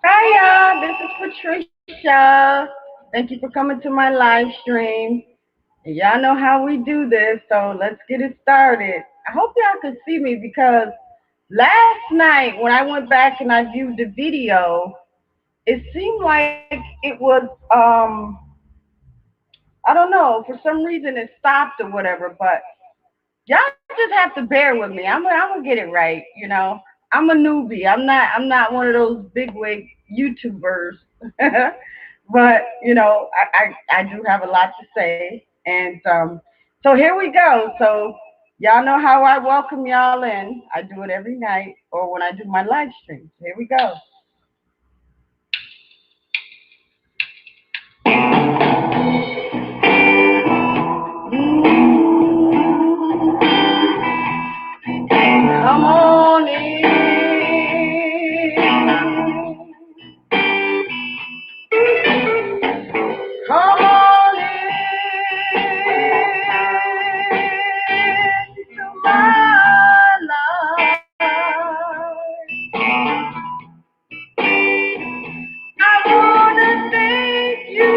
Hi, y'all. This is Patricia. Thank you for coming to my live stream. Y'all know how we do this, so let's get it started. I hope y'all can see me because last night when I went back and I viewed the video, it seemed like it was I don't know, for some reason it stopped or whatever, but y'all just have to bear with me. I'm gonna get it right. I'm a newbie. I'm not one of those bigwig YouTubers. But I do have a lot to say, and so here we go. So y'all know how I welcome y'all in. I do it every night, or when I do my live streams. Here we go. Come on in. Come on into my life. I wanna thank you.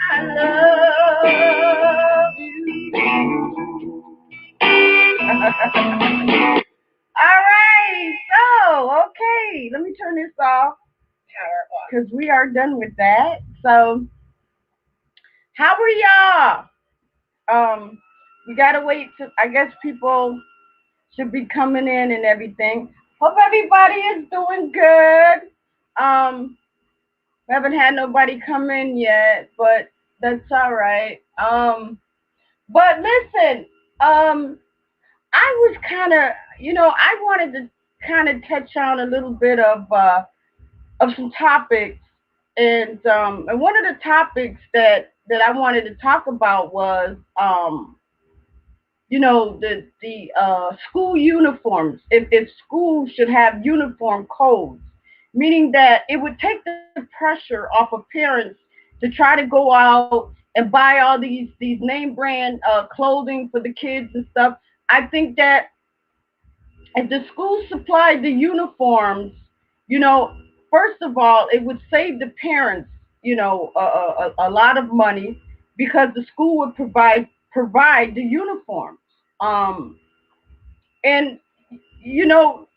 I love you. All right, so okay, let me turn this off because we are done with that. So, how are y'all? We gotta wait to. I guess people should be coming in and everything. Hope everybody is doing good. Um, we haven't had nobody come in yet, but that's all right. But listen, um, I was kind of, I wanted to kind of touch on a little bit of some topics, and one of the topics that I wanted to talk about was the school uniforms. If schools should have uniform codes, meaning that it would take the pressure off of parents to try to go out and buy all these name brand clothing for the kids and stuff. I think that if the schools supplied the uniforms, you know, first of all, it would save the parents, a lot of money because the school would provide the uniforms. Um, and you know,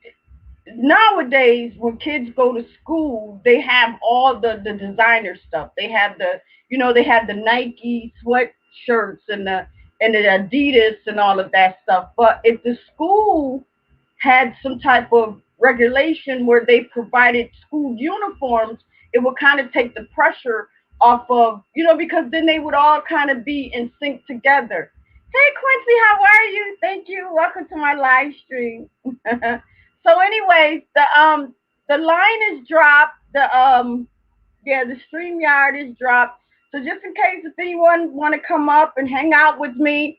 nowadays when kids go to school, they have all the designer stuff. They have the Nike sweatshirts and the Adidas and all of that stuff. But if the school had some type of regulation where they provided school uniforms, it would kind of take the pressure off of, because then they would all kind of be in sync together. Hey Quincy, how are you? Thank you. Welcome to my live stream. So anyways, the line is dropped. The StreamYard is dropped. So just in case if anyone want to come up and hang out with me,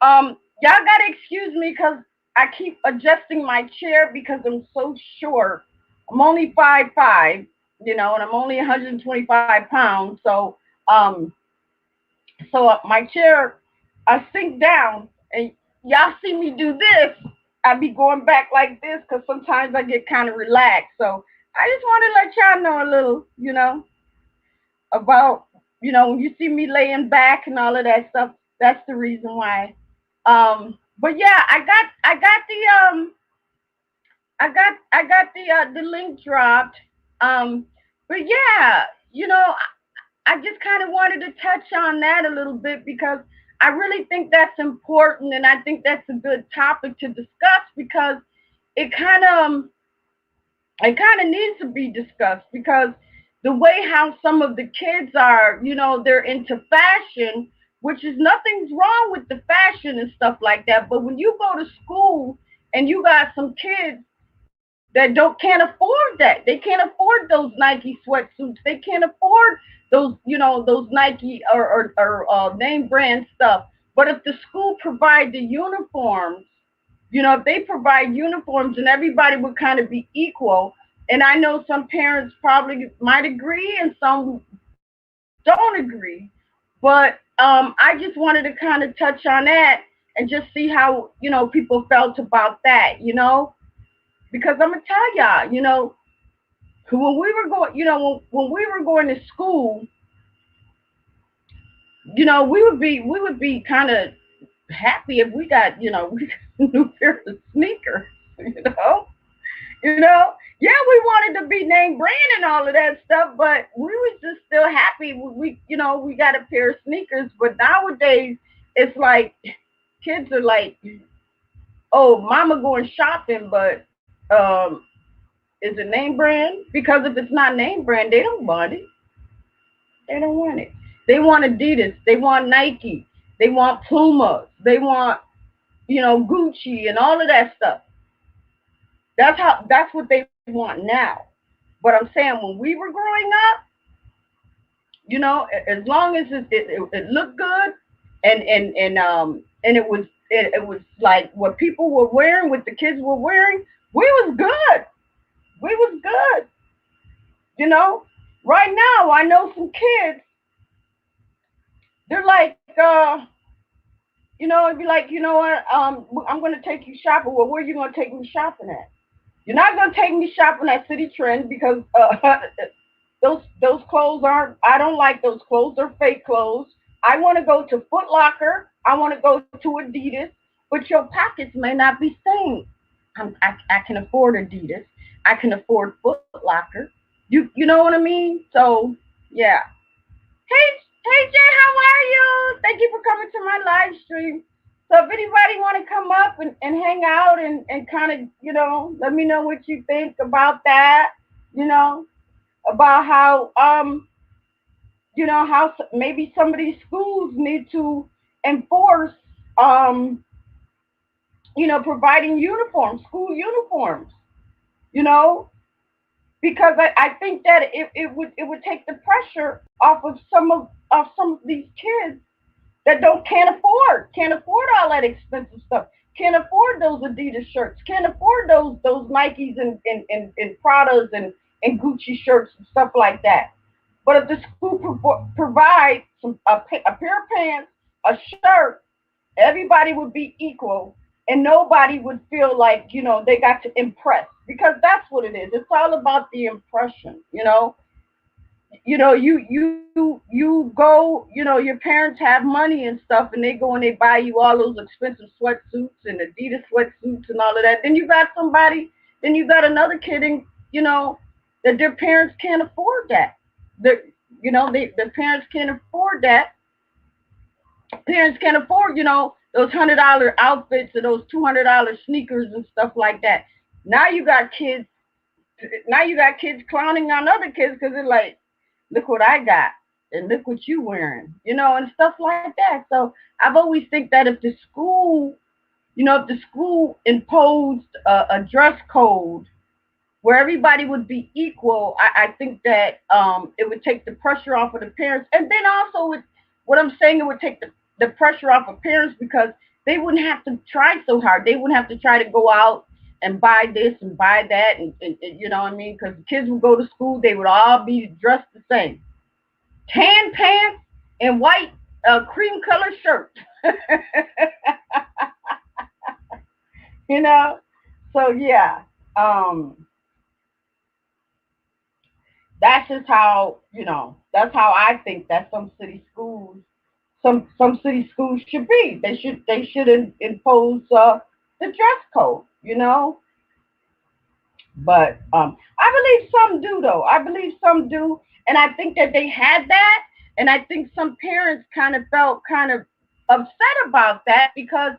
y'all gotta excuse me because I keep adjusting my chair because I'm so short. I'm only 5'5", and I'm only 125 pounds. So my chair, I sink down, and y'all see me do this. I be going back like this because sometimes I get kind of relaxed. So I just want to let y'all know a little, about, when you see me laying back and all of that stuff. That's the reason why. But yeah, I got the link dropped. Um, but yeah, I just kind of wanted to touch on that a little bit because I really think that's important, and I think that's a good topic to discuss because it kind of it kind of needs to be discussed because the way how some of the kids are, they're into fashion, which is nothing's wrong with the fashion and stuff like that. But when you go to school and you got some kids that can't afford that, they can't afford those Nike sweatsuits, they can't afford those Nike or name brand stuff. But if the school provide the uniforms, if they provide uniforms and everybody would kind of be equal, and I know some parents probably might agree and some don't agree, but I just wanted to kind of touch on that and just see how, people felt about that. Because I'm gonna tell y'all, when we were going, when we were going to school, we would be kind of happy if we got, we got a new pair of sneakers, you know. Yeah, we wanted to be name brand and all of that stuff, but we was just still happy. We got a pair of sneakers. But nowadays, it's like kids are like, oh, mama going shopping, but is it name brand? Because if it's not name brand, they don't want it. They don't want it. They want Adidas. They want Nike. They want Puma. They want, Gucci and all of that stuff. That's what they want now. But I'm saying when we were growing up, as long as it looked good, and it was like what people were wearing, what the kids were wearing, we was good. We was good. You know. Right now, I know some kids. They're like, it'd be like, what? I'm gonna take you shopping. Well, where are you gonna take me shopping at? You're not gonna take me shopping at City Trend because those clothes aren't. I don't like those clothes. They're fake clothes. I want to go to Foot Locker. I want to go to Adidas, but your pockets may not be same. I can afford Adidas. I can afford Foot Locker. You know what I mean? So yeah. Hey Jay, how are you? Thank you for coming to my live stream. So if anybody want to come up and hang out and kind of, let me know what you think about that, you know, about how maybe some of these schools need to enforce, um, providing uniforms, school uniforms, you know, because I think that it would take the pressure off of some of these kids that don't can't afford all that expensive stuff, can't afford those Adidas shirts, can't afford those Nikes and Pradas and Gucci shirts and stuff like that. But if the school provides a pair of pants, a shirt, everybody would be equal, and nobody would feel like they got to impress, because that's what it is. It's all about the impression. You go, your parents have money and stuff, and they go and they buy you all those expensive sweatsuits and Adidas sweatsuits and all of that. Then you got another kid, and that their parents can't afford that. The parents can't afford that. Parents can't afford, those $100 outfits or those $200 sneakers and stuff like that. Now you got kids. Now you got kids clowning on other kids because they're like, look what I got and look what you wearing, and stuff like that. So I've always think that if the school imposed a dress code where everybody would be equal, I think that it would take the pressure off of the parents, and then also what I'm saying, it would take the pressure off of parents because they wouldn't have to try so hard. They wouldn't have to try to go out and buy this and buy that, and you know what I mean? Because the kids would go to school, they would all be dressed the same, tan pants and white cream color shirt. you know. So yeah, that's just how that's how I think that some city schools should be. They should impose the dress code. But I believe some do, though. I believe some do, and I think that they had that, and I think some parents kind of felt kind of upset about that because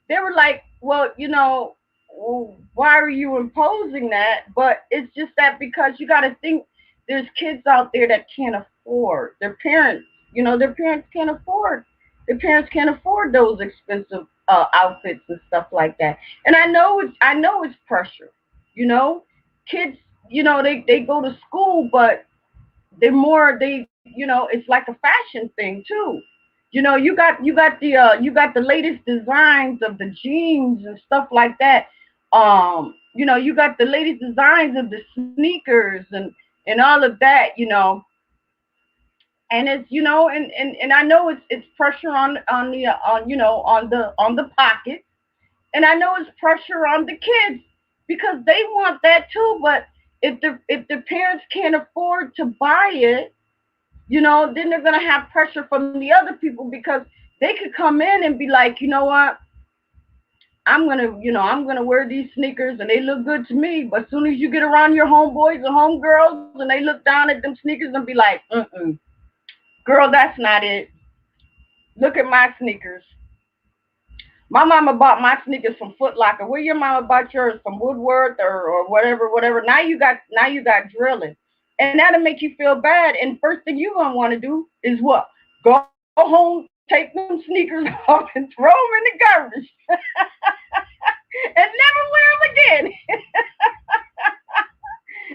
they were like, well, well, why are you imposing that? But it's just that because you got to think there's kids out there that can't afford their parents. Their parents can't afford. Their parents can't afford those expensive outfits and stuff like that. And I know it's pressure. You know, kids, they go to school, but it's like a fashion thing too. You got the latest designs of the jeans and stuff like that. You got the latest designs of the sneakers and all of that. And it's, and I know it's pressure on the on the pocket, and I know it's pressure on the kids because they want that too. But if the parents can't afford to buy it, then they're gonna have pressure from the other people because they could come in and be like, you know what, I'm gonna wear these sneakers and they look good to me. But as soon as you get around your homeboys and homegirls and they look down at them sneakers and be like, girl, that's not it. Look at my sneakers. My mama bought my sneakers from Foot Locker. Where your mama bought yours? From Woodworth or whatever, whatever. Now you got drilling. And that'll make you feel bad. And first thing you're gonna want to do is what? Go home, take them sneakers off and throw them in the garbage. And never wear them again.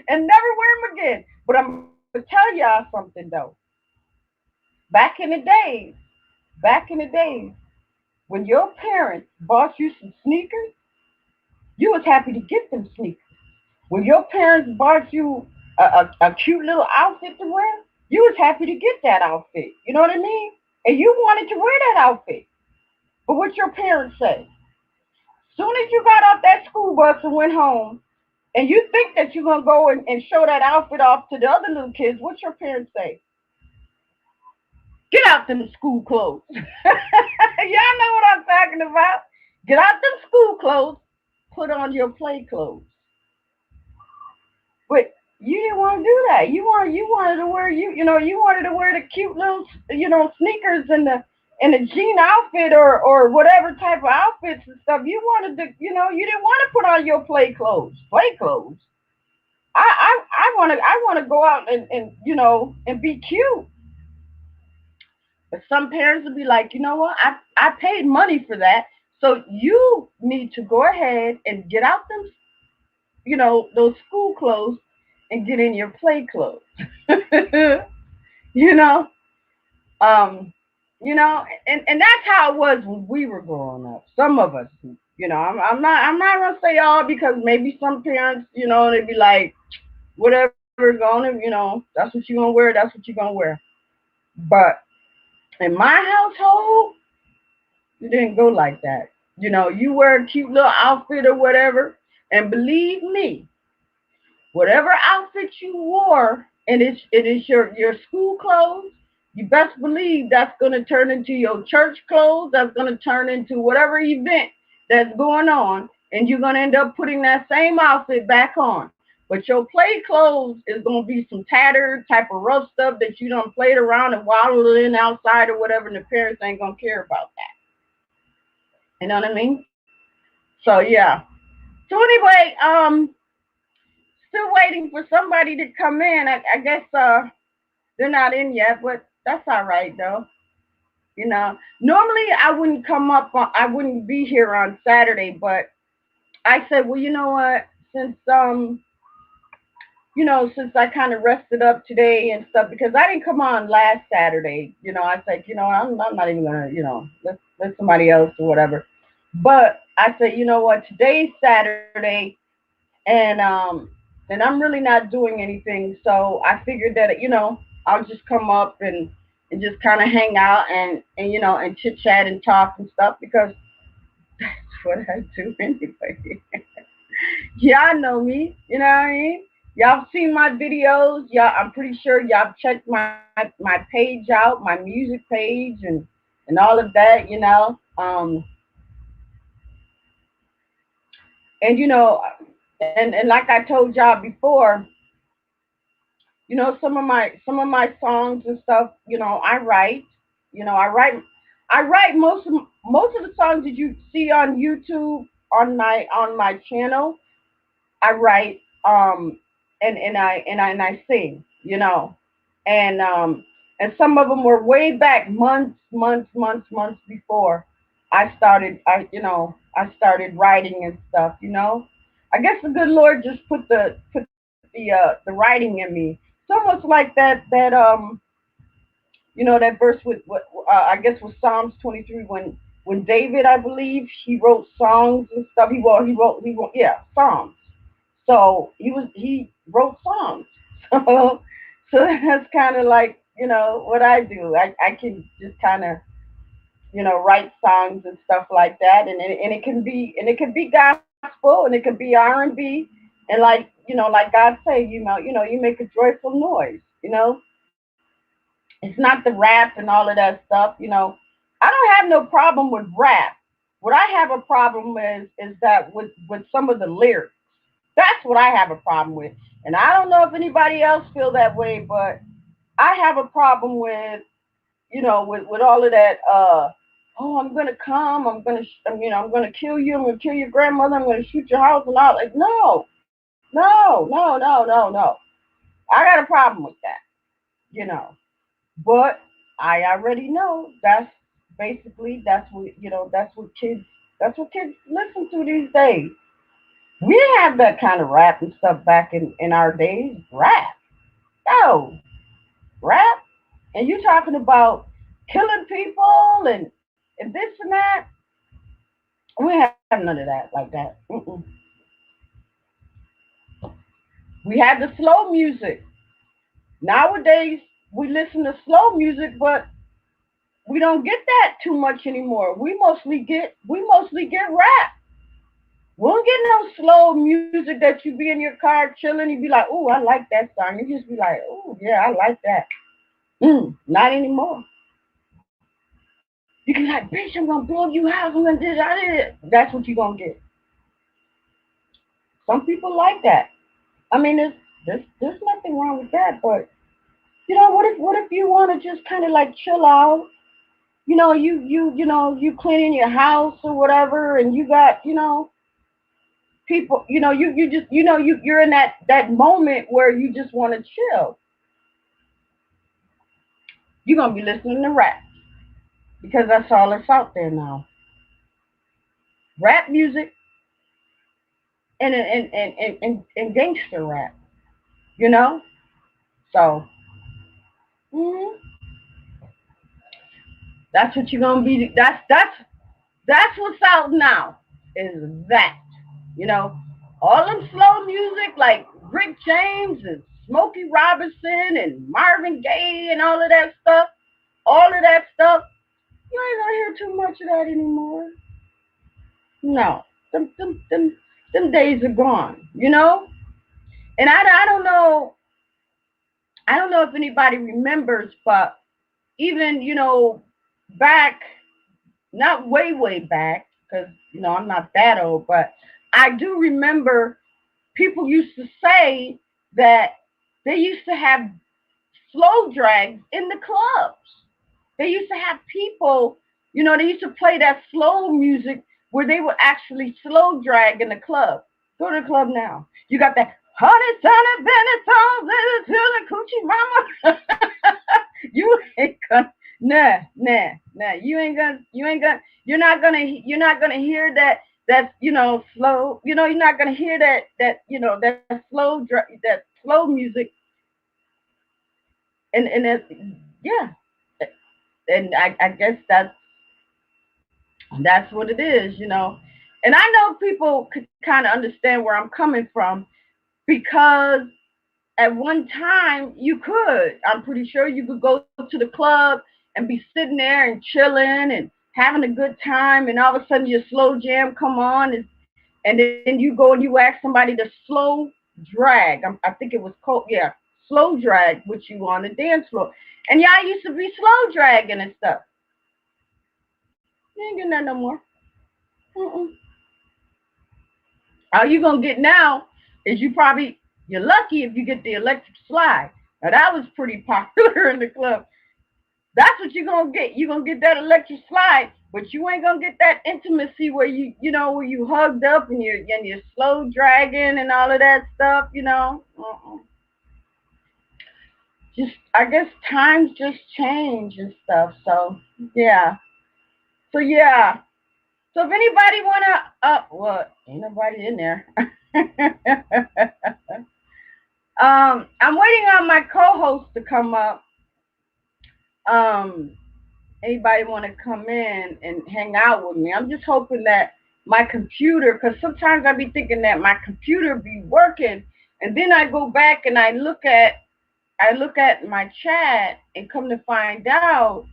And never wear them again. But I'm gonna tell y'all something though. Back in the days, back in the days, when your parents bought you some sneakers, you was happy to get them sneakers. When your parents bought you a cute little outfit to wear, you was happy to get that outfit. You know what I mean? And you wanted to wear that outfit. But what your parents say? Soon as you got off that school bus and went home, and you think that you're gonna go and show that outfit off to the other little kids, what your parents say? Get out them school clothes. Y'all know what I'm talking about. Get out them school clothes. Put on your play clothes. But you didn't want to do that. You wanted to wear you wanted to wear the cute little sneakers and the jean outfit or whatever type of outfits and stuff. You wanted to you didn't want to put on your play clothes. Play clothes. I wanna go out and be cute. But some parents will be like, you know what? I paid money for that. So you need to go ahead and get out them, those school clothes and get in your play clothes. you know, um, and that's how it was when we were growing up. Some of us, I'm not gonna say all because maybe some parents, they'd be like, whatever, that's what you're gonna wear. That's what you're gonna wear. But in my household, it didn't go like that. You wear a cute little outfit or whatever, and believe me, whatever outfit you wore, and it is your school clothes, you best believe that's going to turn into your church clothes. That's going to turn into whatever event that's going on, and you're going to end up putting that same outfit back on. But your play clothes is going to be some tattered type of rough stuff that you done played around and waddled in outside or whatever, and the parents ain't going to care about that. You know what I mean? So yeah. So anyway, still waiting for somebody to come in. I guess they're not in yet, but that's all right though. Normally I wouldn't come up. I wouldn't be here on Saturday, but I said, well, you know what? Since I kind of rested up today and stuff, because I didn't come on last Saturday. I said, I'm not even gonna, let somebody else or whatever. But I said, you know what? Today's Saturday, and I'm really not doing anything. So I figured that I'll just come up and just kind of hang out and chit chat and talk and stuff because that's what I do anyway. Y'all know me, you know what I mean? Y'all seen my videos. Y'all, I'm pretty sure y'all checked my page out, my music page, and all of that. And and like I told y'all before, some of my songs and stuff, I write. I write most of the songs that you see on YouTube on my channel. I write and I sing, and some of them were way back months before I started writing and stuff. I guess the good Lord just put the writing in me. It's almost like that verse with I guess with Psalms 23 when David, I believe, he wrote songs and stuff. He wrote yeah, Psalms. So he wrote songs. So that's kind of like what I do. I can just kind of, write songs and stuff like that, and it can be gospel and it can be R&B, and like God say, you make a joyful noise. It's not the rap and all of that stuff. I don't have no problem with rap. What I have a problem with is that with some of the lyrics. That's what I have a problem with. And I don't know if anybody else feel that way, but I have a problem with all of that. Oh, I'm gonna come. I'm gonna kill you. I'm gonna kill your grandmother. I'm gonna shoot your house and all. Like, no, no, no, no, no, no. I got a problem with that. You know. But I already know that's what kids listen to these days. We didn't have that kind of rap and stuff back in our days. Rap. No. Rap. And you talking about killing people and this and that. We have none of that like that. Mm-mm. We had the slow music. Nowadays we listen to slow music, but we don't get that too much anymore. We mostly get rap. We don't get no slow music that you be in your car chilling. You be like, "Oh, I like that song." You just be like, "Oh, yeah, I like that." Not anymore. You can like, "Bitch, I'm gonna blow you out." I'm gonna do that. That's what you gonna get. Some people like that. I mean, there's nothing wrong with that. But what if you want to just kind of like chill out? You cleaning your house or whatever, and you got people. You just you're in that moment where you just want to chill. You're gonna be listening to rap because that's all that's out there now. Rap music and gangster rap. You know, so mhm, that's what you're gonna be. That's what's out now. Is that you know all them slow music like Rick James and Smokey Robinson and Marvin Gaye and all of that stuff. All of that stuff. You ain't gonna hear too much of that anymore. No, them days are gone. And I don't know. I don't know if anybody remembers, but even back, not way back, because I'm not that old, but I do remember people used to say that they used to have slow drags in the clubs. They used to have people, they used to play that slow music where they would actually slow drag in the club. Go to the club now. You got that honey, sunny, Benny, little to the coochie mama. You ain't gonna, nah. You're not gonna hear that. That's slow. You're not gonna hear that slow music, and yeah, and I guess that's what it is. And I know people could kind of understand where I'm coming from because at one time you could. I'm pretty sure you could go to the club and be sitting there and chilling and having a good time, and all of a sudden your slow jam come on, and then you go and you ask somebody to slow drag. I think it was called, yeah, slow drag with you on the dance floor. And y'all used to be slow dragging and stuff. You ain't getting that no more. Mm-mm. All you gonna get now is you're lucky if you get the electric slide. Now that was pretty popular in the club. That's what you're gonna get. You're gonna get that electric slide, but you ain't gonna get that intimacy where where you hugged up and you're slow dragging and all of that stuff. Just I guess times just change and stuff. So yeah. So yeah. So if anybody wanna well, ain't nobody in there. I'm waiting on my co-host to come up. Um, Anybody want to come in and hang out with me? I'm just hoping that my computer, because sometimes I be thinking that my computer be working, and then I go back and I look at my chat, and come to find out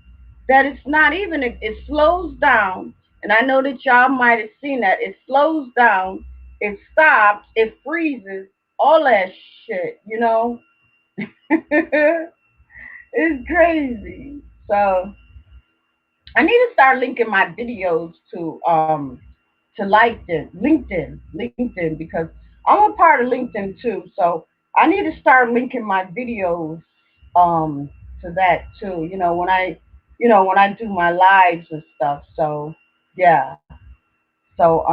that it's not even, it slows down. And I know that y'all might have seen that. It slows down, it stops, it freezes, all that shit, you know? It's crazy. So I need to start linking my videos to LinkedIn, because I'm a part of LinkedIn too. So I need to start linking my videos um to that too. When I do my lives and stuff. So yeah. So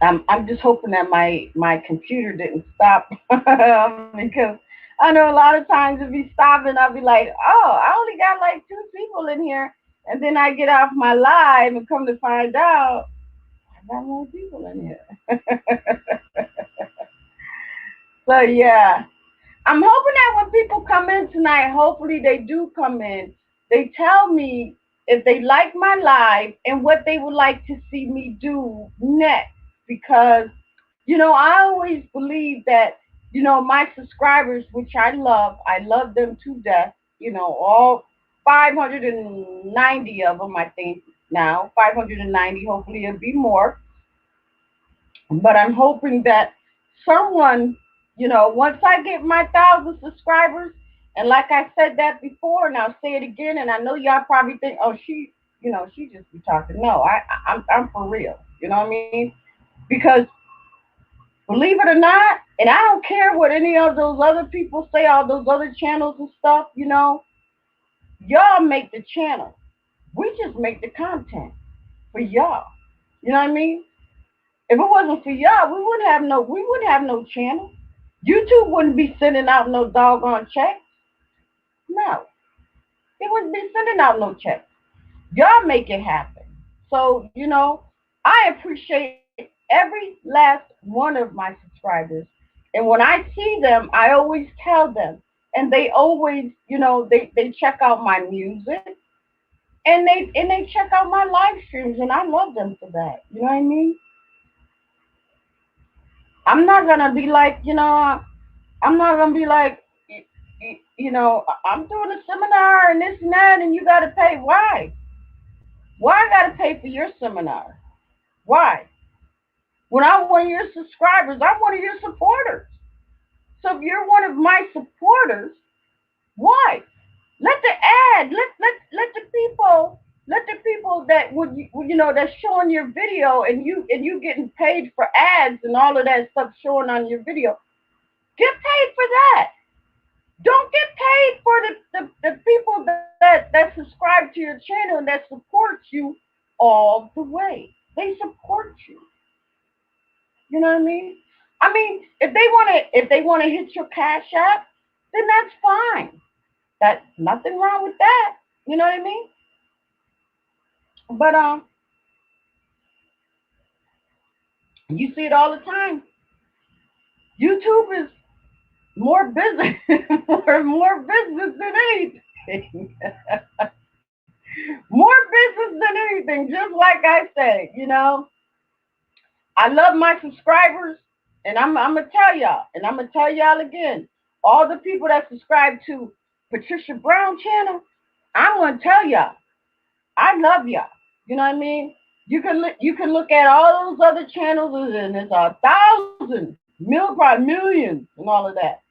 I'm just hoping that my computer didn't stop because I know a lot of times if be stopping, I'll be like, oh, I only got like two people in here, and then I get off my live and come to find out I got more people in here. So yeah, I'm hoping that when people come in tonight, hopefully they do come in. They tell me if they like my live and what they would like to see me do next. Because, I always believe that, my subscribers, which I love them to death, all 590 of them, I think now, 590, hopefully it'll be more. But I'm hoping that someone, once I get my 1,000 subscribers, and like I said that before, and I'll say it again, and I know y'all probably think, oh, she just be talking. No, I'm for real. You know what I mean? Because believe it or not, and I don't care what any of those other people say, all those other channels and stuff. Y'all make the channel. We just make the content for y'all. You know what I mean? If it wasn't for y'all, we wouldn't have no channel. YouTube wouldn't be sending out no doggone checks. No, it wouldn't be sending out no checks. Y'all make it happen. So, I appreciate every last one of my subscribers. And when I see them, I always tell them. And they always, they check out my music, and they check out my live streams, and I love them for that. You know what I mean? I'm not gonna be like, I'm not gonna be like, I'm doing a seminar and this and that, and you gotta pay. Why? Why I gotta pay for your seminar? Why? When I'm one of your subscribers, I'm one of your supporters. So if you're one of my supporters, why? Let the ad, let the people that that's showing your video, and you getting paid for ads and all of that stuff showing on your video, get paid for that. Don't get paid for the people that subscribe to your channel and that support you all the way. They support you. You know what I mean? I mean, if they wanna hit your cash app, then that's fine. That nothing wrong with that. You know what I mean? But you see it all the time. YouTube is more business, more business than anything. More business than anything. Just like I said, I love my subscribers, and I'm gonna tell y'all, and I'm gonna tell y'all again. All the people that subscribe to Patricia Brown channel, I'm gonna tell y'all, I love y'all. You know what I mean? You can look at all those other channels, and it's thousands, probably millions, and all of that.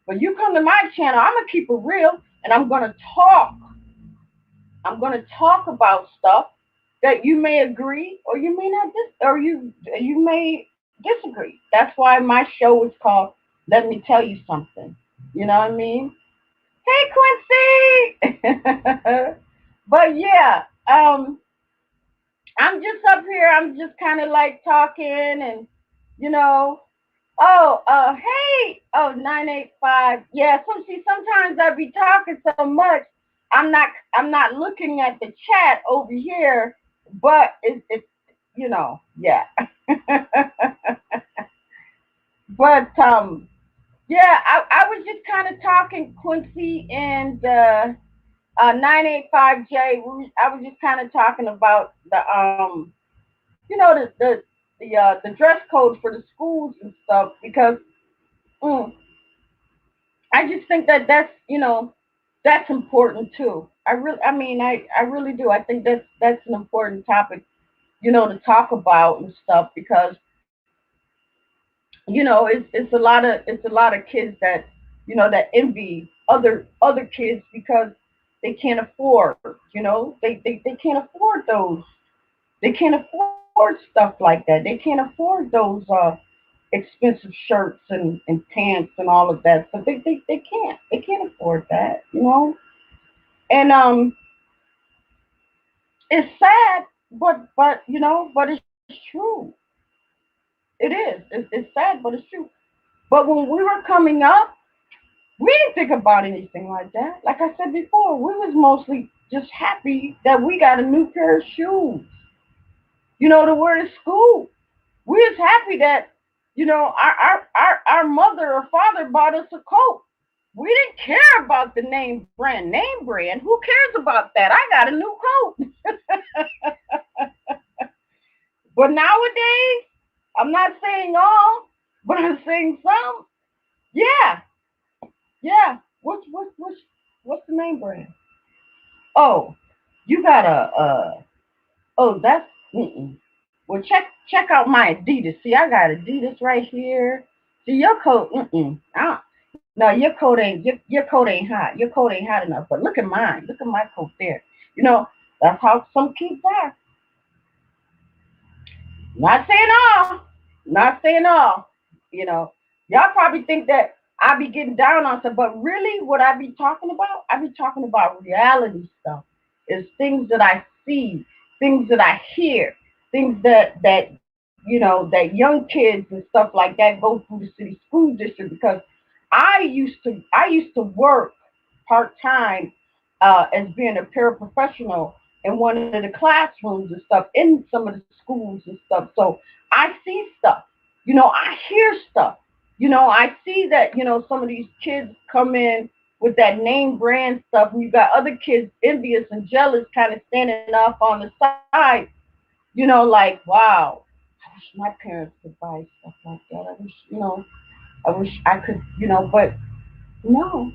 But you come to my channel, I'm gonna keep it real, and I'm gonna talk. I'm gonna talk about stuff that you may agree, or you may not or you may disagree. That's why my show is called "Let Me Tell You Something." You know what I mean? Hey, Quincy. But yeah, I'm just up here. I'm just kind of like talking, and you know, hey, 985. Yeah, sometimes I be talking so much, I'm not looking at the chat over here, but it's yeah. But yeah, I was just kind of talking, Quincy, and 985J. I was just kind of talking about the dress code for the schools and stuff, because mm, I just think that that's that's important too. I really do. I think that's an important topic, to talk about and stuff because it's a lot of kids that that envy other kids because they can't afford, they can't afford those. They can't afford stuff like that. They can't afford those expensive shirts and pants and all of that. So they can't afford that, And it's sad, but it's true. It is. It's sad, but it's true. But when we were coming up, we didn't think about anything like that. Like I said before, we was mostly just happy that we got a new pair of shoes, to wear to school. We was happy that, our mother or father bought us a coat. We didn't care about the name brand. Who cares about that? I got a new coat. But nowadays, I'm not saying all, but I'm saying some. Yeah, yeah. What's the name brand? Oh, you got oh, that's well, check out my Adidas. See, I got Adidas right here. See, your coat, no, your coat ain't hot. Your coat ain't hot enough. But look at mine. Look at my coat there. You know, that's how some kids are. Not saying all. Not saying all. You know, y'all probably think that I be getting down on stuff, but really, what I be talking about, I be talking about reality stuff. It's things that I see, things that I hear, things that young kids and stuff like that go through the city school district because I used to work part time as being a paraprofessional in one of the classrooms and stuff in some of the schools and stuff. So I see stuff, I hear stuff, I see that, some of these kids come in with that name brand stuff, and you got other kids envious and jealous, kind of standing off on the side, like, wow, I wish my parents could buy stuff like that. I wish I could, but no,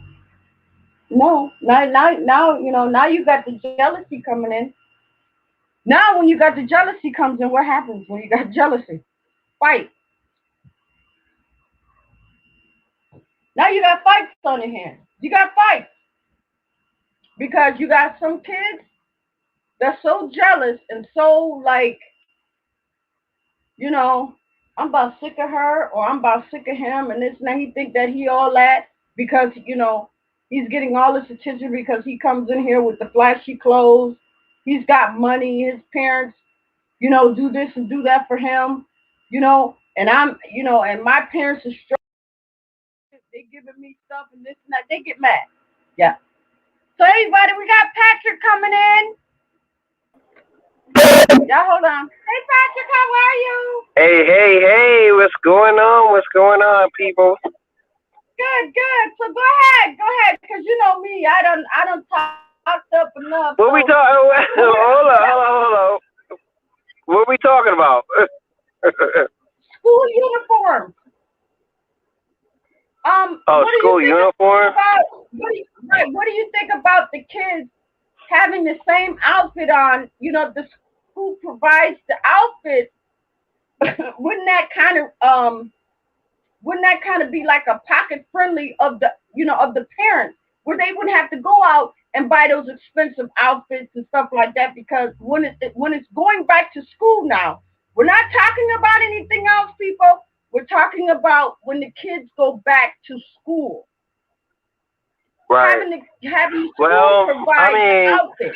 no. Now, now you got the jealousy coming in. Now, when you got the jealousy comes in, what happens when you got jealousy? Fight. Now you got fights on your hands. You got fights because you got some kids that's so jealous and so like, you know, I'm about sick of her or I'm about sick of him and this and that. He think that he all that because, he's getting all this attention because he comes in here with the flashy clothes. He's got money. His parents, do this and do that for him, and my parents are struggling. They giving me stuff and this and that. They get mad. Yeah. So everybody, we got Patrick coming in. Yeah, hold on. Hey Patrick, how are you? Hey, hey, hey, what's going on? What's going on, people? Good, good. So go ahead, because you know me, I don't talked up enough. So What we talking? Hold on, hold on, hold on. What we talking about? school uniforms. Oh, What do you school think uniform? about what do you think about the kids having the same outfit on? The school provides the outfit. wouldn't that kind of wouldn't that kind of be like a pocket friendly of the parents, where they wouldn't have to go out and buy those expensive outfits and stuff like that, because when it's going back to school now, we're not talking about anything else, people. We're talking about when the kids go back to school, Right. having school Well, I provide the mean, outfit.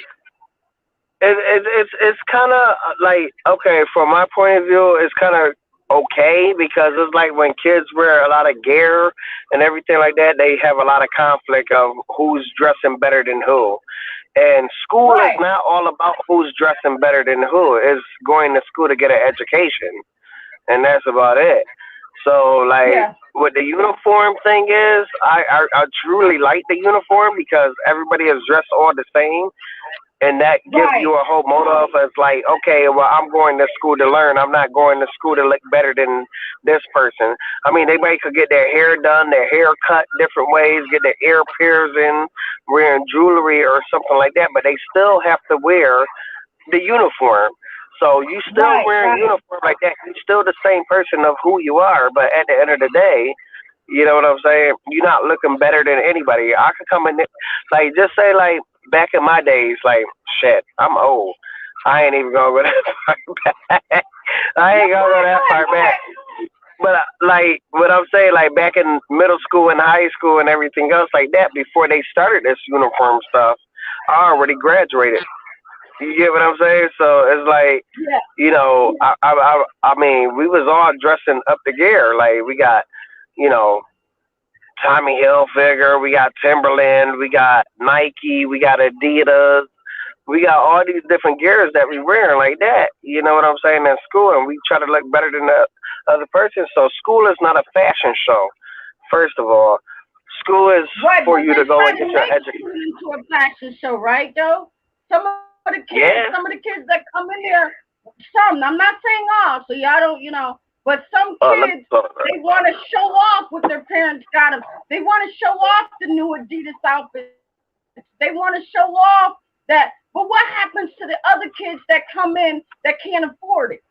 it's kind of like, okay, from my point of view, it's kind of okay because it's like when kids wear a lot of gear and everything like that, they have a lot of conflict of who's dressing better than who. And school is Right. not all about who's dressing better than who. It's going to school to get an education, and that's about it. So, like, Yeah. what the uniform thing is, I truly like the uniform because everybody is dressed all the same, and that gives Right. you a whole motive. It's like, okay, well, I'm going to school to learn. I'm not going to school to look better than this person. I mean, they might could get their hair done, their hair cut different ways, get their ear piercing, wearing jewelry or something like that, but they still have to wear the uniform. So you still Right. wearing Right. uniform like that. You're still the same person of who you are. But at the end of the day, you know what I'm saying? You're not looking better than anybody. I could come in, like, just say, like, back in my days, like, shit, I'm old. I ain't even gonna go that far back. I No, ain't gonna go go that ahead. far Go back. ahead. But like what I'm saying, like back in middle school and high school and everything else like that, before they started this uniform stuff, I already graduated. You get what I'm saying? So it's like, Yeah. I mean, we was all dressing up the gear. Like we got, you know, Tommy Hilfiger, we got Timberland, we got Nike, we got Adidas, we got all these different gears that we wearing like that. You know what I'm saying? In school, and we try to look better than the other person. So school is not a fashion show. First of all, school is Right, for but you they to go try and to get your make education. school into a fashion show, right? Though Yeah. some of the kids that come in there, some, I'm not saying all, so y'all don't, but some Let me kids, go. they want to show off what their parents got them. They want to show off the new Adidas outfits. They want to show off that. But what happens to the other kids that come in that can't afford it?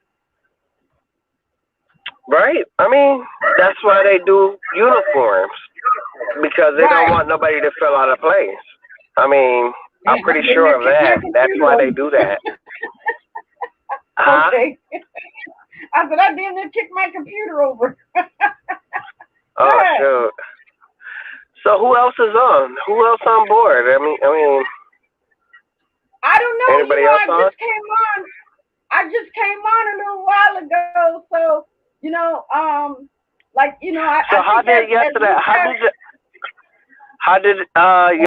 Right. I mean, that's why they do uniforms because they don't Right. want nobody to fill out a place. I mean, I'm Damn, I pretty didn't sure even of kick my that. That's computer why they over. do that. Huh? Okay. I said, I didn't even kick my computer over. Go Oh ahead. shoot. So who else is on? Who else on board? I mean, I don't know. anybody else I on? just came on. I just came on a little while ago. So, So I how think did as yesterday? we start, How did you?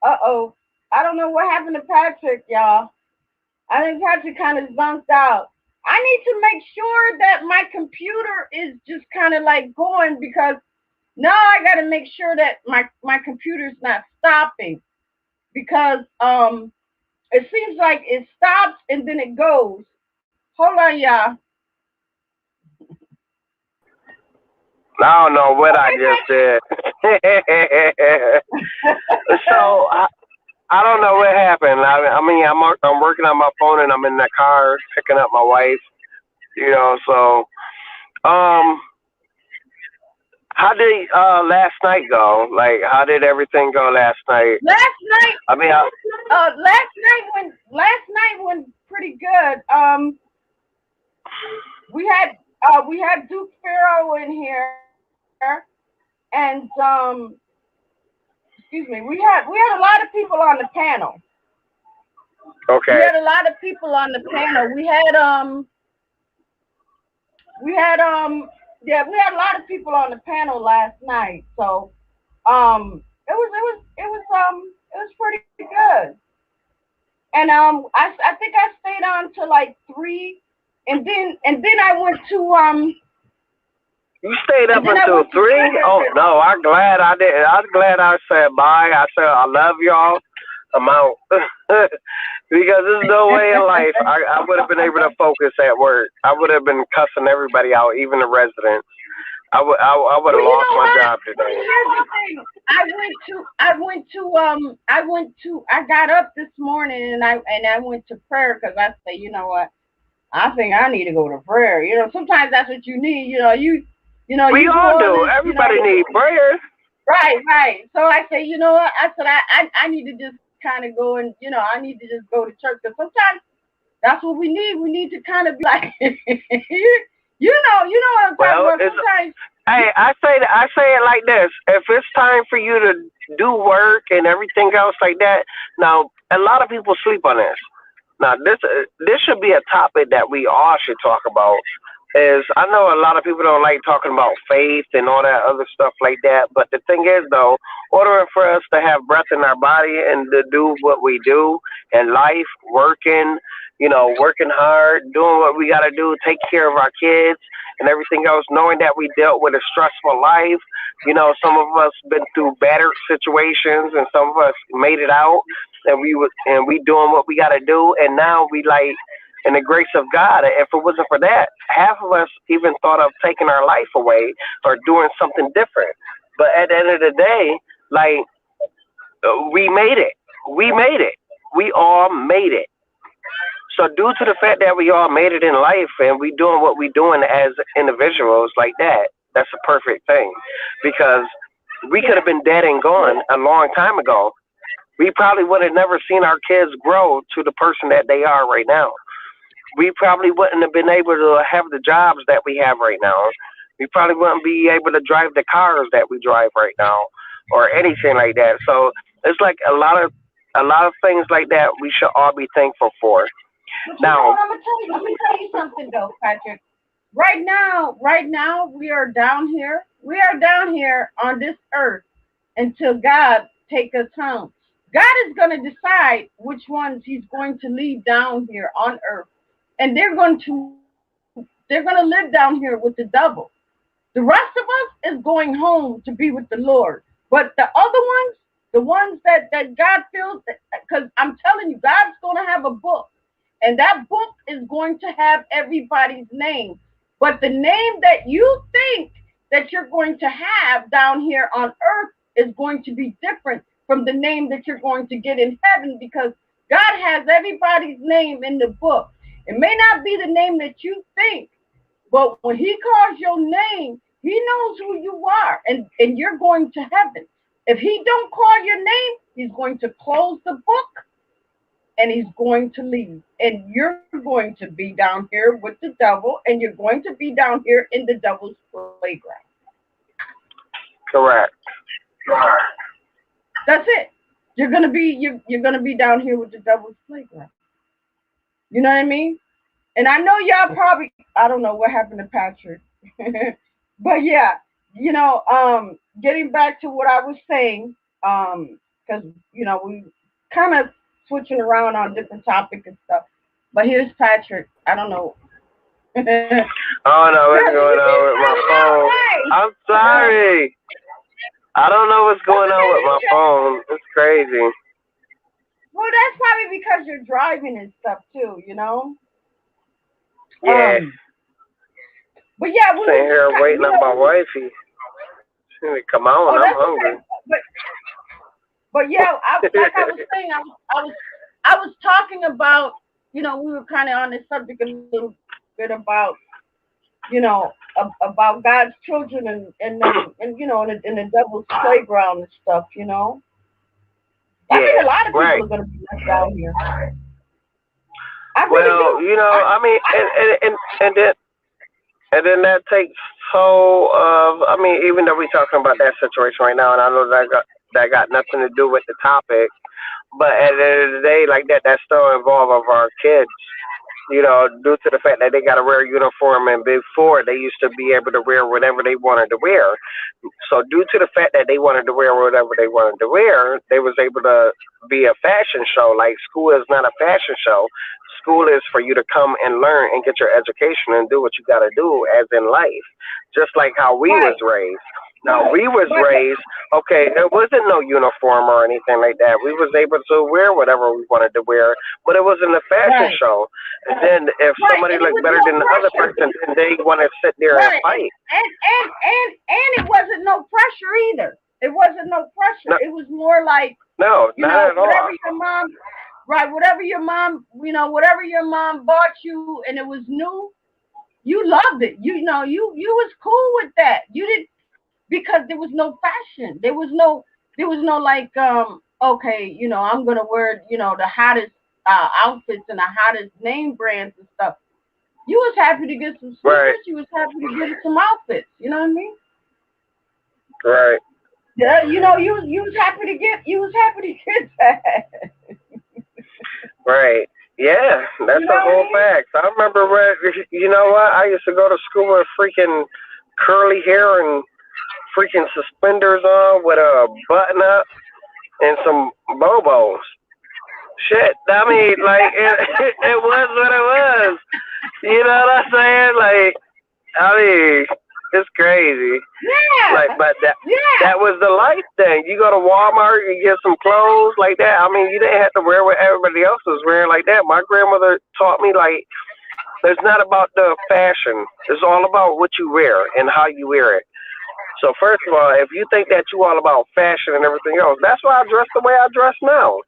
uh-oh, I don't know what happened to Patrick, y'all. I think Patrick kind of zonked out. I need to make sure that my computer is just kind of like going because now I got to make sure that my computer's not stopping because it seems like it stops and then it goes. Hold on, y'all. I don't know what I Okay, just said. So I don't know what happened. I mean, I'm working on my phone and I'm in the car picking up my wife. You know, so um, how did last night go? Like, how did everything go last night? last night, I mean, last night went pretty good. We had Duke Farrow in here, and excuse me, we had a lot of people on the panel. We okay, had a lot of people on the panel. We had yeah, we had a lot of people on the panel last night. So it was pretty good. And I think I stayed on to like 3, and then I went to you stayed up and then I until went to 3? Oh prayer. no, I'm glad I did. I'm glad I said bye. I said I love y'all. I'm out. Because there's no way in life I would have been able to focus at work. I would have been cussing everybody out, even the residents. I would have Well, you lost know my what? job today. Here's the thing. I got up this morning and I went to prayer because I say, you know what? I think I need to go to prayer. Sometimes that's what you need. We You do all all do. this, Everybody needs prayers. right, right. So I say, you know what? I said I need to just kind of go and I need to just go to church because sometimes that's what we need. We need to kind of be like, what I'm talking Well, about. it's Sometimes, hey, I say it like this. If it's time for you to do work and everything else like that, now a lot of people sleep on this. Now this should be a topic that we all should talk about. Is I know a lot of people don't like talking about faith and all that other stuff like that, but the thing is though, order for us to have breath in our body and to do what we do in life, working, working hard, doing what we got to do, take care of our kids and everything else, knowing that we dealt with a stressful life. Some of us been through battered situations, and some of us made it out, and we doing what we got to do, and now we like in the grace of God. If it wasn't for that, half of us even thought of taking our life away or doing something different. But at the end of the day, like we made it. We made it. We all made it. So due to the fact that we all made it in life and we doing what we doing as individuals like that, that's a perfect thing. Because we could have been dead and gone a long time ago. We probably would have never seen our kids grow to the person that they are right now. We probably wouldn't have been able to have the jobs that we have right now. We probably wouldn't be able to drive the cars that we drive right now or anything like that. So it's like a lot of things like that we should all be thankful for. But you know Now, what? I'm gonna tell you something though, Patrick. Right now, we are down here. We are down here on this earth until God take us home. God is going to decide which ones He's going to leave down here on earth, and they're going to live down here with the devil. The rest of us is going home to be with the Lord. But the other ones, the ones that God feels, because I'm telling you, God's going to have a book, and that book is going to have everybody's name. But the name that you think that you're going to have down here on earth is going to be different from the name that you're going to get in heaven, because God has everybody's name in the book. It may not be the name that you think, but when He calls your name, He knows who you are, and you're going to heaven. If He don't call your name, He's going to close the book and He's going to leave. And you're going to be down here with the devil, and you're going to be down here in the devil's playground. correct. That's it. You're gonna be down here with the devil's playground. You know what I mean? And I know y'all probably, I don't know what happened to Patrick. But yeah, getting back to what I was saying, because we kind of switching around on different topics and stuff. But here's Patrick. I don't know. Girl, I don't know what's you going on just with my cut it out, phone. I'm right? sorry. I don't know what's That's going on okay. with my phone. It's crazy. Well, that's probably because you're driving and stuff too. Yeah. Um, but yeah, we Sitting was just here waiting on my wifey. She need to come on. oh, I'm that's hungry. okay. But yeah, like I was saying, I was talking about, we were kind of on this subject a little bit about, about God's children and the devil's playground and stuff. I think Yeah, a lot of right. people are gonna be left down here. I really Well, do. I I mean, and then that takes toll of. I mean, even though we're talking about that situation right now, and I know that got nothing to do with the topic, but at the end of the day, like that still involved of our kids. Due to the fact that they got to wear a uniform, and before they used to be able to wear whatever they wanted to wear. So due to the fact that they wanted to wear whatever they wanted to wear, they was able to be a fashion show. Like school is not a fashion show. School is for you to come and learn and get your education and do what you got to do as in life. Just like how we was right, raised. Now we was but raised, okay, there wasn't no uniform or anything like that. We was able to wear whatever we wanted to wear, but it wasn't a fashion right, show. And then if right, somebody and it looked was better no than the other pressure. person, then they want to sit there and Right, fight. and it wasn't no pressure either. It wasn't no pressure. No, It was more like, no, not at whatever all. your mom, right, whatever your mom bought you, and it was new, you loved it. You was cool with that. You didn't, because there was no fashion. There was no like, okay, I'm gonna wear, the hottest outfits and the hottest name brands and stuff. You was happy to get some Right, sneakers. You was happy to get some outfits. You know what I mean? right, Yeah, you was happy to get that. right. Yeah, You that's know a what I whole mean? fact. I remember when, you know what? I used to go to school with freaking curly hair and freaking suspenders on with a button up and some bobos. Shit, I mean, like it was what it was. You know what I'm saying? Like, I mean, it's crazy. Like, Yeah, but that yeah. was the life thing. You go to Walmart, you get some clothes like that. I mean, you didn't have to wear what everybody else was wearing like that. My grandmother taught me like it's not about the fashion. It's all about what you wear and how you wear it. So first of all, if you think that you all about fashion and everything else, that's why I dress the way I dress now.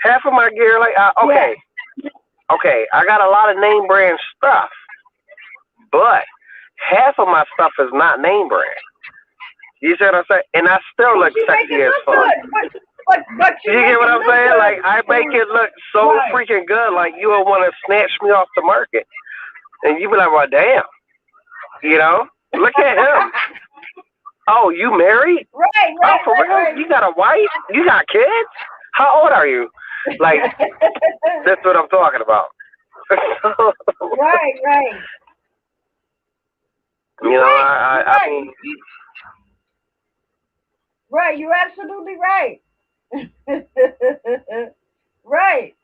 Half of my gear, like, Yeah. okay, I got a lot of name brand stuff, but half of my stuff is not name brand. You see what I'm saying? And I still But look you make sexy it as look fuck. good. But You you get make what it I'm look saying? Like, good. I make it look so Right. freaking good, like you would want to snatch me off the market. And you be like, well, damn, you know? Look at him. Oh, you married? Right, Oh, right, for real? right, You got a wife? You got kids? How old are you? Like, right. that's what I'm talking about. Right, right. You You're know, right. You're I right. mean, Right. You're absolutely right. Right.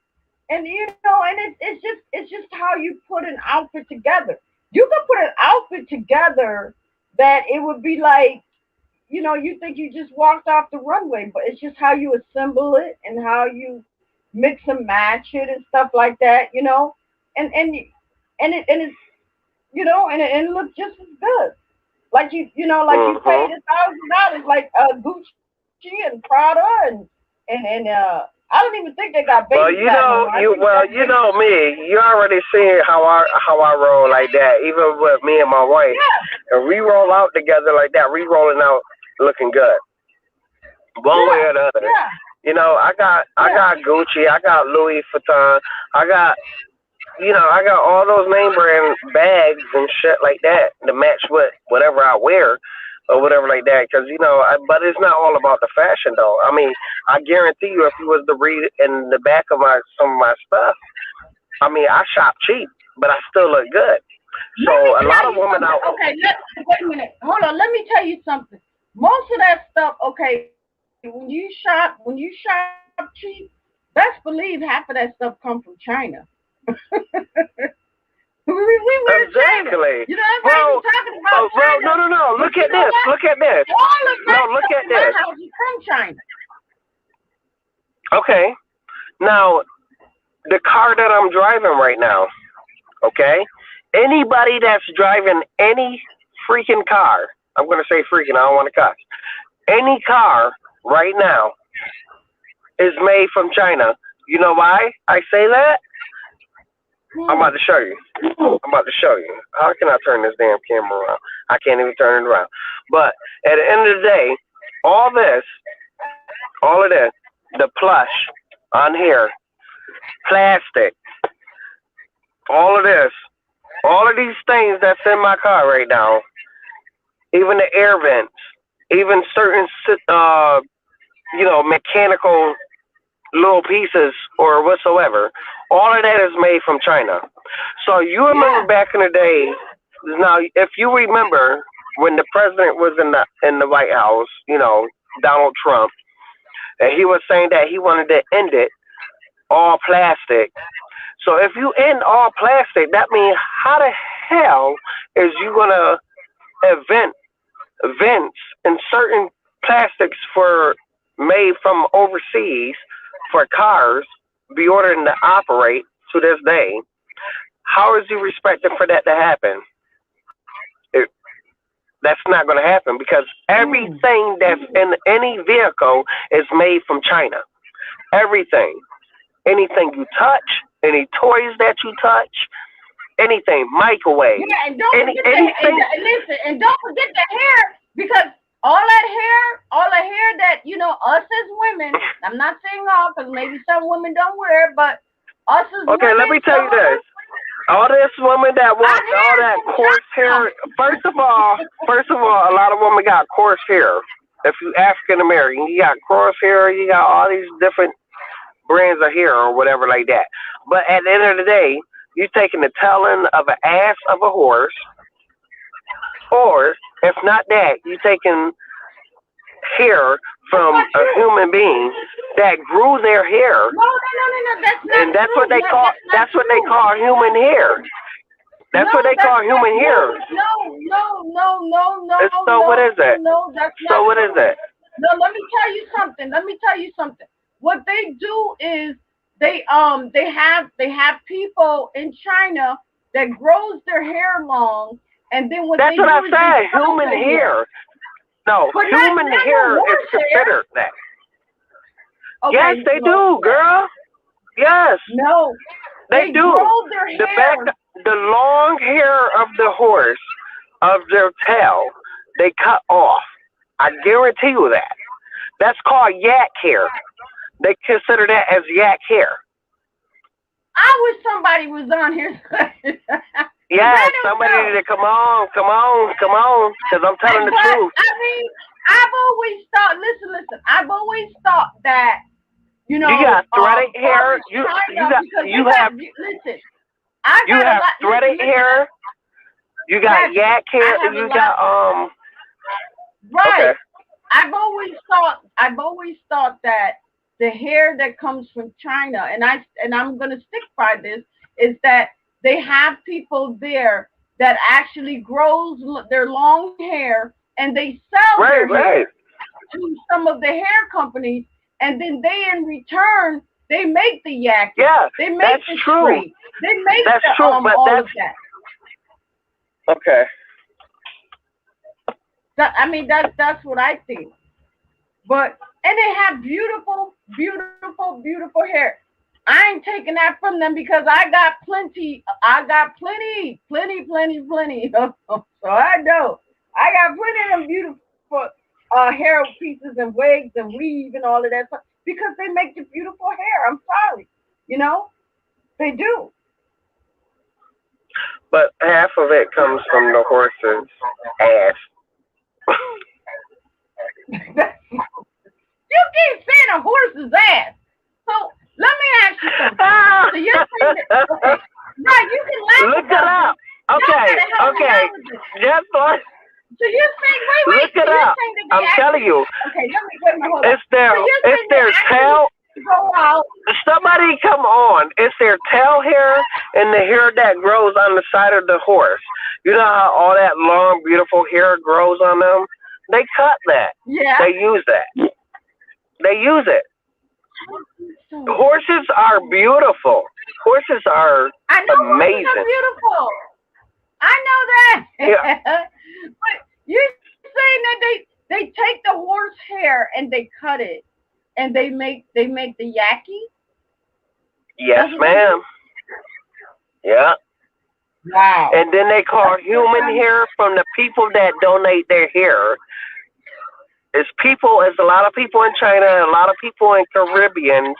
And it's just how you put an outfit together. You could put an outfit together that it would be like, you think you just walked off the runway, but it's just how you assemble it and how you mix and match it and stuff like that. And it looks just as good. Like you hmm paid $1,000 like Gucci and Prada and I don't even think they got baby fat no more. I think that's you know me. You already seen how I roll like that. Even with me and my wife, yeah, and we roll out together like that. We rolling out looking good, one way yeah, or the other. yeah, You know, I yeah. got Gucci, I got Louis Vuitton, I got I got all those name brand bags and shit like that to match with whatever I wear or whatever like that. Because but it's not all about the fashion though. I mean, I guarantee you, if you was to read in the back of my some of my stuff, I mean, I shop cheap, but I still look good. Let me So a lot tell of you women something. out. Okay, wait a minute. Hold on. Let me tell you something. Most of that stuff, okay, when you shop cheap, best believe half of that stuff come from China. We were to China. Exactly, Everybody be bro. talking about Oh, bro, China, no, no, no. but Look you at know this. what? Look at this. All of No, that look stuff at in my this. house is from China. Okay. Now, the car that I'm driving right now, okay? Anybody that's driving any freaking car, I'm going to say freaking, I don't want to cuss. Any car right now is made from China. You know why I say that? I'm about Hmm. to show you. I'm about to show you. How can I turn this damn camera around? I can't even turn it around. But at the end of the day, all this, all of this, the plush on here, plastic, all of this, all of these things that's in my car right now, even the air vents, even certain, mechanical little pieces or whatsoever, all of that is made from China. So you remember Yeah. back in the day, now if you remember when the president was in the White House, Donald Trump, and he was saying that he wanted to end it all plastic. So if you end all plastic, that means how the hell is you gonna invent vents and certain plastics for made from overseas for cars be ordered to operate to this day? How is you expecting for that to happen? It, that's not going to happen because Mm. everything that's in any vehicle is made from China. Everything, anything you touch, any toys that you touch, anything, microwave, Yeah, and don't forget the anything. and listen, and don't forget the hair because all the hair us as women. I'm not saying all because maybe some women don't wear it, but us as Okay, let women, me tell some you of this. us, All this women that our want all hair is that from coarse hair. First of all, a lot of women got coarse hair. If you African American, you got coarse hair. You got all these different brands of hair or whatever like that. But at the end of the day, you taking the talon of an ass of a horse, or if not that, you taking hair from a human being that grew their hair, No, that's not and that's true. what they No, call that's not true. human hair. That's No, what they that's call not, human no, hair. So what is it? no, that's So not what is true. it? No, let me tell you something. What they do is they have people in China that grows their hair long, and then what That's they what do I is they said. cut Human their hair. hair. No, But human not no hair is horse hair. considered that. Yes, Okay, they no, do, girl. Yes, no, they they do. grow their The back, hair. the long hair of the horse, of their tail, they cut off. I guarantee you that. That's called yak hair. They consider that as yak hair. I wish somebody was on here because Yes, I don't somebody know. need to come on, because I'm telling the But truth. I mean, I've always thought. Listen. I've always thought that You got threaded far hair. as China because You have listen. I you got a have lot. threaded Listen. hair. You got Pastor, yak I hair. have a You lot. got Right. Okay. I've always thought that the hair that comes from China, and I'm gonna stick by this, is that they have people there that actually grows their long hair and they sell their Right. hair to some of the hair companies, and then they in return they make the yaki, Yeah, they make that's the true. straight, they make That's the true, but all that's of that. okay. I mean that's what I think. But and they have beautiful, beautiful, beautiful hair. I ain't taking that from them because I got plenty. I got plenty, plenty, plenty, plenty. So I know I got plenty of them beautiful hair pieces and wigs and weave and all of that stuff because they make the beautiful hair. I'm sorry, you know they do. But half of it comes from the horse's ass. You keep saying a horse's ass. So let me ask you something. So you're saying that okay, right? You can laugh Look it about this. up. Y'all Okay, gotta help me okay. out with this. Just like So you're saying wait. look So it you're up. saying that they I'm telling actually you, okay? Let me wait a minute. Hold on. it's their So you're it's saying they their actually tail. go out. Somebody come on. It's their tail hair and the hair that grows on the side of the horse. You know how all that long, beautiful hair grows on them? They cut that. Yeah. They use that. They use it. So Horses are beautiful. Horses are I know horses are amazing. beautiful. I know that. Yeah. But you're saying that they take the horse hair and they cut it and they make the yaki. Yes, That's what they ma'am. do. Yeah. Wow. And then they call That's the first human time. hair from the people that donate their hair. It's a lot of people in China, a lot of people in Caribbeans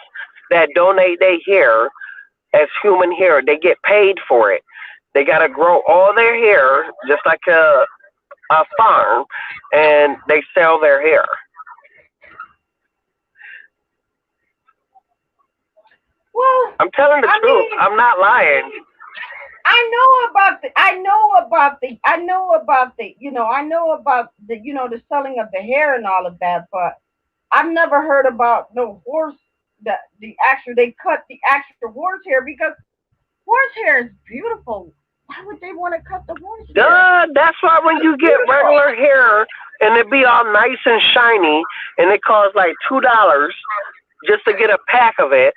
that donate their hair as human hair. They get paid for it. They gotta grow all their hair just like a farm, and they sell their hair. Well, I'm telling the I truth. mean, I'm not lying. I know about the selling of the hair and all of that, but I've never heard about no horse that they cut the actual horse hair because horse hair is beautiful. Why would they want to cut the horse hair? Duh, that's why when It's you get beautiful. regular hair and it be all nice and shiny, and it costs like $2 just to get a pack of it,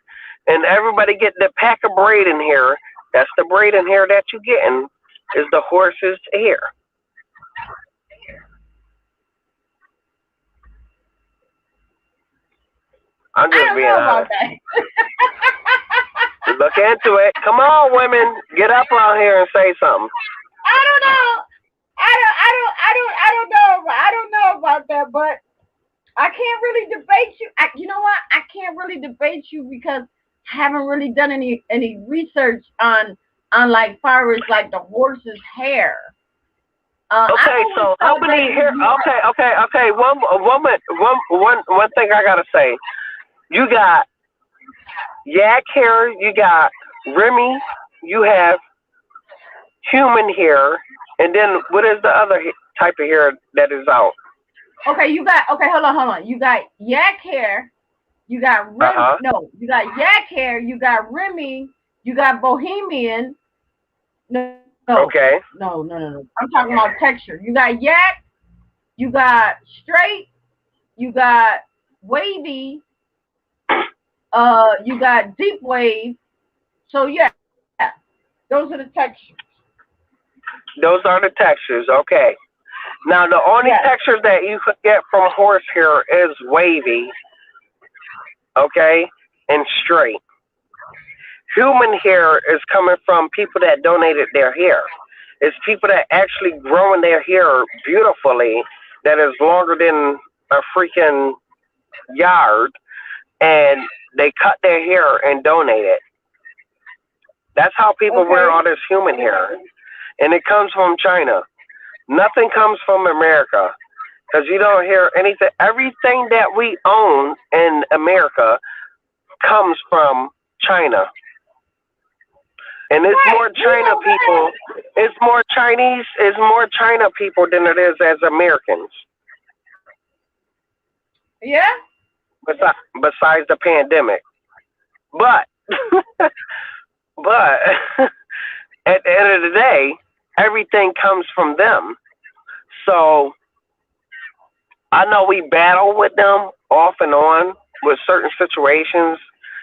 and everybody get the pack of braiding hair. That's the braiding hair that you getting is the horse's hair. I'm I just don't being know about honest. that. Look into it. Come on, women, get up out here and say something. I don't know. I don't know about that, but I can't really debate you. You know what? I can't really debate you because I haven't really done any research on like far as like the horse's hair. I've Okay, always so how thought that many it was hair? more. Okay. One thing I gotta say. You got yak hair. You got Remy. You have human hair, and then what is the other type of hair that is out? Okay, you got okay. Hold on. You got yak hair. You got Remy. Uh-huh. No, you got yak hair. You got Remy. You got Bohemian. Okay. No. I'm talking about texture. You got yak. You got straight. You got wavy. You got deep wave. So yeah, those are the textures. Those are the textures. Okay. Now, the only Yes. texture that you could get from horsehair is wavy, okay, and straight. Human hair is coming from people that donated their hair. It's people that actually growing their hair beautifully that is longer than a freaking yard, and they cut their hair and donate it. That's how people wear all Okay. this human hair, and it comes from China. Nothing comes from America because you don't hear anything. Everything that we own in America comes from China. And it's Right. more We China know that. people. It's more Chinese. It's more China people than it is as Americans. Yeah. Besides the pandemic, but but at the end of the day, everything comes from them. So I know we battle with them off and on with certain situations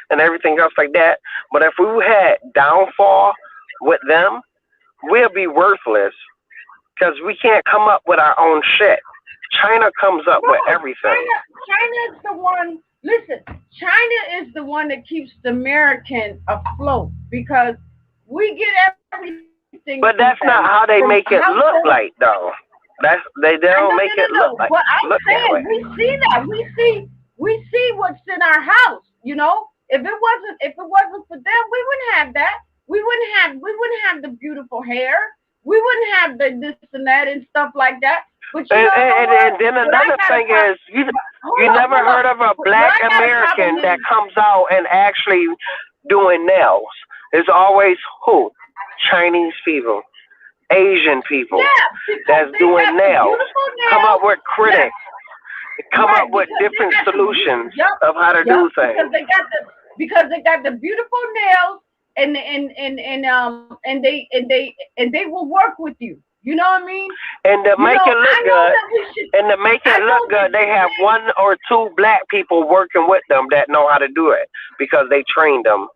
and everything else like that. But if we had downfall with them, we'll be worthless because we can't come up with our own shit. China comes up with No, everything. China is the one. Listen, China is the one that keeps the American afloat because we get everything from But them, that's not from how they make it household. look like, though. That's they I know, don't no, make no, it no, look no. like But I'm look that saying way. we see that. We see what's in our house. You know, if it wasn't for them, we wouldn't have that. We wouldn't have the beautiful hair. We wouldn't have the this and that and stuff like that. But you And, know and, what? and then What I another got a thing problem. is, you Hold up, never hold heard up. of a What black I got a problem American that is, comes out and actually doing nails. It's always who? Chinese people, Asian people yeah, because that's they doing got the nails. beautiful Come up nails. with Yes, critics. Come up right, with because they different got the solutions yep, of how to yep, do things. because they got the beautiful nails and they will work with you. You know what I mean? And to You make know, it look I know good, that we should. and to make I it look know that good, they have men, one or two black people working with them that know how to do it because they trained them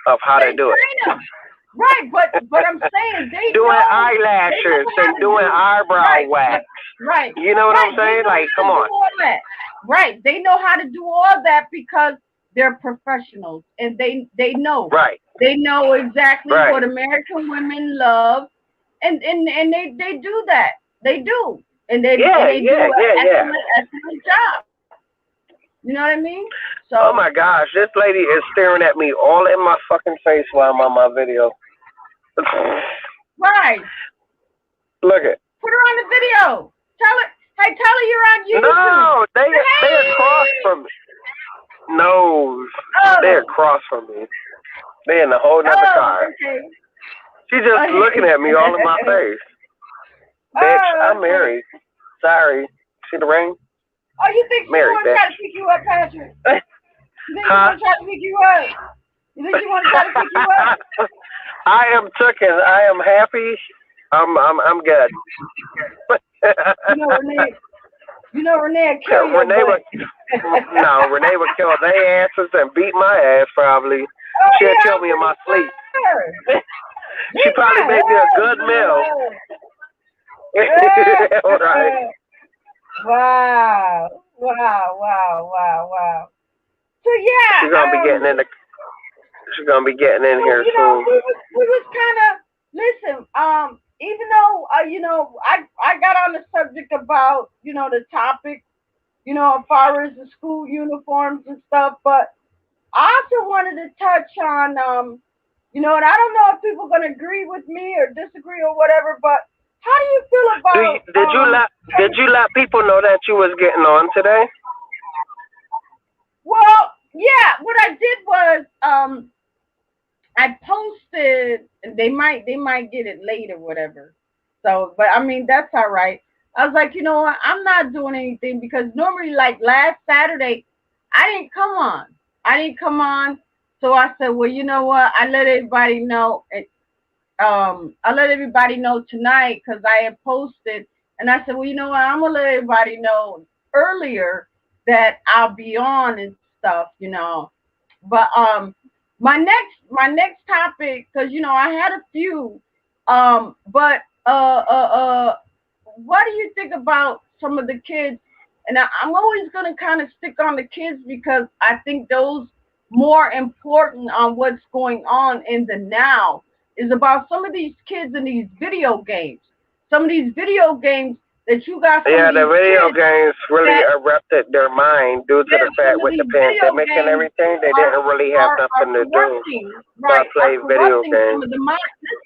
of how to they do train them, right? But I'm saying doing they know eyelashes how and to doing do eyebrow right, wax. right, You know what I'm right. They saying? know Like, how come to do on. all that, right? They know how to do all that because they're professionals and Right, they know exactly right. what American women love, and they do that. They do, and Yeah, they do yeah, an yeah, yeah. excellent job. You know what I mean? So Oh my gosh, this lady is staring at me all in my fucking face while I'm on my video. right, Look it. put her on the video. Tell her you're on YouTube. No, they across Hey, from me. No, they're oh, across from me. They in a whole nother oh, car. okay, She just looking okay. at me all in my face. Bitch, Oh, I'm okay. married. Sorry. See the ring? Oh, you think she Married, want to try to bitch. pick you up, Patrick? You think she Huh? want to try to pick you up? You think she want to try to pick you up? I am taken. I am happy. I'm good. You know, Renee. You know, Renee will kill your Renee butt. would no, Renee would kill their asses and beat my ass probably. Oh She'll yeah, kill I'm me in pretty my sleep. sure. She Beat probably my made me a ass, good meal. All right. man. Wow, wow. So She's gonna be getting in the she's gonna be getting in so here you know, soon. we was kind of listen. Even though you know, I got on the subject about the topic, as far as the school uniforms and stuff, but I also wanted to touch on and I don't know if people are gonna agree with me or disagree or whatever, but how do you feel about Did you let people know that you was getting on today? well, yeah, what I did was I posted. They might get it late or whatever. So, but I mean that's all right. I was like, you know what? I'm not doing anything because normally, like last Saturday, I didn't come on. I didn't come on. So I said, well, you know what? I let everybody know. I let everybody know tonight because I had posted, and I said, well, you know what? I'm gonna let everybody know earlier that I'll be on and stuff, you know. But my next topic, because you know I had a few, but what do you think about some of the kids? And I'm always gonna kind of stick on the kids because I think those more important on what's going on in the now is about some of these kids in these video games. Some of these video games that you got some Yeah, of the these video kids games really that erupted their mind due to that the fact some of with the these video pandemic and games everything, they are didn't really have are nothing to do corrupting, but right? Are play video corrupting some games. of the mind.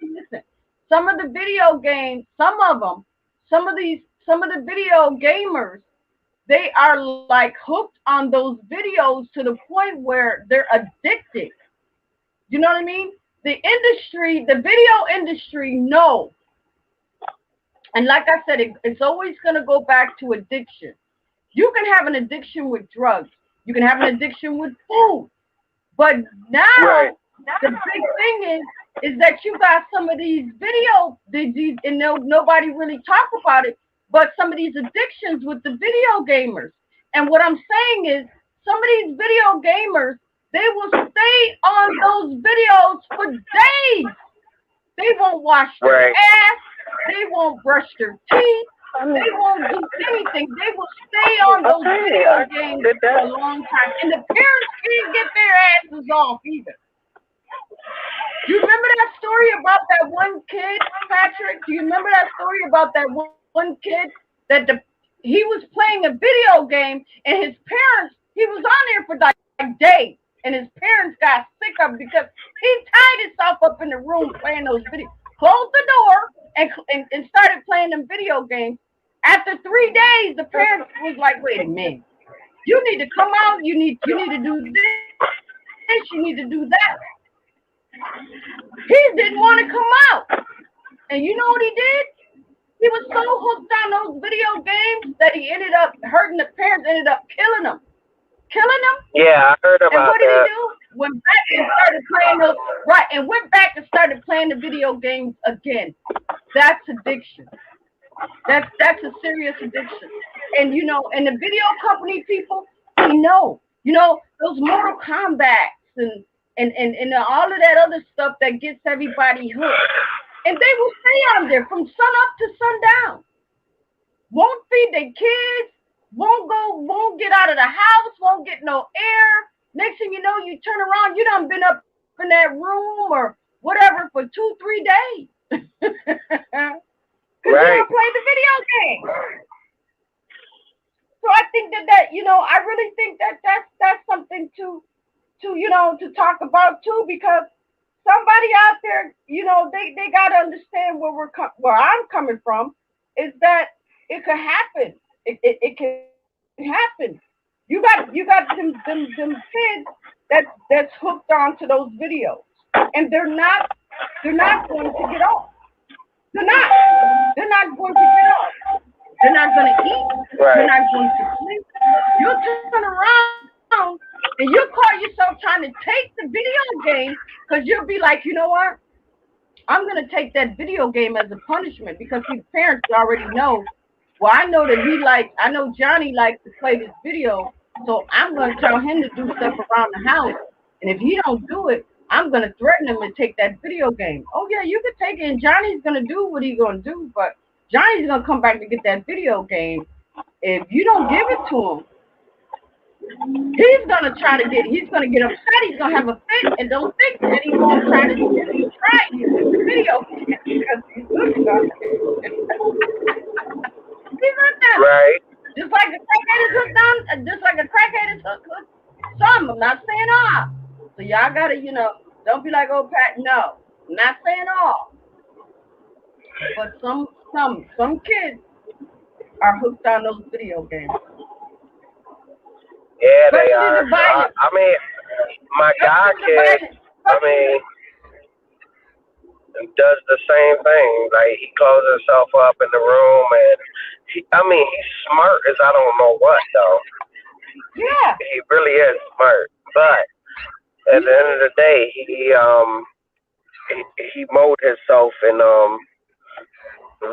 Listen. Some of the video games, some of them, some of the video gamers, they are like hooked on those videos to the point where they're addicted. You know what I mean? The video industry, no. And like I said, it's always going to go back to addiction. You can have an addiction with drugs. You can have an addiction with food. But Right, now the big thing is that you got some of and nobody really talk about it, but some of these addictions with the video gamers. And what I'm saying is some of these video gamers, they will stay on those videos for days. They won't wash their right. ass. They won't brush their teeth. They won't do anything. They will stay on those Okay, video I games did for that. a long time. And the parents can't get their asses off either. Do you remember that story about that one kid, Patrick? Do you remember that story about that one kid that he was playing a video game and his parents, he was on there for like days and his parents got sick of it because he tied himself up in the room playing those videos, closed the door and started playing them video games. After 3 days, the parents was like, wait a minute, you need to come out, you need to do this, you need to do that. He didn't want to come out. And you know what he did? He was so hooked on those video games that he ended up hurting the parents, ended up killing them. Killing them. Yeah, I heard And about what did he that. do? Went back and started playing those right and went back and started playing the video games again. That's addiction. That's a serious addiction. And you know, and the video company people, they know. You know, those Mortal Kombats and all of that other stuff that gets everybody hooked. And they will stay on there from sun up to sundown. Won't feed their kids, won't get out of the house, won't get no air. Next thing you know, you turn around, you done been up in that room or whatever for 2, 3 days. Because you Right, don't play the video game. So I think that you know, I really think that that's something to you know to talk about too because somebody out there, you know, they got to understand where I'm coming from is that it could happen. It can happen. You got them kids that's hooked onto those videos, and they're not going to get off. They're not. They're not going to get off. They're not going to eat. They're right. not going to sleep. You'll turn around and you'll call yourself trying to take the video game because you'll be like, you know what? I'm going to take that video game as a punishment because the parents already know. Well, I know Johnny likes to play this video, so I'm going to tell him to do stuff around the house. And if he don't do it, I'm going to threaten him and take that video game. Oh, yeah, you can take it, and Johnny's going to do what he's going to do, but Johnny's going to come back to get that video game. If you don't give it to him, he's gonna get upset, he's gonna have a fit and don't think that he's gonna try and use the video because he's looking on it. He's hooked on it. Right. Just like a crackhead is hooked on just like a crackhead is hooked. Some, I'm not saying all. So y'all gotta, you know, don't be like, oh Pat, no. I'm not saying all. But some kids are hooked on those video games. Yeah, they Especially are. the violence. I mean, my god Especially the kids. violence. I Especially mean, does the same thing. Like he closes himself up in the room, and he's smart as I don't know what though. Yeah. He really is smart, but at the end of the day, he mowed himself in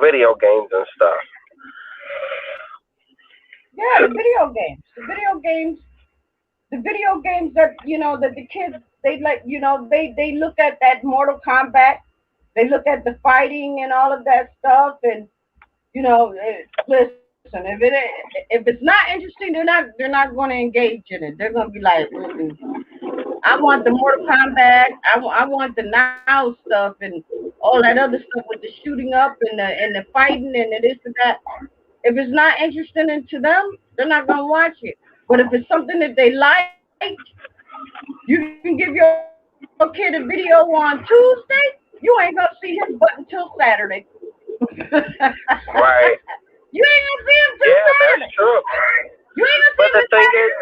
video games and stuff. Yeah, the video games. The video games that that the kids they like. They look at that Mortal Kombat. They look at the fighting and all of that stuff, and listen. If it's not interesting, they're not going to engage in it. They're going to be like, mm-mm. I want the Mortal Kombat. I want the now stuff and all that other stuff with the shooting up and the fighting and the this and that. If it's not interesting to them, they're not gonna watch it. But if it's something that they like, you can give your kid a video on Tuesday. You ain't gonna see his butt until Saturday. Right. You ain't gonna see him till Yeah, Saturday. that's true. You ain't gonna see But him the till thing Saturday. is,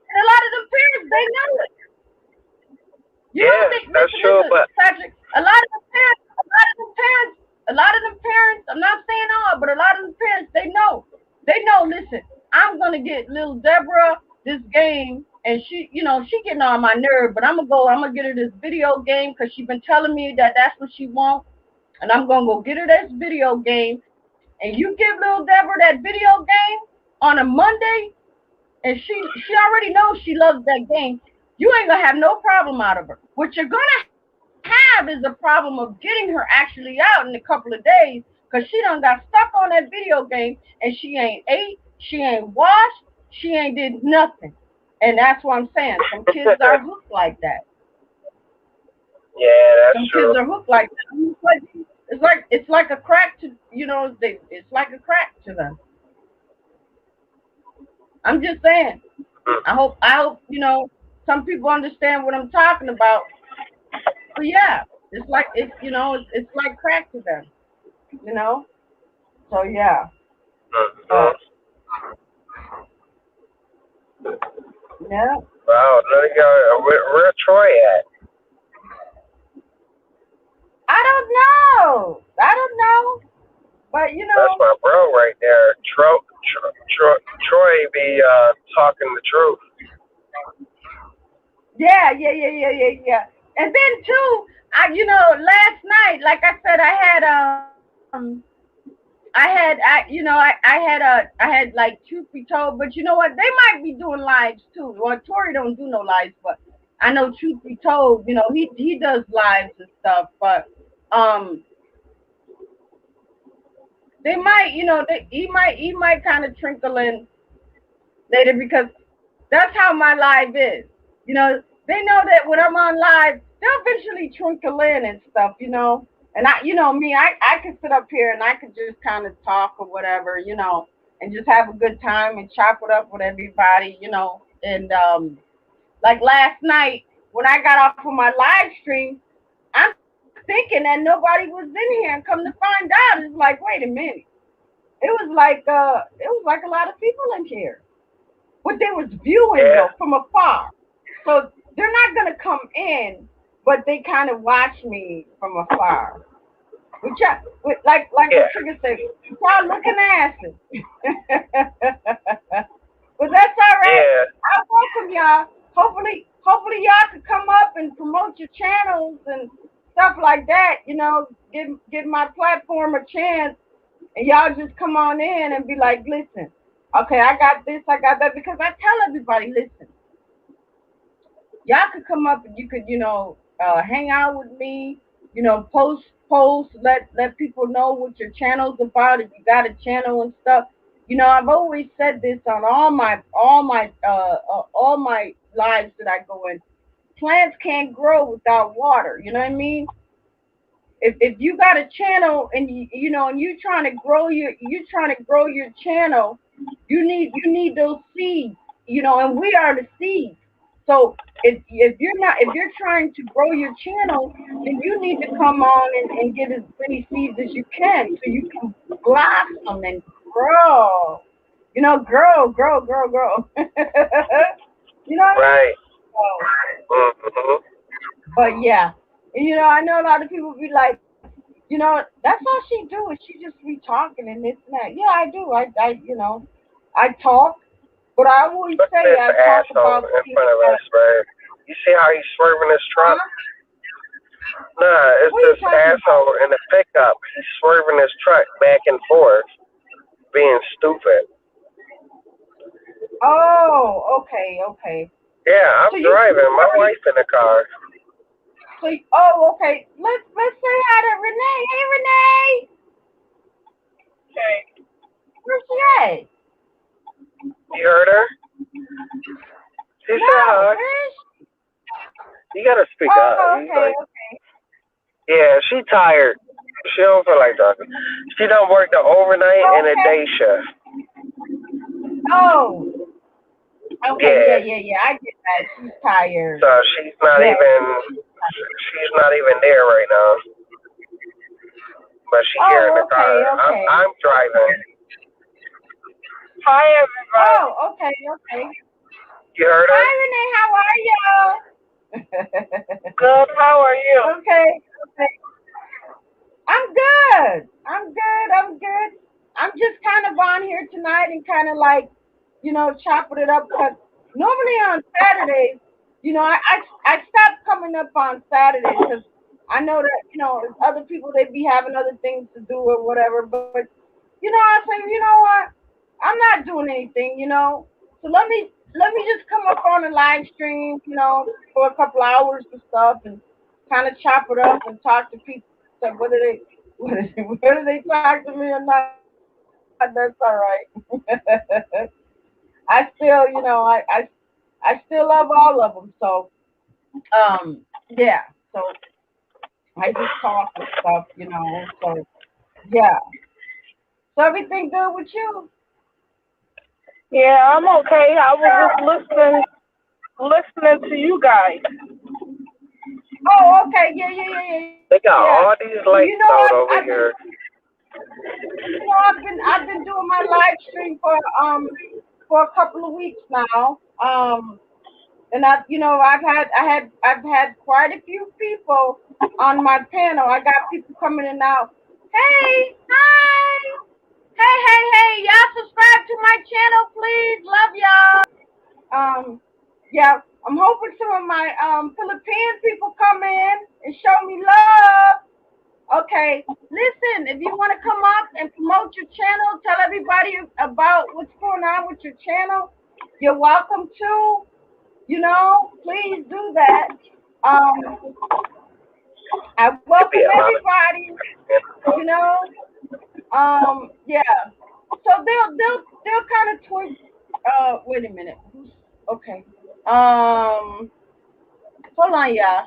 And a lot of them parents, they know it. yeah, that's true. Listen, But Patrick. A lot of them parents. I'm not saying all, but a lot of them parents, they know. They know. Listen, I'm gonna get little Deborah this game, and she getting on my nerve, but I'm gonna go. I'm gonna get her this video game because she's been telling me that that's what she wants, and I'm gonna go get her this video game. And you give little Deborah that video game on a Monday, and she already knows she loves that game. You ain't gonna have no problem out of her. What you're gonna have is a problem of getting her actually out in a couple of days because she done got stuck on that video game and she ain't ate, she ain't washed, she ain't did nothing. And that's what I'm saying. Some kids are hooked like that. yeah, Some that's kids true. are hooked like that. It's like a crack to it's like a crack to them. I'm just saying. I hope some people understand what I'm talking about. But yeah, it's like crack to them, you know. So yeah, Mm-hmm. uh, yeah. Wow, look at where Troy at? I don't know, but That's my bro right there. Troy be talking the truth. yeah. And then too, last night, like I said, I had like truth be told, but you know what? They might be doing lives too. Well, Tori don't do no lives, but I know truth be told, he does lives and stuff. But um, they might, he might kind of trickle in later because that's how my live is. They know that when I'm on live, they'll eventually trickle in and stuff. And me, I could sit up here and I could just kind of talk or whatever, and just have a good time and chop it up with everybody. And like last night when I got off of my live stream, I'm thinking that nobody was in here, and come to find out, it's like, wait a minute, it was like a lot of people in here, but they was viewing Yeah, though from afar. So they're not gonna come in, but they kind of watch me from afar. Like yeah, what Trigger said, y'all looking asses. But that's all right. yeah, I welcome y'all. Hopefully y'all could come up and promote your channels and stuff like that. Give my platform a chance, and y'all just come on in and be like, listen, okay, I got this, I got that, because I tell everybody, listen, y'all could come up and you could, hang out with me, post, let people know what your channel's about if you got a channel and stuff. I've always said this on all my lives that I go in. Plants can't grow without water. You know what I mean? If you got a channel and and you trying to grow your channel, you need those seeds, and we are the seeds. So if you're trying to grow your channel, then you need to come on and get as many seeds as you can so you can blossom and grow. Grow. You know what I mean? right. So, Mm-hmm. but yeah, and I know a lot of people be like, You know, that's all she do is she just be talking and this and that. Yeah, I do. I talk, but I always Look at say this I talk asshole about in things front of that. us, man. You see how he's swerving his truck? Huh? Nah, it's What are you this talking about? asshole in the pickup. He's swerving his truck back and forth, being stupid. Oh, okay, okay. Yeah, So I'm you driving. My already wife in the car. oh, okay. Let's say hi to Renee. Hey, Renee, Okay. where's she at? You heard her? She said No, hi. where is she? You gotta speak up. Oh, He's okay, like, yeah, she tired. She don't feel like talking. She done worked the overnight and a okay. day shift. Oh, okay. Yeah, Yeah. I get that. She's tired. so Yeah. she's not even there right now. But she here in the Oh, car. okay. I'm driving. Hi, everybody. Oh, okay. You heard her? Hi, Renee. How are you? Good. How are you? Okay. I'm good. I'm good. I'm just kind of on here tonight and kind of like, chopping it up because normally on Saturdays, I stopped coming up on Saturdays because I know that, other people, they be having other things to do or whatever. But, I say, what? I'm not doing anything, So let me just come up on a live stream, for a couple hours and stuff and kind of chop it up and talk to people. So whether they talk to me or not, that's all right. I still, I still love all of them. So, yeah. So I just talk and stuff, So yeah. So everything good with you? Yeah, I'm okay. I was just listening to you guys. Oh, okay. Yeah. They got all Well, these lights out over here. I've been doing my live stream for a couple of weeks now. And I've had quite a few people on my panel. I got people coming in now. Hey, hi. Hey. Y'all subscribe to my channel, please. Love y'all. Yeah, I'm hoping some of my Philippine people come in and show me love. Okay, listen, if you want to come up and promote your channel, tell everybody about what's going on with your channel, you're welcome to. Please do that. Um, I Could be welcome a lot of everybody. You know, yeah. So they'll kind of twist. Wait a minute. Okay. Hold on, yeah.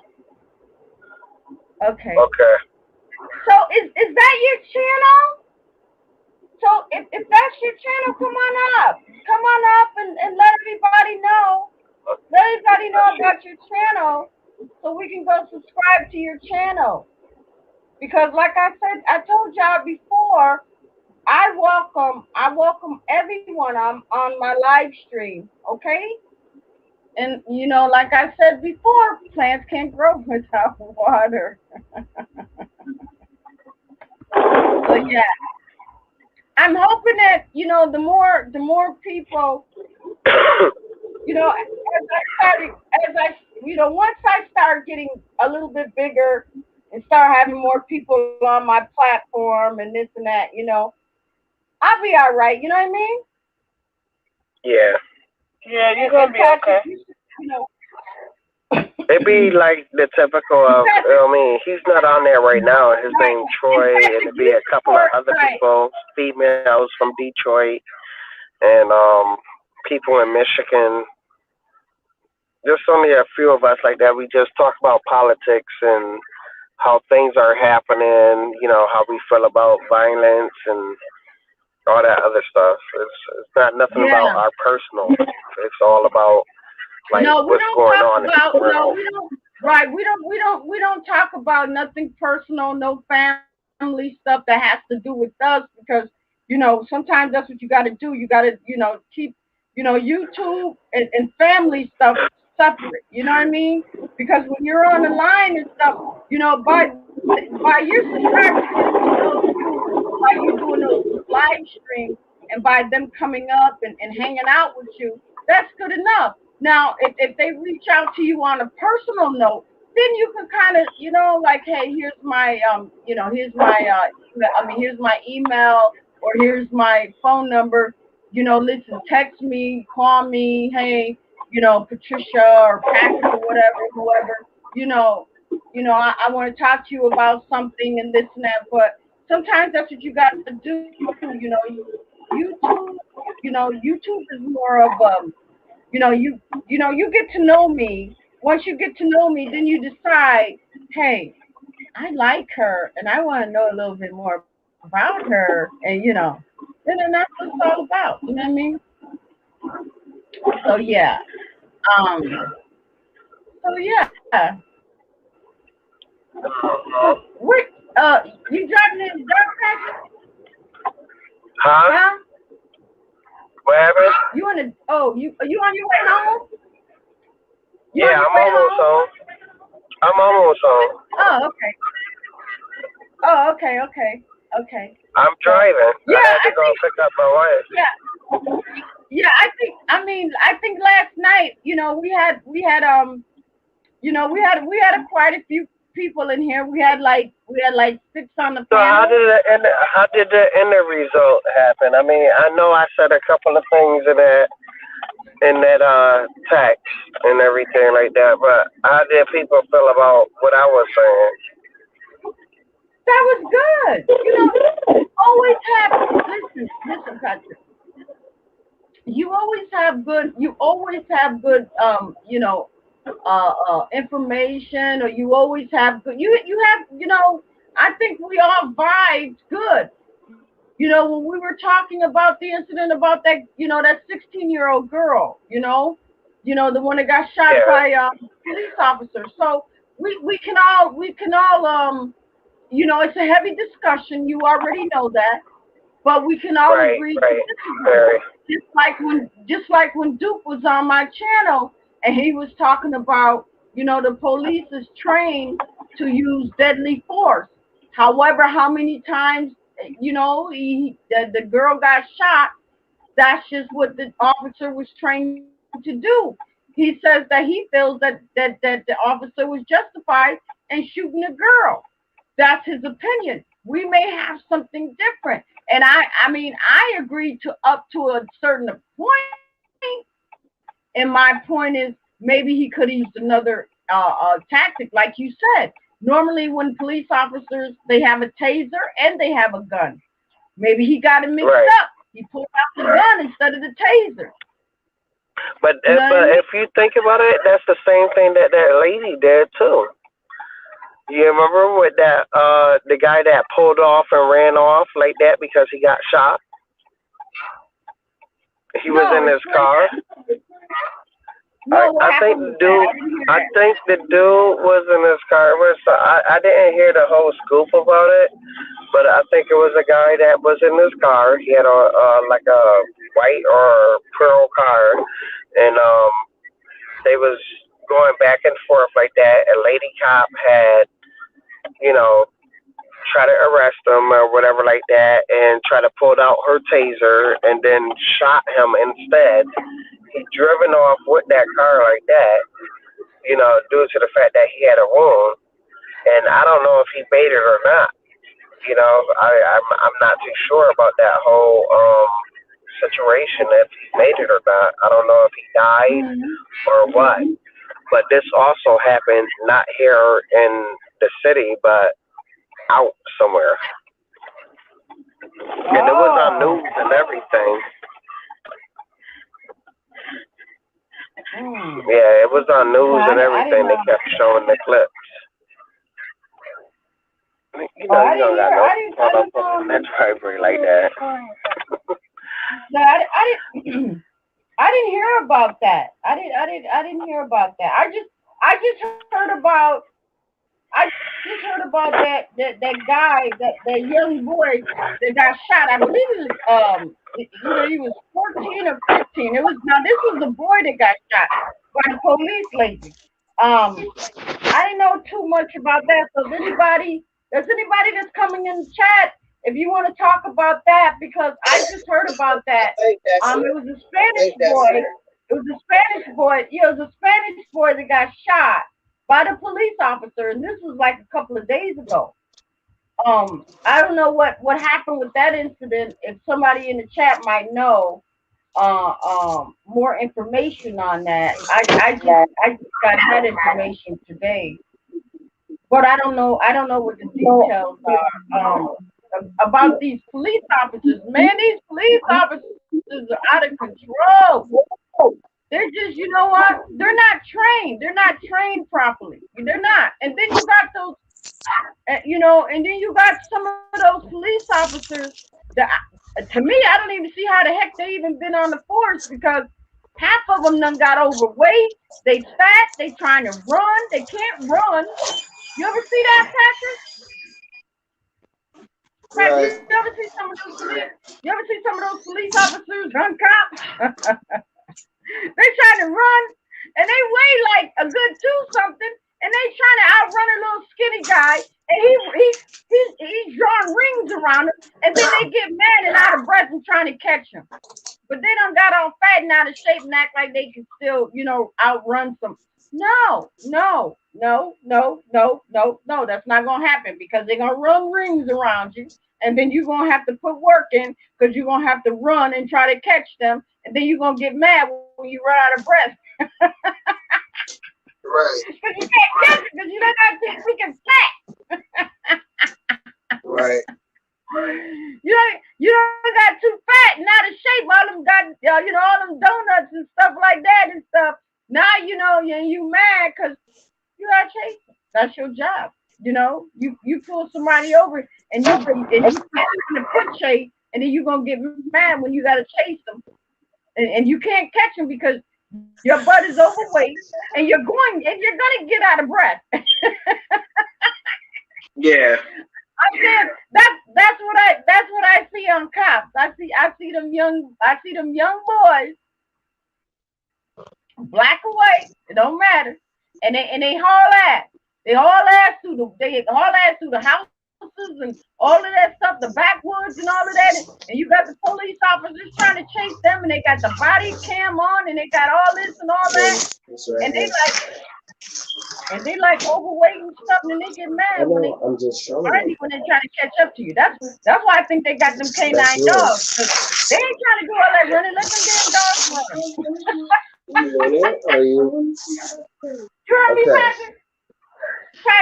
Okay. Okay. So is that your channel? So if that's your channel, come on up. Come on up and let everybody know. Let everybody know about your channel so we can go subscribe to your channel. Because like I said, I told y'all before, I welcome everyone on my live stream, okay? And like I said before, plants can't grow without water. So yeah, I'm hoping that the more people, once I start getting a little bit bigger and start having more people on my platform and this and that, I'll be all right. You know what I mean? Yeah. Yeah, you're And gonna be Patrick, okay. you should, you know, It be like the typical and of, Patrick, he's not on there right now. His right? name And Troy, and Patrick, it'd be you a couple of support, other right? people, females from Detroit, and people in Michigan. There's only a few of us like that. We just talk about politics and how things are happening. How we feel about violence and all that other stuff. It's not nothing about Yeah. our personal. It's all about like No, we what's don't going talk on in about. the No, world. we don't. Right. We don't talk about nothing personal. No family stuff that has to do with us because sometimes that's what you got to do. You got to keep YouTube and family stuff separate. You know what I mean? Because when you're on the line and stuff, by your subscribers getting to know you, by you doing those live streams, and by them coming up and hanging out with you, that's good enough. Now, if they reach out to you on a personal note, then you can kind of, like, hey, here's my here's my email, or here's my phone number. Listen, text me, call me, hey, Patricia or Patrick or whatever, whoever, I want to talk to you about something and this and that. But sometimes that's what you got to do. YouTube, YouTube is more of you get to know me. Once you get to know me, then you decide, hey, I like her and I want to know a little bit more about her, and then that's what it's all about. You know what I mean? So yeah. Um. So yeah. So what? You driving in dark patch? Huh? Huh? Whatever? You on the? Oh, you on your way home? You on Yeah, your I'm way almost home? home. I'm almost home. Oh, okay. Oh, okay, okay, okay. I'm So driving. yeah, I had I to go think pick up my wife. yeah, I think last night, we had quite a few people in here. We had like 6 on the So how panel. did the end result happen? I mean, I know I said a couple of things in that text and everything like that, but how did people feel about what I was saying? That was good. You always have listen, Patrick. You always have good information, or you always have good you have I think we all vibed good. When we were talking about the incident about that 16-year-old girl, the one that got shot Yeah, by police officer. So we can all it's a heavy discussion. You already know that, but we can all right, agree to right. disagree. Very. Just like when Duke was on my channel and he was talking about, the police is trained to use deadly force. However, how many times, the girl got shot, that's just what the officer was trained to do. He says that he feels that the officer was justified in shooting a girl. That's his opinion. We may have something different. And I agree to up to a certain point. And my point is, maybe he could have used another tactic, like you said. Normally, when police officers, they have a taser and they have a gun. Maybe he got it mixed Right. up. He pulled out the gun instead of the taser. But You know what I mean? if you think about it, that's the same thing that lady did too. You remember with that the guy that pulled off and ran off like that because he got shot? He was No, in his explain car. that. I No, what I think happened the with that? dude I didn't hear I that. think the dude was in his car. I didn't hear the whole scoop about it, but I think it was a guy that was in his car. He had a like a white or pearl car, and they was going back and forth like that. A lady cop had you know try to arrest him or whatever like that, and try to pull out her taser and then shot him instead. He driven off with that car like that, due to the fact that he had a wound. And I don't know if he made it or not. I'm not too sure about that whole situation, if he made it or not. I don't know if he died Hmm. or what. But this also happened not here in the city, but out somewhere, and it was on Oh. news and everything. Mm. Yeah, it was on Yeah, news and I didn't everything. They know. kept showing the clips. Oh, I You didn't don't got hear. no I didn't. I pull up didn't. on that driveway like that. No, I didn't. I didn't hear about that. I didn't hear about that. I just heard about I just heard about that guy, that young boy that got shot. I believe it was either he was 14 or 15. It was now this was the boy that got shot by the police lady. I didn't know too much about that. So there's anybody that's coming in the chat, if you want to talk about that, because I just heard about that. It was a Spanish boy. It was a Spanish boy. Yeah, it was a Spanish boy that got shot by the police officer, and this was like a couple of days ago. I don't know what happened with that incident. If somebody in the chat might know more information on that, I just got that information today, but I don't know what the details are about these police officers. Man, these police officers are out of control. They're just, you know what? They're not trained. They're not trained properly. They're not. And then you got those, and then you got some of those police officers that, to me, I don't even see how the heck they even been on the force, because half of them done got overweight. They fat. They trying to run. They can't run. You ever see that, Patrick? Right. You ever see some of those police? You ever see some of those police officers, gun cops? They trying to run, and they weigh like a good two something, and they trying to outrun a little skinny guy, and he's drawing rings around him, and then they get mad and out of breath and trying to catch him. But they done got all fat and out of shape and act like they can still, outrun some. No, no, no, no, no, no, no. That's not gonna happen, because they're gonna run rings around you, and then you're gonna have to put work in, because you're gonna have to run and try to catch them, and then you're gonna get mad when you run out of breath. Right. Because you can't catch it, because you don't got to freaking fat. Right. You don't got too fat and out of shape. All them got, all them donuts and stuff like that and stuff. Now you mad because you got chased. That's your job. You pull somebody over and you put in the foot chase, and then you gonna get mad when you gotta chase them, and you can't catch them because your butt is overweight, and you're gonna get out of breath. Yeah. I said that's what I see on cops. I see them young boys, black or white, it don't matter, and they haul ass. They haul ass through the houses and all of that stuff, the backwoods and all of that, and you got the police officers trying to chase them, and they got the body cam on, and they got all this and all that, Right, and they like overweight and stuff, and they get mad when they try to catch up to you. That's why I think they got them canine dogs, because they ain't trying to do all that running. Let them damn dogs run. Are you? You heard me, Patrick?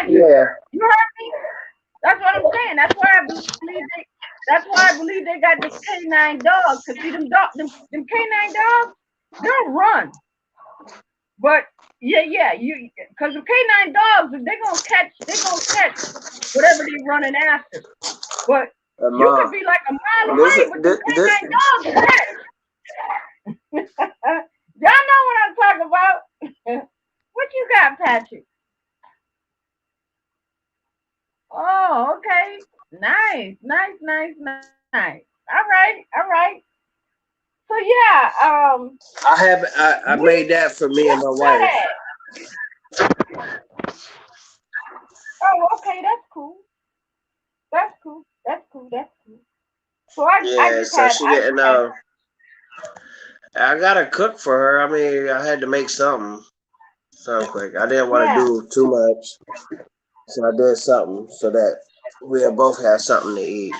Yeah. You heard me? That's what I'm saying. That's why I believe they got this canine dogs. Cause see them canine dogs, they'll run. But cause the canine dogs, if they're gonna catch whatever they're running after. But you could be like a mile away, but the canine dogs catch. Y'all know what I'm talking about. What you got, Patrick? Oh, okay. Nice. All right. So yeah, I made that for me and my wife. Oh, okay, that's cool. So I gotta cook for her. I mean, I had to make something quick. I didn't want to do too much, so I did something so that we'll both have something to eat.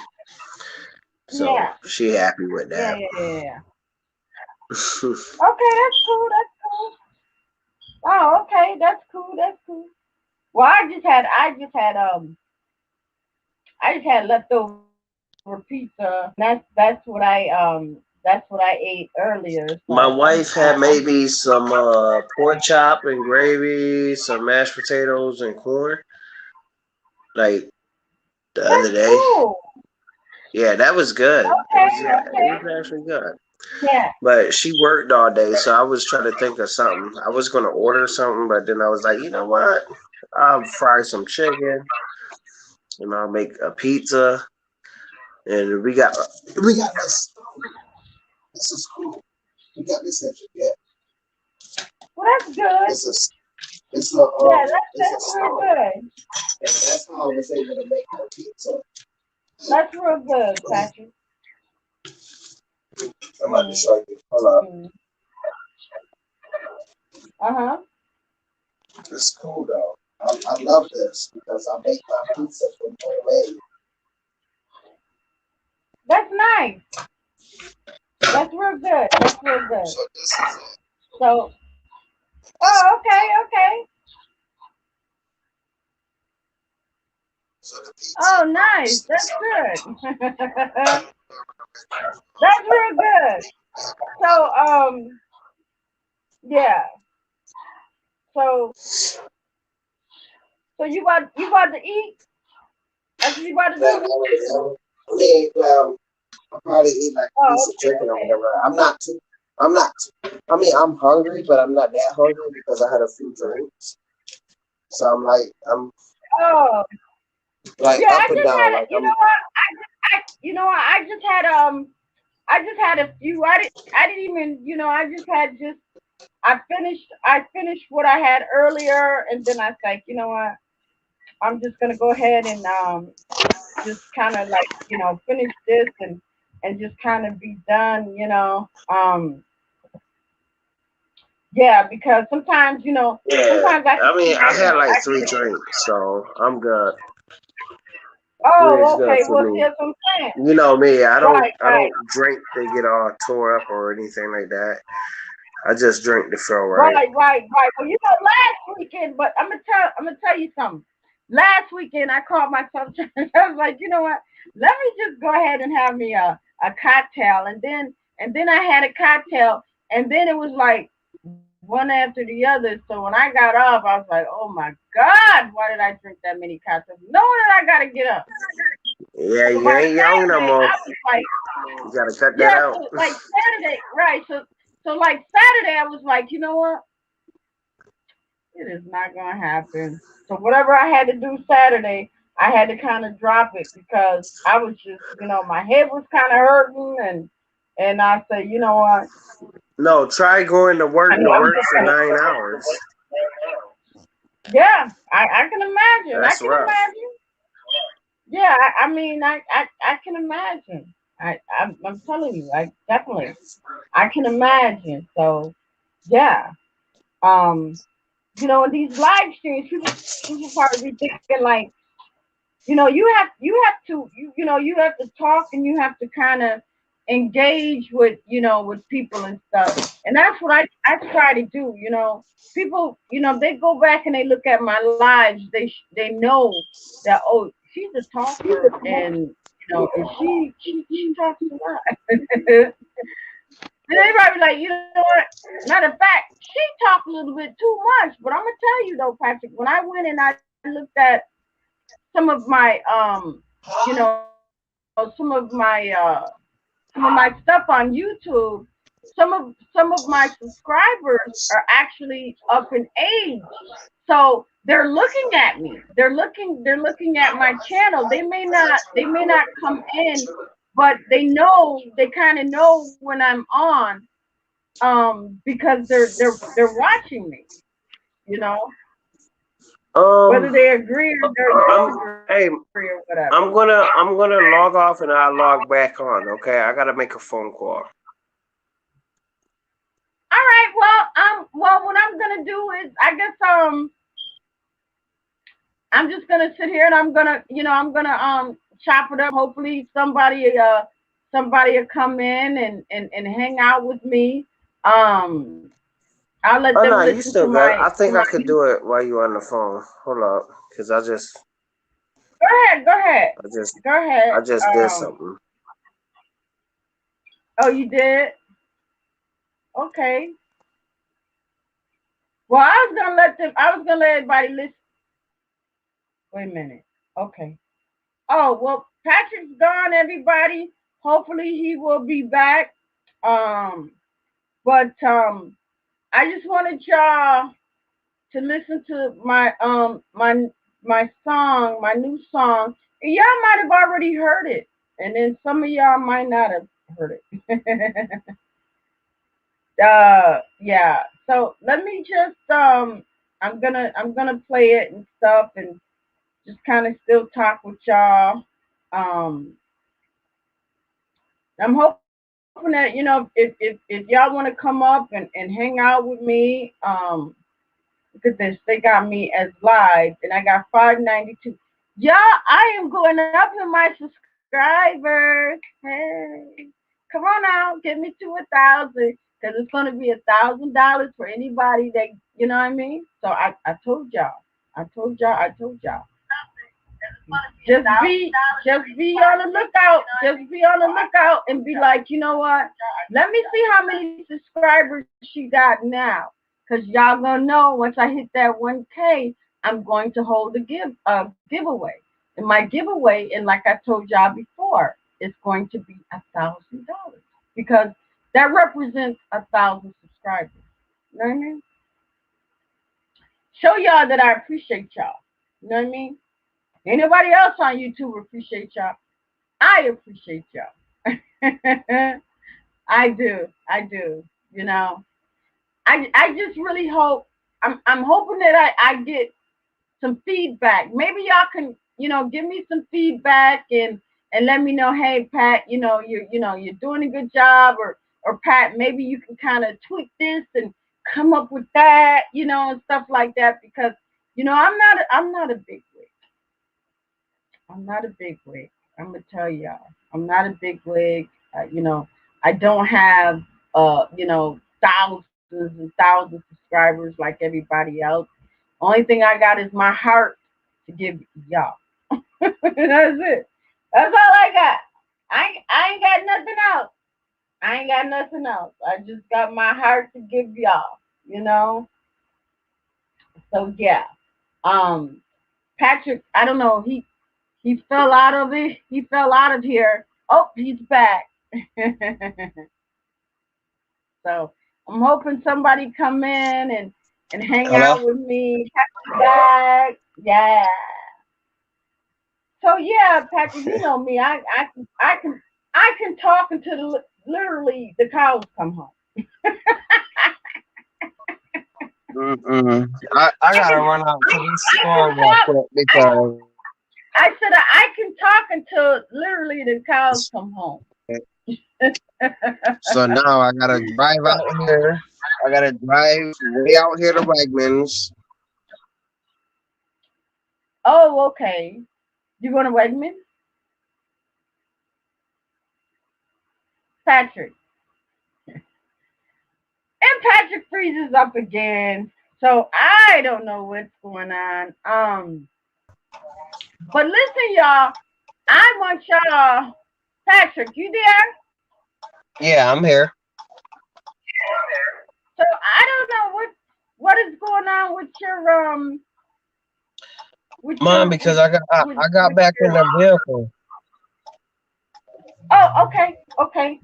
So she happy with that. Yeah. Okay, that's cool. Oh, okay, that's cool. Well, I just had leftover pizza. That's what I ate earlier. So my wife had made me some pork chop and gravy, some mashed potatoes and corn, like the other day. Cool. Yeah, that was good. Okay, It okay. was actually good. Yeah. But she worked all day, so I was trying to think of something. I was gonna order something, but then I was like, you know what? I'll fry some chicken and I'll make a pizza. And we got this. This is cool. We got this extra. Yeah, Well, that's good. it's a Yeah, it's a that's real stove. good. And that's how I was able to make my pizza. That's real good, Patrick. I'm about to show you. Hold up. Mm-hmm. Uh-huh. It's cool though. I love this because I make my pizza from homemade. That's nice. That's real good. That's real good. So this is it. So, oh, okay, okay. So the pizza. Oh, nice. That's good. That's real good. So, yeah. So you about to eat? That's what you about to do? Well, I'll probably eat like a piece Oh, of chicken or okay, whatever. I'm not, I mean, I'm hungry, but I'm not that hungry because I had a few drinks. So I'm oh, like yeah. up I and just down. had it. Like You know what? You know what? I just had a few. I didn't even. I just had just. I finished what I had earlier, and then I was like, you know what? I'm just gonna go ahead and just kind of like finish this and just kind of be done. Yeah, because sometimes yeah. sometimes I can I mean, be I ready. had like 3 drinks, so I'm good. Three is Oh, good okay. for Well, see, me. that's what I'm saying. You know me. Right, I right, don't drink to get all tore up or anything like that. I just drink to feel right. right. Well, last weekend, but I'm gonna tell you something. Last weekend, I called myself. I was like, you know what? Let me just go ahead and have me a cocktail, and then I had a cocktail, and then it was like one after the other. So when I got up, I was like, oh my God, why did I drink that many cocktails? Knowing that I gotta get up. Yeah, So you by ain't young no Saturday, more. I was like, You gotta cut that yeah. out. So like Saturday, right? So like Saturday, I was like, you know what? It is not gonna happen. So whatever I had to do Saturday, I had to kind of drop it because I was just, my head was kind of hurting, and I said, you know what? No, try going to work I'm just for gonna. 9 hours. Yeah, I can imagine. I That's can rough. imagine. Yeah, I mean, I can imagine. I'm telling you, I definitely, I can imagine. So yeah, um, in these live streams, people probably be thinking like, you have to talk and you have to kind of engage with with people and stuff, and that's what I try to do. People, they go back and they look at my lives, they know that, oh, she's a talker, and she talks a lot. And everybody be like, you know what? Matter of fact, she talked a little bit too much. But I'm gonna tell you though, Patrick, when I went and I looked at some of my some of my stuff on YouTube, some of my subscribers are actually up in age. So they're looking at me. They're looking at my channel. They may not come in, but they kind of know when I'm on, because they're watching me, you know, whether Um, they agree or I'm hey, disagree or whatever. I'm gonna log off and I'll log back on. Okay, I gotta make a phone call. All right. Well, what I'm gonna do is, I guess, I'm just gonna sit here and I'm gonna chop it up. Hopefully, somebody will come in and hang out with me. Um, I'll let Oh them no, you listen to still good. my I to think my. I could do it while you on the phone. Hold up, cause Go ahead. Go ahead. I just, Go ahead. I just did something. Oh, you did? Okay. Well, I was gonna let everybody listen. Wait a minute. Okay. Oh, well, Patrick's gone, everybody. Hopefully he will be back. But I just wanted y'all to listen to my song, my new song. And y'all might have already heard it, and then some of y'all might not have heard it. Yeah. So let me just I'm gonna play it and stuff, and just kind of still talk with y'all. I'm hoping that if y'all want to come up and hang out with me, look at this. They got me as live, and I got 592. Y'all, I am going up in my subscribers. Hey, come on now, get me to 1,000, because it's going to be $1,000 for anybody that, you know what I mean? So I told y'all. I told y'all. Just be on the lookout. Just be on the lookout and be like, you know what? Let me see how many subscribers she got now. Because y'all gonna know once I hit that 1K, I'm going to hold a giveaway. And my giveaway, and like I told y'all before, is going to be $1,000. Because that represents 1,000 subscribers. You know what I mean? Show y'all that I appreciate y'all. You know what I mean? Anybody else on YouTube appreciate y'all? I appreciate y'all. I do. You know, I just really hope. I'm hoping that I get some feedback. Maybe y'all can, give me some feedback and let me know. Hey, Pat, you're doing a good job, or Pat, maybe you can kind of tweak this and come up with that, and stuff like that. Because I'm not a big wig. I'm not a big wig. I'm gonna tell y'all, I'm not a big wig. I don't have thousands and thousands of subscribers like everybody else. Only thing I got is my heart to give y'all. That's it. That's all I got. I ain't got nothing else. I ain't got nothing else. I just got my heart to give y'all. So yeah. Patrick, I don't know. He fell out of it. He fell out of here. Oh, he's back. So I'm hoping somebody come in and hang out with me. Patrick back. Yeah. So yeah, Patrick, you know me. I can talk until literally the cows come home. I gotta run out to the store real quick because I said I can talk until literally the cows come home. So now I gotta drive out here. I gotta drive way out here to Wegmans. Oh, okay. You going to Wegmans? Patrick. And Patrick freezes up again. So I don't know what's going on. But listen, y'all. I want y'all. Patrick, you there? Yeah, I'm here. So I don't know what is going on with your Mom, because I got back in the vehicle. Oh, okay.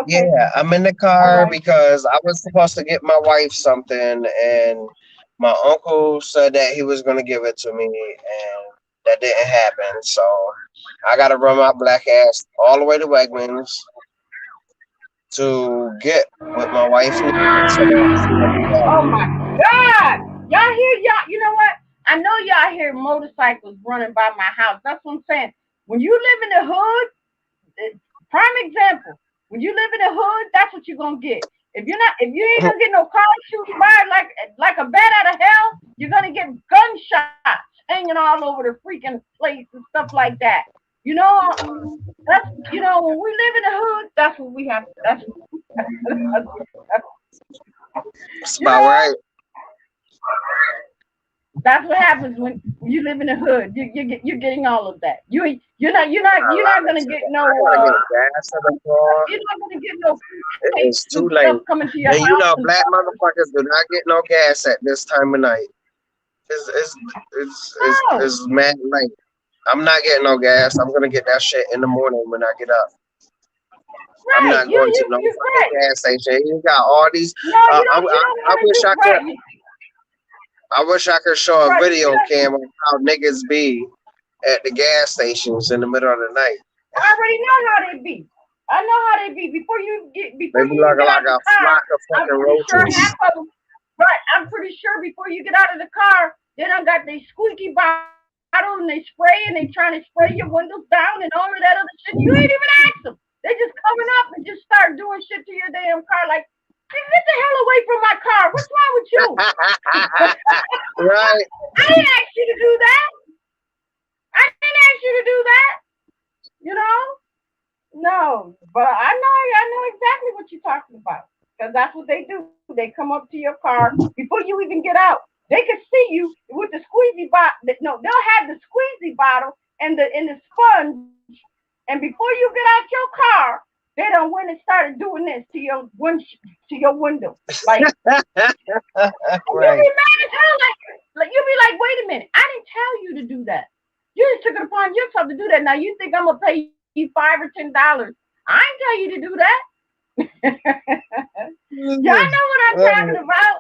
Yeah, I'm in the car because I was supposed to get my wife something, and my uncle said that he was going to give it to me, and that didn't happen. So I got to run my black ass all the way to Wegmans to get what my wife needs. Oh my God! Y'all hear y'all? You know what? I know y'all hear motorcycles running by my house. That's what I'm saying. When you live in the hood, prime example. When you live in the hood, that's what you're gonna get. If you ain't gonna get no car shooting by like a bat out of hell, you're gonna get gunshots hanging all over the freaking place and stuff like that. That's when we live in the hood, that's what we have. That's about right. That's what happens when you live in the hood. You're getting all of that. You're not gonna get no. You're not gonna get no. It's too late. Coming to your and house black motherfuckers do not get no gas at this time of night. It's mad late. I'm not getting no gas. I'm gonna get that shit in the morning when I get up. I'm Right. not going to no You're fucking right. gas station. You got all these. No, you don't I want to wish do I could. right. I wish I could show a Right. video cam of how niggas be at the gas stations in the middle of the night. I already know how they be. I know how they be. Before you They be even get out like the a car, flock of I'm fucking pretty sure roaches. half of them. Right. I'm pretty sure before you get out of the car, they done got their squeaky bottle and they spray and they trying to spray your windows down and all of that other shit. You ain't even ask them. They just coming up and just start doing shit to your damn car. Like, get the hell away from my car. What's wrong with you? Right. I didn't ask you to do that. I didn't ask you to do that. You know? No, but I know exactly what you're talking about. Because that's what they do. They come up to your car before you even get out. They can see you with the squeezy bottle. No, they'll have the squeezy bottle and the sponge. And before you get out your car, they done went and started doing this to your window. Like, Right. you'll be mad as hell. Like you'll be like, wait a minute, I didn't tell you to do that. You just took it upon yourself to do that. Now you think I'm gonna pay you $5 or $10? I ain't tell you to do that. Y'all know what I'm talking about.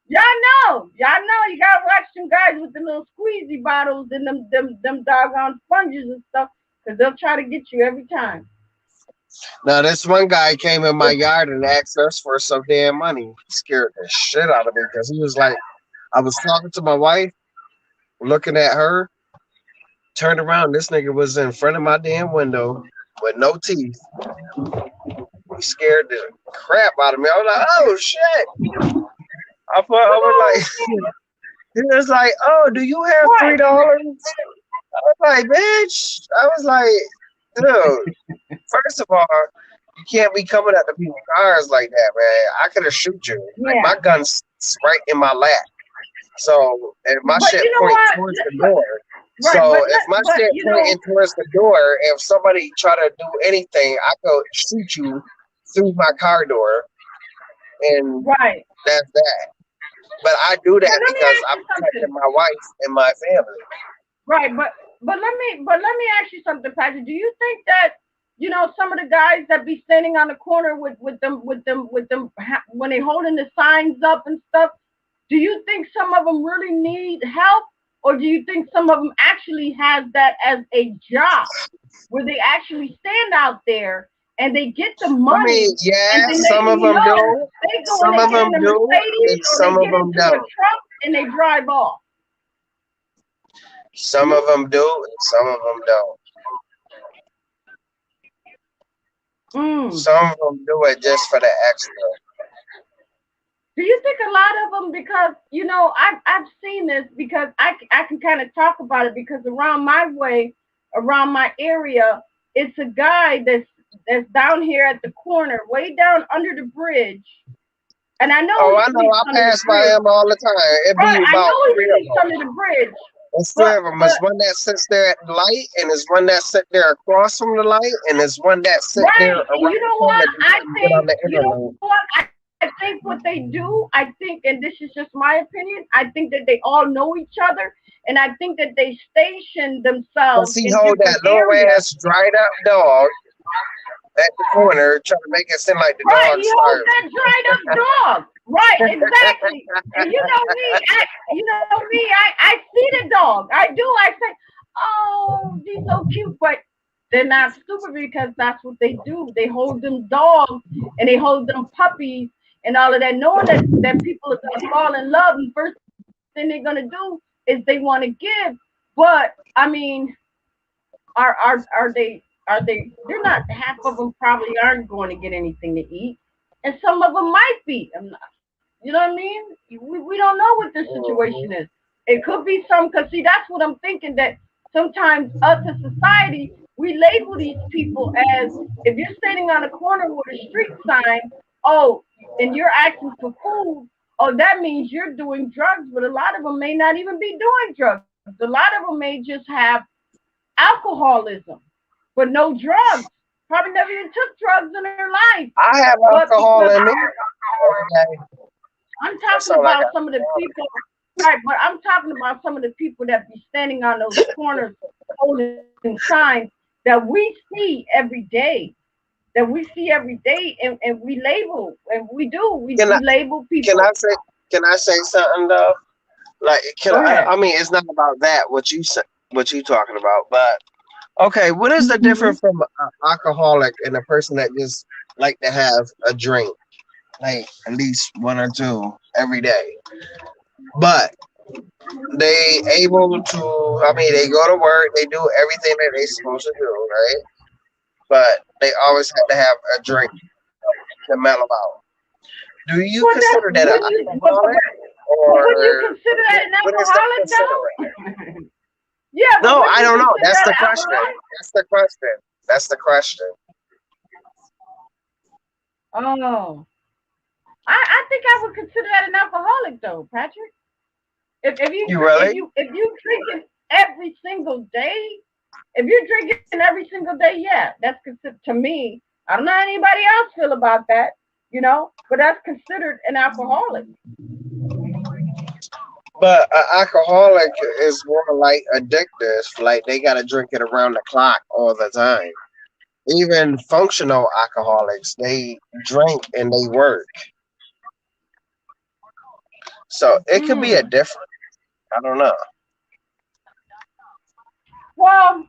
Y'all know. You gotta watch them guys with the little squeezy bottles and them doggone sponges and stuff, because they'll try to get you every time. Now this one guy came in my yard and asked us for some damn money. He scared the shit out of me because he was like, I was talking to my wife, looking at her, turned around. This nigga was in front of my damn window with no teeth. He scared the crap out of me. I was like, oh shit. I was like, he was like, oh, do you have $3? I was like, bitch. I was like, dude, first of all, you can't be coming at the people's cars like that, man. I could have shoot you. Like, my gun's right in my lap. So, and my shit pointing towards the door. So, if my shit pointing towards the door, if somebody try to do anything, I could shoot you through my car door. And that's that. But I do that because I'm protecting my wife and my family. Right, but let me ask you something, Patrick. Do you think that some of the guys that be standing on the corner with them when they holding the signs up and stuff? Do you think some of them really need help, or do you think some of them actually has that as a job where they actually stand out there and they get the money? I mean, yeah, some of them do. Some of them do, and some of them don't. And they drive off. Some of them do, and some of them don't. Some of them do it just for the extra. Do you think a lot of them, because I've seen this, because I can kind of talk about it, because around my area, it's a guy that's down here at the corner, way down under the bridge. And I know. Oh, I know. I pass by him all the time. It be about 3 of them. Under the bridge. It's 3 of them. There's one that sits there at the light, and there's one that sits there across from the light, and there's one that sits there around the corner. I think what they do, and this is just my opinion, I think that they all know each other, and I think that they station themselves. He hold that little ass dried up dog at the corner, trying to make it seem like the dog starved. He holds that dried up dog. Right, exactly. And you know me, I see the dog. I do. I say, oh, he's so cute, but they're not stupid, because that's what they do. They hold them dogs and they hold them puppies and all of that, knowing that people are going to fall in love, and first thing they're going to do is they want to give. But I mean, are they? They're not. Half of them probably aren't going to get anything to eat, and some of them might be. You know what I mean? We don't know what the situation is. It could be some, because see, that's what I'm thinking, that sometimes us as society, we label these people as, if you're standing on a corner with a street sign, and you're asking for food, that means you're doing drugs. But a lot of them may not even be doing drugs. A lot of them may just have alcoholism, but no drugs. Probably never even took drugs in their life. I have alcohol in me. I'm talking about some of the people, right? But I'm talking about some of the people that be standing on those corners opposing signs that we see every day. And we label, and we Can I label can people. I say can I say something though? Like, Go ahead. I mean, it's not about that what you talking about, but okay, what is the Mhm. difference from an alcoholic and a person that just like to have a drink, like at least one or two every day, but they able to? I mean, they go to work, they do everything that they supposed to do, right? But they always have to have a drink to mellow out. Do you Well, that's consider that an when you, alcoholic, but when you or consider that an what is the alcoholic, consideration? though. Yeah, but No, when I you don't know. consider That's that the an question. alcoholic, That's the question. That's the question. oh, I think I would consider that an alcoholic, though, Patrick. You really? If you drinking every single day, if you're drinking every single day, yeah, that's considered to me. I don't know how anybody else feel about that, but that's considered an alcoholic. But an alcoholic is more like addictive. Like they gotta drink it around the clock all the time. Even functional alcoholics, they drink and they work. So it could be a Mm. different. I don't know. Well,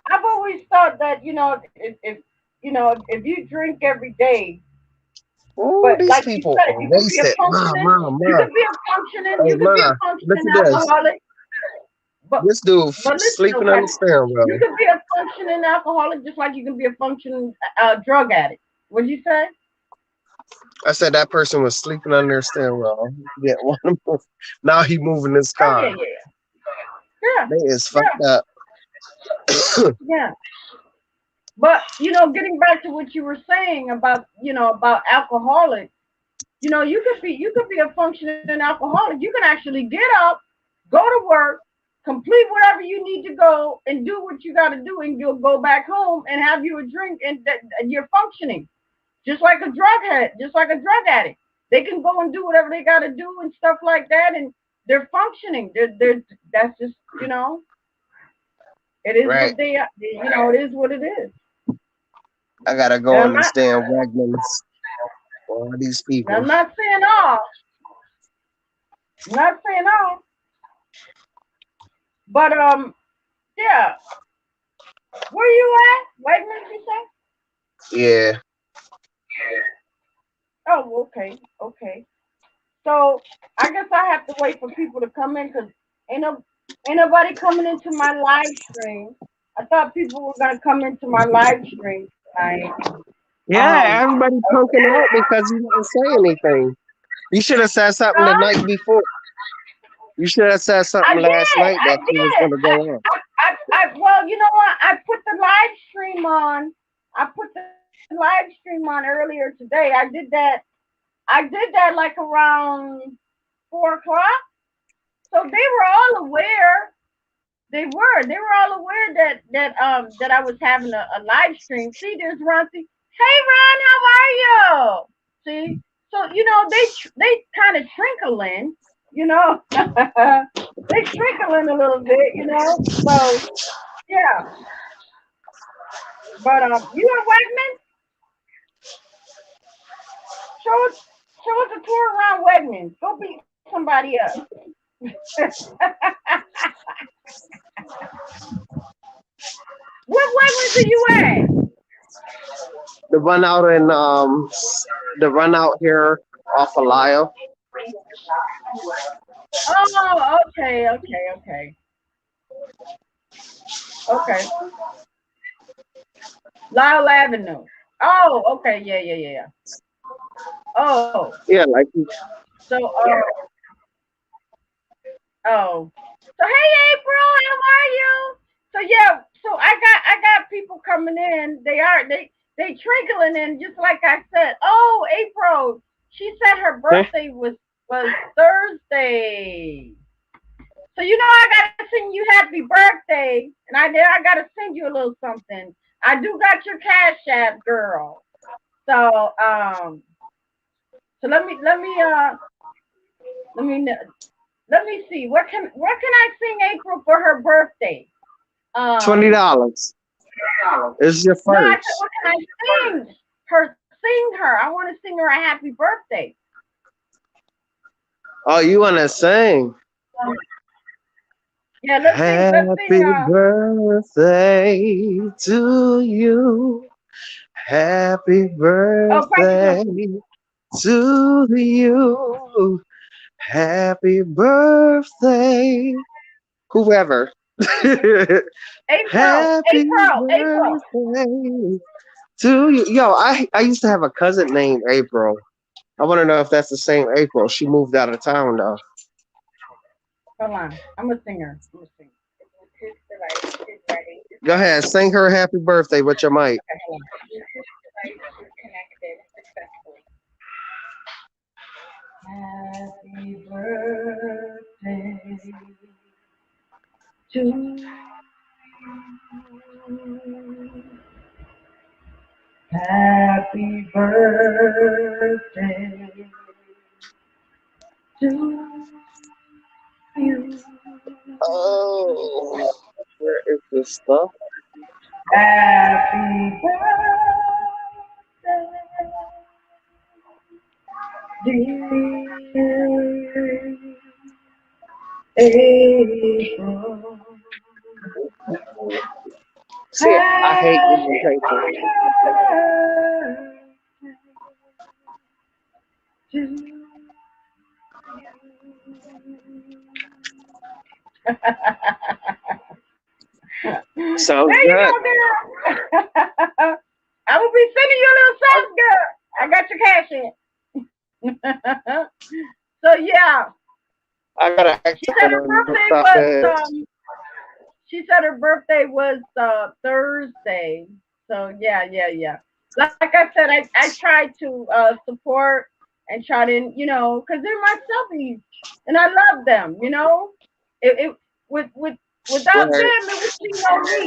I've always thought that if you drink every day, Ooh, but these like you people said, are wasted. you Ma. could be a functioning, Hey, you could be a ma, look functioning at this. alcoholic, but This dude listen, though, sleeping on the Patrick, steering you wheel. could be a functioning alcoholic just like you can be a functioning drug addict. What'd you say? I said that person was sleeping on their steering wheel. Yeah, want to move. Now he moving his Oh yeah, car. yeah, They is yeah, fucked up. yeah. But getting back to what you were saying about alcoholics, you could be a functioning alcoholic. You can actually get up, go to work, complete whatever you need to go, and do what you got to do, and you'll go back home and have you a drink, and you're functioning just like a just like a drug addict. They can go and do whatever they got to do and stuff like that, and they're functioning. They're that's just it is Right. what they are. It is what it is. I gotta And go I'm on this not damn Wegmans for all these people. I'm not saying all. I'm not saying all. But yeah. Where you at? Wegmans, you say? Yeah. Oh, okay, okay. So I guess I have to wait for people to come in because ain't no ain't nobody coming into my live stream. I thought people were gonna come into my live stream tonight. Yeah, Um, everybody punking out because you didn't say anything. You should have said something the huh? night before. You should have said I something last did, night I that you was did. gonna go on. Well, you know what? I put the live stream on. I put the live stream on earlier today. I did that like around 4 o'clock. So they were all aware. They were all aware that I was having a live stream. See, there's Ron. See, hey Ron, how are you? See, so they kind of trickle in, they trickle in a little bit. So yeah, but you at Wegmans, show us show us a tour around Wegmans. Go beat somebody up. What Wegmans are you at? The run out and the run out here off of Lyle. Oh, okay, okay, okay, okay. Lyle Avenue. Oh, okay, yeah, yeah, yeah, yeah. Oh, Yeah, like so oh, so hey April, how are you? So yeah, so I got people coming in. They trickling in just like I said. Oh, April, she said her okay. birthday was Thursday. So I gotta sing you happy birthday, and I gotta send you a little something. I do got your Cash App, girl. So so let me see. Where can I sing April for her birthday? $20. It's your No, I said, first. what can I sing? Sing her. I want to sing her a happy birthday. Oh, you wanna sing? Yeah, let's Happy sing. birthday to you. Happy Oh, birthday practice. to you. Happy birthday, whoever. Happy April. birthday to you. Yo, I used to have a cousin named April. I want to know if that's the same April. She moved out of town though. Hold on. I'm a singer. I'm a singer. Go ahead, sing her happy birthday with your mic. Happy birthday to you. Happy birthday to you. Oh, where is this stuff? Happy birthday, dear April. See, I hate invitation. Sounds There you good. go, girl. I will be sending you a little something, girl. I got your cash in. So yeah, I gotta ask she said her what birthday stuff was is. she said her birthday was Thursday. So yeah. Like I said, I tried to support and try to, because they're my selfies and I love them, It without them Right. it would be no me.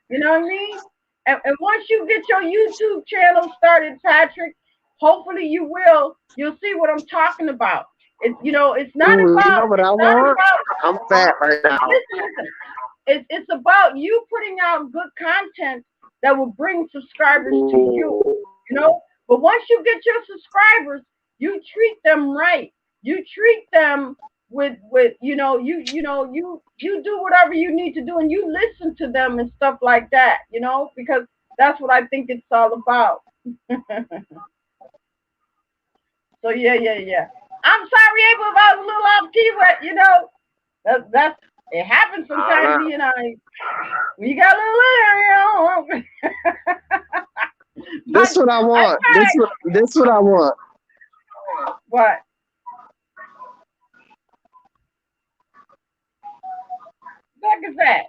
You know what I mean? And once you get your YouTube channel started, Patrick, hopefully you'll see what I'm talking about. It's not Ooh, you know about what I it's not want? about I'm fat right now. listen. It's about you putting out good content that will bring subscribers to you, Ooh. But once you get your subscribers, you treat them right. You treat them with you do whatever you need to do and you listen to them and stuff like that, because that's what I think it's all about. So yeah. I'm sorry, April, if I was a little off key, but that's it happens sometimes, when you got a little This but what I I want. tried. This what I want. What? What is that?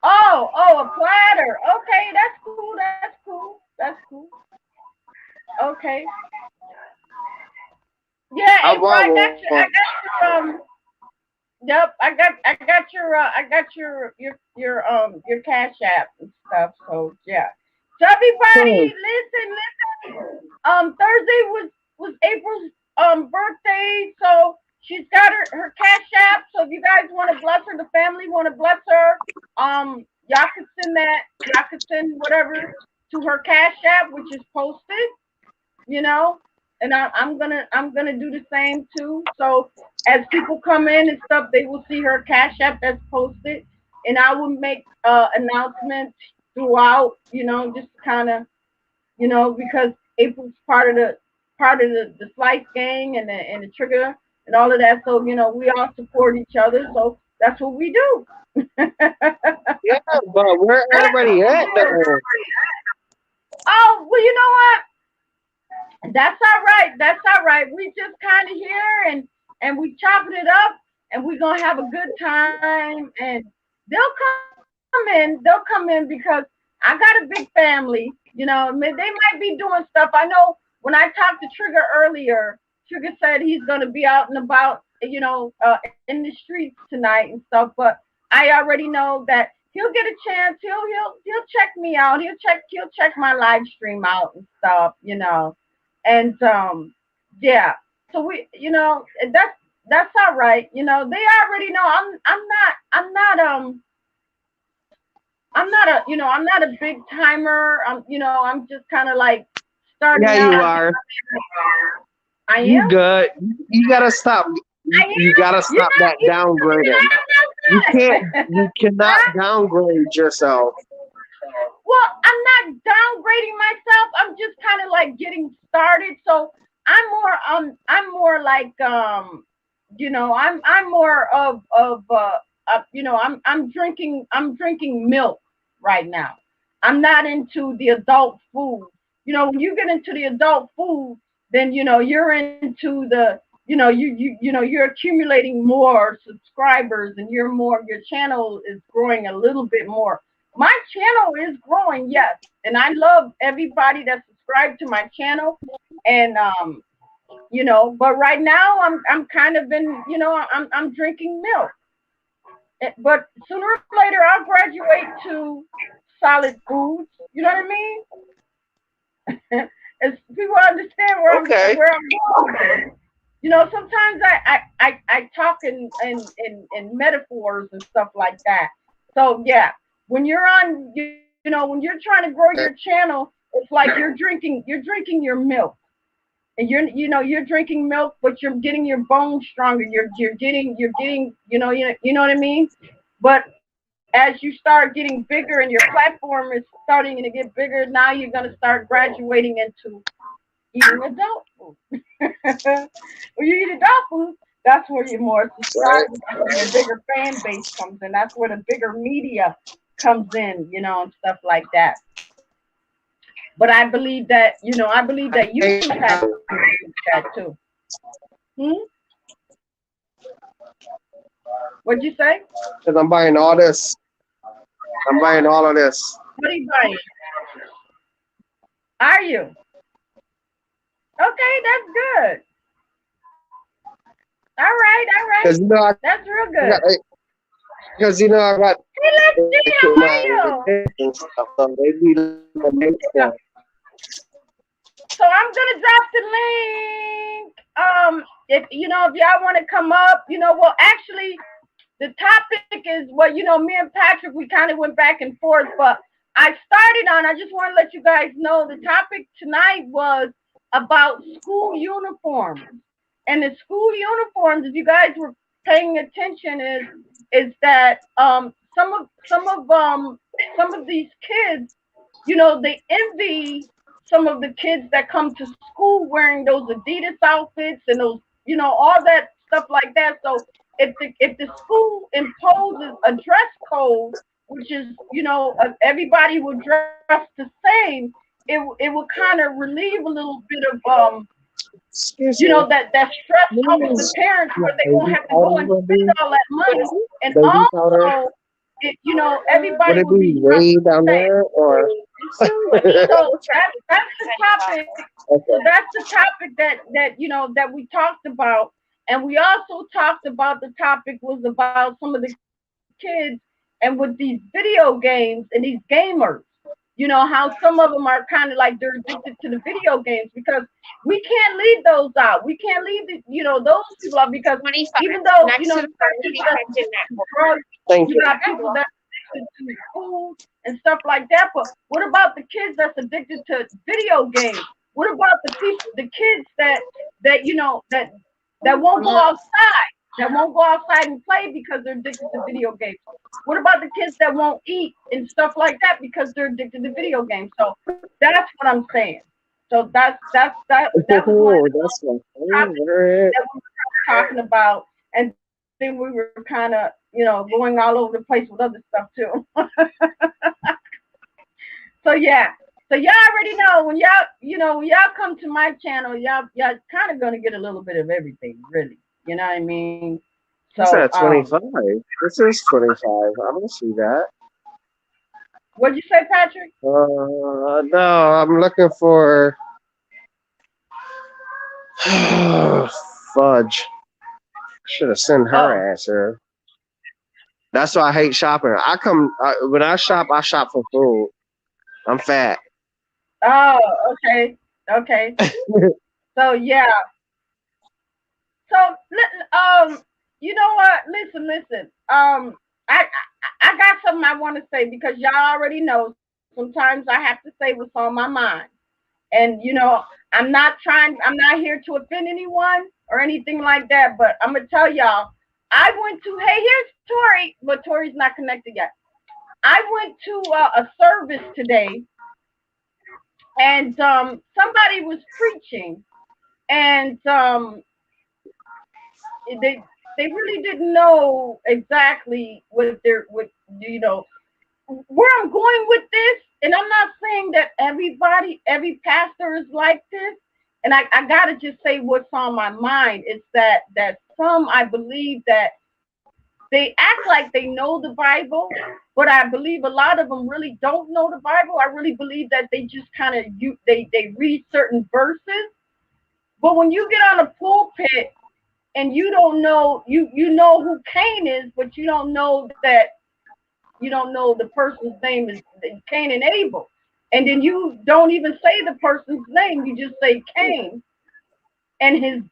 Oh, a platter. Okay, that's cool. That's cool. Okay. Yeah, I April, I want got you. Yep, I got your cash app and stuff. So yeah. So one. everybody, listen. Thursday was April's birthday, so she's got her cash app. So if you guys want to bless her, the family want to bless her, y'all could send that. Y'all could send whatever to her cash app, which is posted. You know, and I'm gonna do the same too. So as people come in and stuff, they will see her cash app that's posted, and I will make announcements throughout. Just kind of because April's part of the Slice gang and the Trigger and all of that. So we all support each other. So that's what we do. Yeah, but where everybody at though? Oh well, you know what? That's all right. That's all right. We just kind of here and we chopping it up and we're gonna have a good time and they'll come in. They'll come in because I got a big family. They might be doing stuff. I know when I talked to Trigger earlier, Trigger said he's gonna be out and about, in the streets tonight and stuff. But I already know that he'll get a chance. He'll check me out. He'll check my live stream out and stuff. And yeah. So we, that's all right. You know, they already know I'm not a, you know, I'm not a big timer. You know, I'm just kind of like starting Yeah, you out. are. I You am. good. You gotta stop. I You gotta am. stop that downgrading. You can't. You cannot downgrade yourself. Well, I'm not downgrading myself. I'm just kind of like getting started. So I'm more like you know, I'm more of you know, I'm drinking milk right now. I'm not into the adult food. You know, when you get into the adult food, then you know you're into the you know you know you're accumulating more subscribers and your channel is growing a little bit more. My channel is growing, yes, and I love everybody that's subscribed to my channel. And you know, but right now I'm kind of in, you know, I'm drinking milk. But sooner or later I'll graduate to solid foods. You know what I mean? As people understand Okay. where I'm going with it. You know, sometimes I talk in metaphors and stuff like that. So yeah, when you're on, you know, when you're trying to grow your channel, it's like you're drinking your milk, and you know you're drinking milk, but you're getting your bones stronger. You're getting you know what I mean. But as you start getting bigger and your platform is starting to get bigger, now you're gonna start graduating into eating adult food. When you eat adult food, that's where you're more Right. subscribed. That's where the bigger fan base comes in. That's where the bigger media comes in, you know, and stuff like that. But I believe that, you know, I believe that YouTube has that too. Hmm? What'd you say? Because I'm buying all this. I'm buying all of this. What are you buying? Are you? Okay, that's good. All right. Because you know That's real good. because you know I got Hey, let's see, how are you? and stuff. So they be Yeah. So I'm gonna drop the link. If you know, if y'all want to come up, you know, well, actually, the topic is well, you know, me and Patrick, we kind of went back and forth, but I started on. I just want to let you guys know the topic tonight was about school uniforms, and the school uniforms. If you guys were paying attention, is that some of these kids, you know, they envy some of the kids that come to school wearing those Adidas outfits and those, you know, all that stuff like that. So if the school imposes a dress code, which is, you know, everybody would dress the same, it would kind of relieve a little bit of you know, that stress off of the parents where they won't have to go and spend all that money, and baby powder. also you know, Would everybody it would be be dressed way the down same. there or? So that's the topic. Okay. So that's the topic that you know that we talked about, and we also talked about the topic was about some of the kids and with these video games and these gamers. You know how some of them are kind of like they're addicted to the video games because we can't leave those out. We can't leave the, you know, those people out because even though you know you got people that's addicted to drugs, Thank you you. got people that's addicted to food and stuff like that. But what about the kids that's addicted to video games? What about the kids that you know that won't go outside, that won't go outside and play because they're addicted to video games? What about the kids that won't eat and stuff like that because they're addicted to video games? So that's what I'm saying. So that was one of the That's my topics favorite. that we were talking about, and then we were kind of, you know, going all over the place with other stuff too. So yeah, so y'all already know when y'all, you know, when y'all come to my channel, y'all kind of gonna get a little bit of everything, really. You know what I mean? What's So that? 25. This is 25. I don't see that. what'd you say, Patrick? No, I'm looking for fudge. Should have sent her ass here. That's why I hate shopping. When I shop for food. I'm fat. Oh, okay. So yeah. You know what? Listen. I got something I want to say because y'all already know. Sometimes I have to say what's on my mind, and I'm not here to offend anyone or anything like that. But I'm gonna tell y'all, I went to. Hey, here's Tori, but Tori's not connected yet. I went to a service today, and somebody was preaching, and they they really didn't know exactly what where I'm going with this. And I'm not saying that every pastor is like this. And I gotta just say what's on my mind is that some, I believe that they act like they know the Bible, but I believe a lot of them really don't know the Bible. I really believe that they just kind of they read certain verses. But when you get on a pulpit and you don't know, you know who Cain is, but you don't know the person's name is Cain and Abel. And then you don't even say the person's name, you just say Cain and his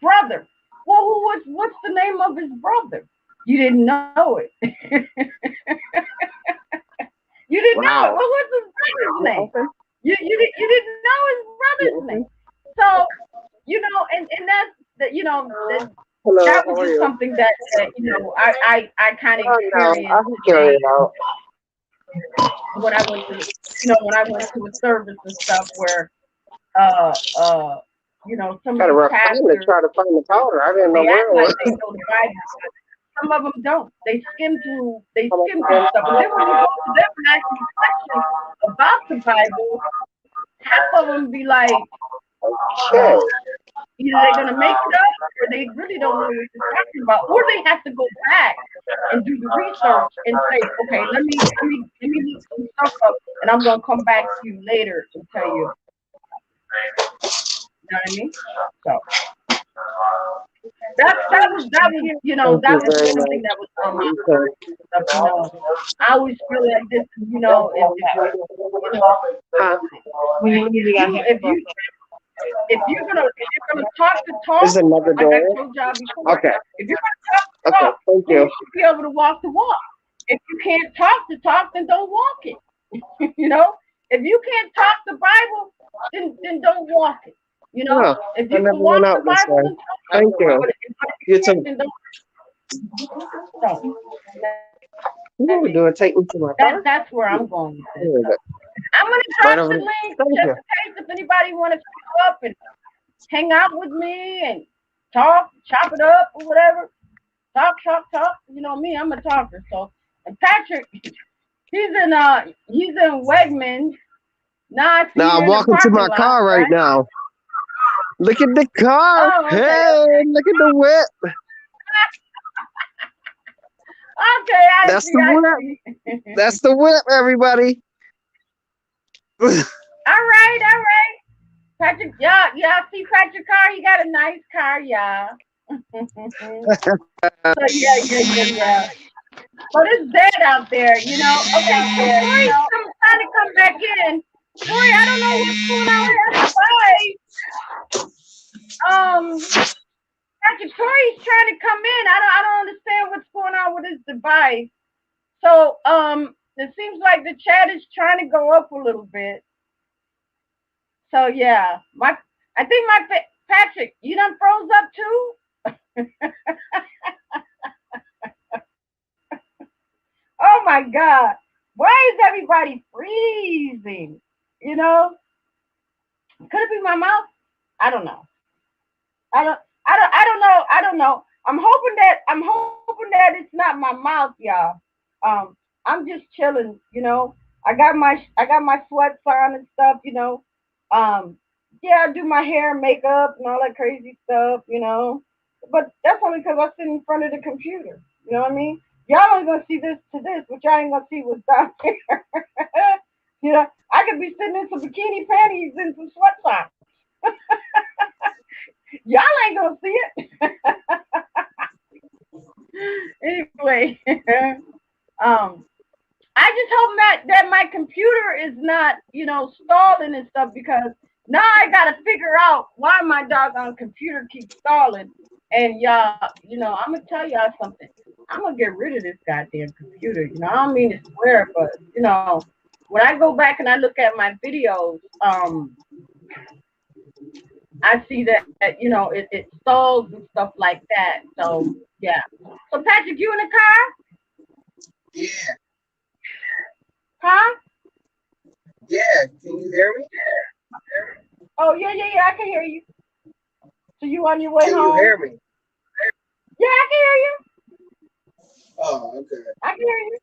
brother. Well, what's the name of his brother? You didn't know it. You didn't know it. Well, what's his brother's name? You didn't know his brother's name. So, and that's that that was just something that I kind of experienced when I went to a service and stuff where some of the pastors try to find the powder. I didn't know they where act it like was. they know the Bible. Some of them don't. They skim through stuff. And then when you go to them and ask them questions about the Bible, half of them be like, either they're gonna make it up or they really don't know what they're talking about, or they have to go back and do the research and say, okay, let me look some stuff up, and I'm gonna come back to you later and tell you. You know what I mean? So that was that was one thing that was on my stuff. I always feel like this. If you're gonna talk the talk, There's another like door. I told y'all before. Okay. If you're gonna talk the talk, Thank then you. you should be able to walk the walk. If you can't talk the talk, then don't walk it. If you can't talk the Bible, then don't walk it. Yeah, if I you never can went walk out the this Bible, way. then talk it. Thank you. But if You you too. can't, then don't. You were doing take me to my car? That's where I'm going with this. Yeah, I'm gonna right drop over the there. link Thank just you. in case if anybody want to come up and hang out with me and talk, chop it up or whatever. Talk. You know me, I'm a talker. So, and Patrick, he's in Wegmans. Now I see Now you I'm in the walking to parking my lot, car right now. Look at the car. Oh, okay. Hey, look at the whip. Okay, That's the whip. That's the whip, everybody. All right. Patrick, y'all see Patrick's car? He got a nice car, y'all. So yeah. But it's dead out there, Okay, so Tori's trying to come back in. Tori, I don't know what's going on with his device. Patrick, Tori's trying to come in. I don't understand what's going on with his device. So it seems like the chat is trying to go up a little bit. So yeah, I think my Patrick, you done froze up too? Oh my God. Why is everybody freezing? Could it be my mouth? I don't know. I don't know. I'm hoping that it's not my mouth, y'all. I'm just chilling, I got my sweats on and stuff, Yeah, I do my hair and makeup and all that crazy stuff, But that's only because I sit in front of the computer. You know what I mean? Y'all ain't gonna see this, but y'all ain't gonna see what's down here. I could be sitting in some bikini panties and some sweatpants. Y'all ain't gonna see it. Anyway, I just hope that my computer is not, stalling and stuff, because Now I gotta figure out why my doggone computer keeps stalling. And y'all, I'm gonna tell y'all something. I'm gonna get rid of this goddamn computer. I don't mean to swear, but when I go back and I look at my videos, I see that it stalls and stuff like that. So yeah. So Patrick, you in the car? Yeah. Huh? Yeah. Can you hear me? Oh yeah, I can hear you. So you on your way Can home? you hear me? Yeah, I can hear you. Oh, okay. I can hear you.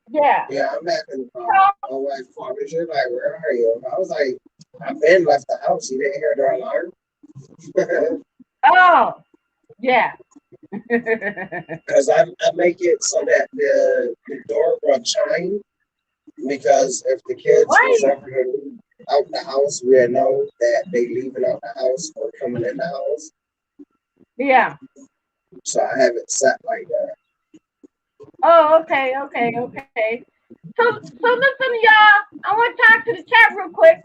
Yeah. Yeah, I'm back in the car. My wife called me. She was like, "Where are you?" I was like, "I've been left the house. You didn't hear the alarm." Oh, yeah. Because I make it so that the door will chime. Because if the kids was ever to leave out the house, we'll know that they leaving out the house or coming in the house. Yeah. So I have it set like that. Oh, okay. So listen, y'all. I want to talk to the chat real quick.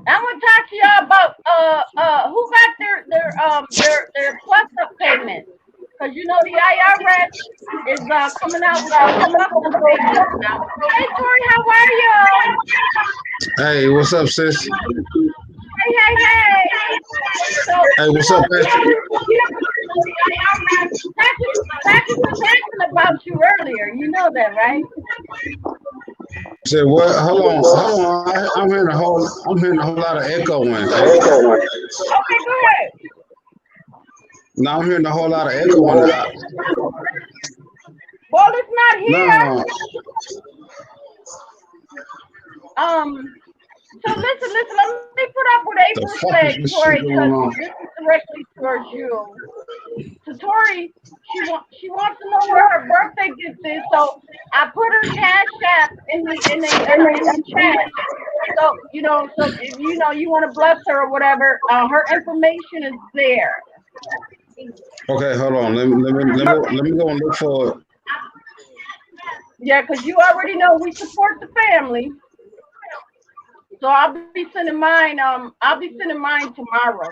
I want to talk to y'all about who got their plus up payment. Because the IRS is coming out with some plus up payments now. Hey Tori, how are you? Hey, what's up, sis? Hey. So, Hey, what's up, Patrick? Patrick was asking about you earlier. You know that, right? Said what? Hold on. I'm hearing a whole lot of echoing. Okay, go ahead. No, I'm hearing a whole lot of echoing. Well, it's not here. No. So listen. Let me put up what April said, Tori, because this is directly towards you. So Tori, she wants to know where her birthday gift is. So I put her cash app in the chat. So so if you want to bless her or whatever, her information is there. Okay, hold on. Let me go and look for it. Yeah, because you already know we support the family. So I'll be sending mine. I'll be sending mine tomorrow.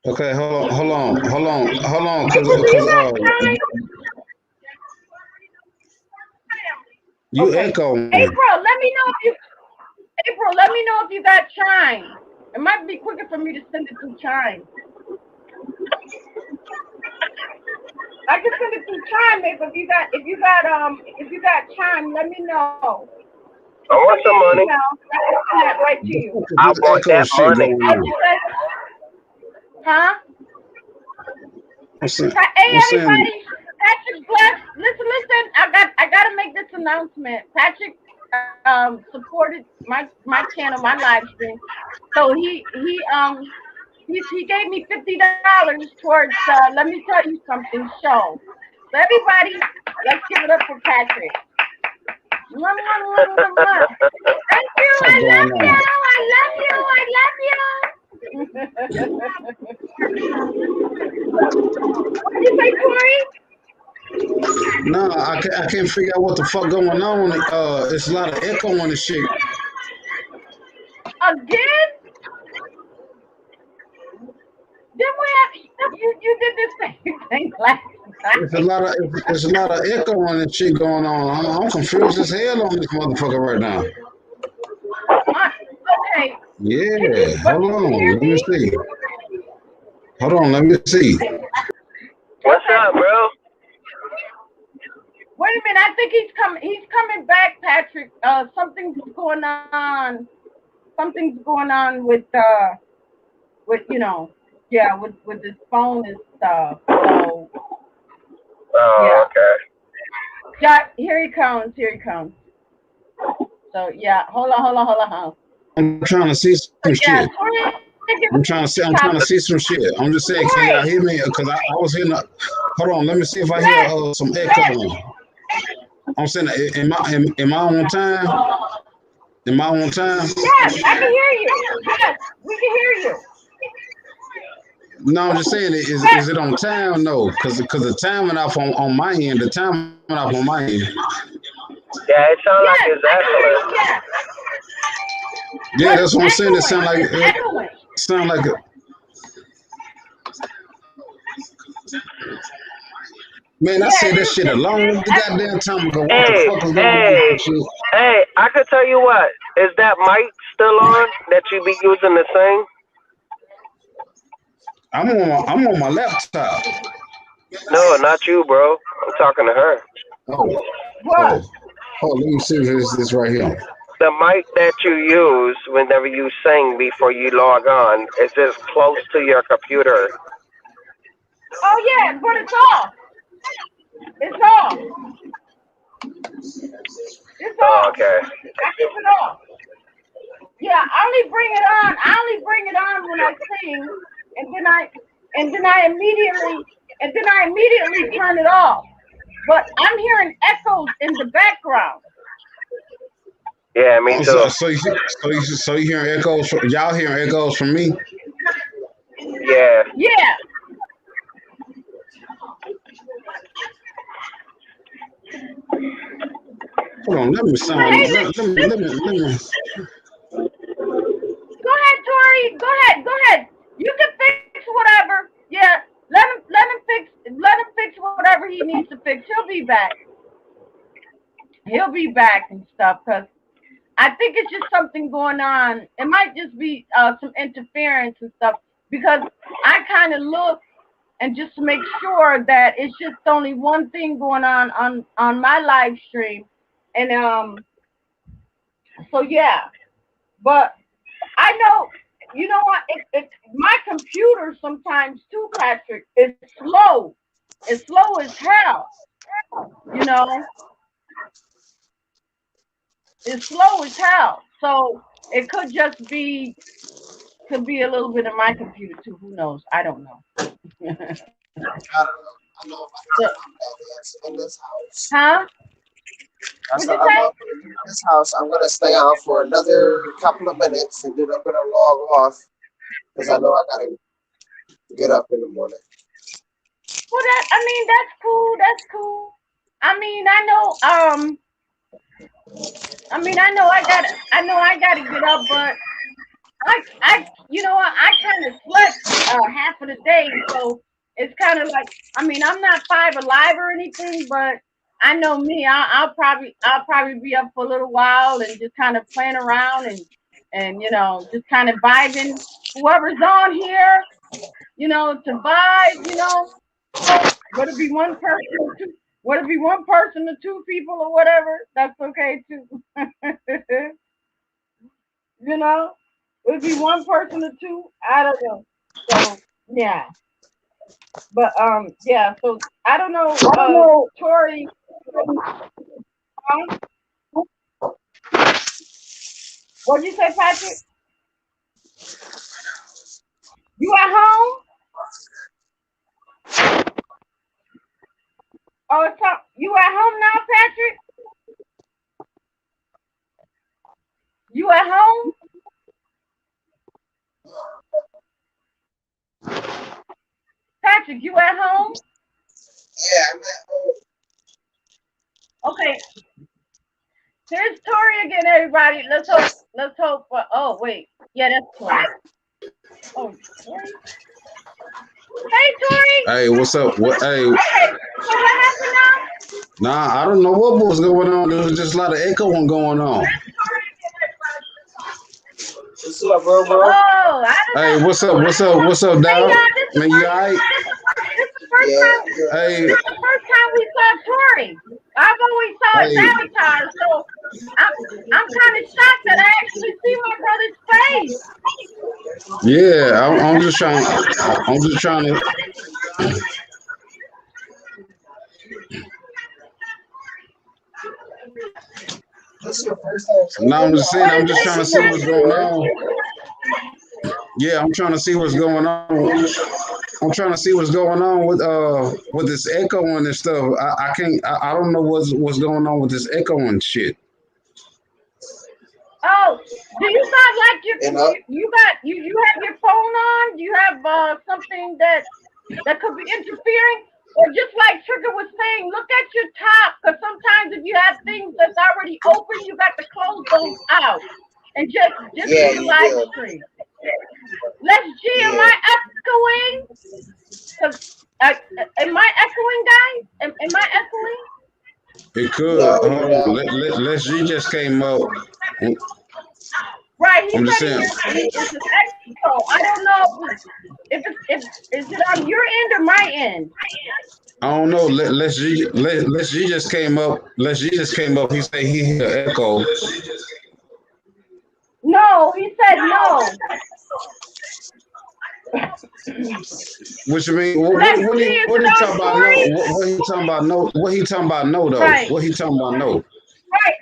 Okay, hold on. Cause you echoing. April, let me know if you got Chime. It might be quicker for me to send it through Chime. I can send it through Chime, April. If you got Chime, let me know. I want some money. I'll send that right to you. I want that money. Huh? Hey everybody, Patrick Bless. Listen. I gotta make this announcement. Patrick supported my channel, my live stream. So he gave me $50 towards let me tell you something show. So everybody, let's give it up for Patrick. Thank you. I love you. What did you say, Tori? No, I can't figure out what the fuck going on. It's a lot of echo on this shit. Again? Then you did the same thing last night. There's a lot of echo on this shit going on. I'm confused as hell on this motherfucker right now. Okay. Yeah, hold on. Let me see. Hold on, let me see. What's up, bro? Wait a minute, I think he's coming back, Patrick. Something's going on. Something's going on with with his phone and stuff. So Okay. Yeah, here he comes. So yeah, hold on. I'm trying to see some shit. I'm trying to see some shit. I'm just saying, can y'all hear me? Because I was hearing. Hold on, let me see if I hear some echo. I'm saying, am I on time? Am I on time? Yes, I can hear you. Yes, we can hear you. No, I'm just saying, is it on time? No, because the time went off on my end. The time went off on my end. Yeah, it sounds like it's excellent. Yes. Yeah, What that's is what I'm saying. It echoing? It's echoing. sound like a man. I Yeah, said that shit a long it's echoing. goddamn time ago. What the Hey, fuck is going on with hey, this shit? hey, I could tell you what. Is that mic still on that you be using to sing? I'm on my laptop. No, not you, bro. I'm talking to her. Oh, What? oh, oh. Let me see if it's this right here. The mic that you use whenever you sing before you log on, is this close to your computer? Oh yeah, but it's off. It's off. It's Oh, off. okay. I keep it off. Yeah, I only bring it on. I only bring it on when I sing, and then I immediately turn it off. But I'm hearing echoes in the background. Yeah, me Oh, too. so you hearing echoes? Y'all hearing echoes from me? Yeah. Yeah. Hold on, let me But sound. hey, Let me. go ahead, Tori. Go ahead. Go ahead. You can fix whatever. Yeah. Let him fix whatever he needs to fix. He'll be back. He'll be back and stuff because I think it's just something going on. It might just be some interference and stuff because I kind of look and just to make sure that it's just only one thing going on my live stream, and so yeah. But I know, you know what? My computer sometimes too, Patrick, is slow. It's slow as hell. You know, it's slow as hell. So it could be a little bit of my computer too. Who knows? I don't know. I know So, in this house. huh? That's What'd you what I'm say? up in this house. I'm gonna stay on for another couple of minutes and then I'm gonna log off because I know I gotta get up in the morning. Well, I mean, that's cool. That's cool. I mean, I know. I know I gotta get up, but you know what? I kind of slept half of the day, so it's kind of like, I mean, I'm not five alive or anything, but I know me. I'll probably be up for a little while and just kind of playing around and you know, just kind of vibing. Whoever's on here, you know, to vibe, you know, whether it be one person or two, whether it be one person or two people or whatever, that's okay too. You know, it would be one person or two. I don't know. So yeah, but yeah. So I don't know. Tori, huh? What'd you say, Patrick? You at home? Oh, you at home now, Patrick? You at home? Patrick, you at home? Yeah, I'm at home. Okay. Here's Tori again, everybody. Let's hope. Let's hope. Oh wait. Yeah, that's Tori. Oh, Tori. Hey, Tori. Hey, what's up? What? Hey, Okay. So what happened now? nah, I don't know what was going on. There was just a lot of echoing going on. What's up, bro? Oh, I don't Hey, know. what's up? What's up, Hey, dog? y'all. Man, you alright? Yeah. Hey, This is the first time we saw Tori. I've always saw his hey, avatar, so I'm kind of shocked that I actually see my brother's face. yeah. I'm just trying. I'm just trying to. This is your first time seeing No, I'm me? just saying. What I'm is just it? trying to see what's going on. Yeah, I'm trying to see what's going on. I'm trying to see what's going on with this echoing and stuff. I can't. I don't know what's going on with this echoing shit. Oh, do you got like You know? you have your phone on? Do you have something that could be interfering? Or just like Trigger was saying, look at your top, because sometimes if you have things that's already open, you got to close those out. and just Yeah, do the you live did. stream. Let's G, am Yeah. I echoing? 'Cause, am I echoing, guys? Am I echoing? It could. No, Hold you're on. not. Let's G just came up. Right, he I'm just said saying. it's an echo. I don't know if is it on your end or my end? I don't know. Let's G just came up. Let's G just came up. He said he hear echo. No, he said no. Which mean, Let's G, is what it he on talking about? No, Tori? what he talking about? No, what he talking about? No, though. Right, What he talking about? No. right.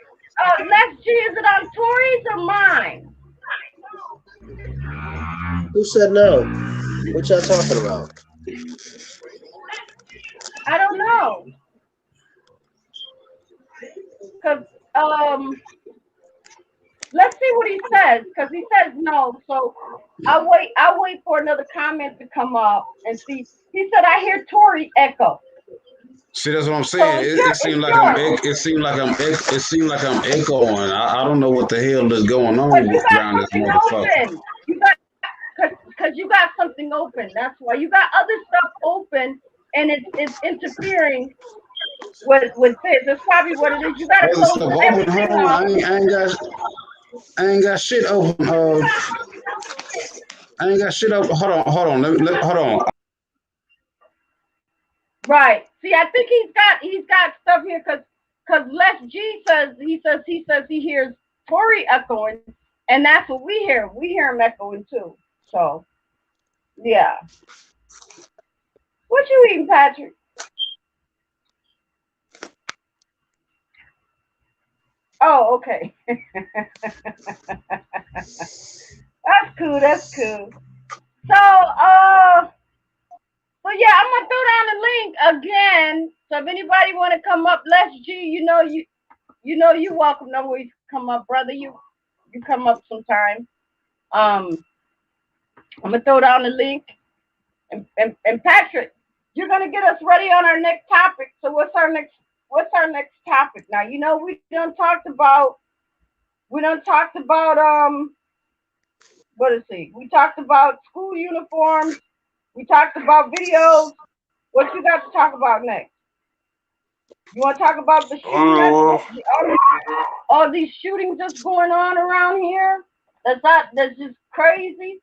Let's G, is it on Tori's or mine? Who said no? What y'all talking about? I don't know. Cause let's see what he says. Cause he says no. So I'll wait for another comment to come up and see. He said I hear Tori echo. See, that's what I'm So saying. it's It seemed like I'm. yours. It seemed like I'm echoing. I don't know what the hell is going on But you got around this something motherfucker. open. You got because you got something open. That's why you got other stuff open, and it's interfering with this. That's probably what it is. You got to Other close stuff open. Hold everything on. off. I ain't got shit open. I ain't got shit open. Hold on. Hold on. Right. See, I think he's got stuff here because Les G says he hears Tori echoing, and that's what we hear. We hear him echoing too. So yeah. What you eating, Patrick? Oh, okay. That's cool. That's cool. So so yeah, I'm gonna throw down the link again. So if anybody want to come up, Les G, you know you welcome to always come up, brother. You come up sometime. I'm gonna throw down the link, and Patrick, you're gonna get us ready on our next topic. So what's our next topic? Now we done talked about what is it? We talked about school uniforms. We talked about videos. What you got to talk about next? You want to talk about the shooting? All these shootings that's going on around here? That's just crazy.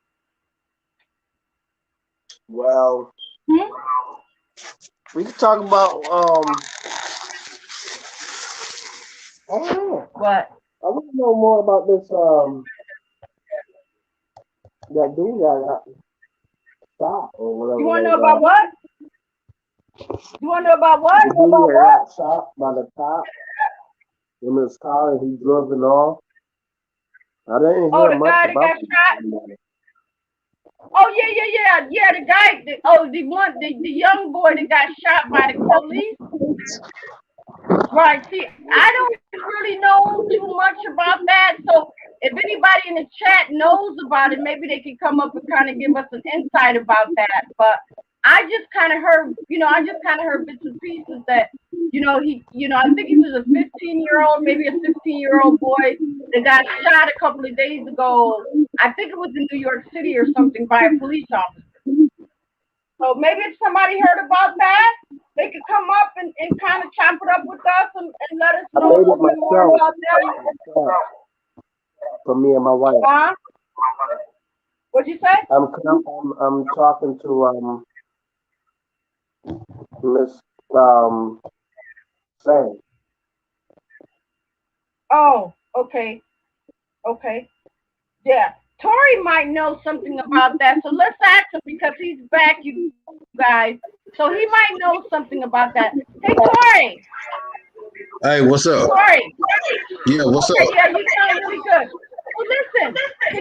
Well, we can talk about I don't know. What? I want to know more about this that dude that got shot or whatever. You want to know about what? You want to know about what? The dude that got shot by the cop in his car and he drove it off. I didn't hear the much guy that about got shot? Oh yeah. The guy, the young boy that got shot by the police. Right. See, I don't really know too much about that. So if anybody in the chat knows about it, maybe they can come up and kind of give us an insight about that. But I just kind of heard, bits and pieces that, I think he was a 15-year-old, maybe a 16-year-old boy that got shot a couple of days ago. I think it was in New York City or something by a police officer. So maybe if somebody heard about that, they could come up and kind of chop it up with us and let us know a little bit more about that. For me and my wife. Huh? What'd you say? I'm talking to Miss Sam. Oh, okay. Yeah. Tori might know something about that, so let's ask him because he's back, you guys. So he might know something about that. Hey, Tori. Hey, what's up? Tori. Yeah, what's up? Yeah, you sound really good. So listen,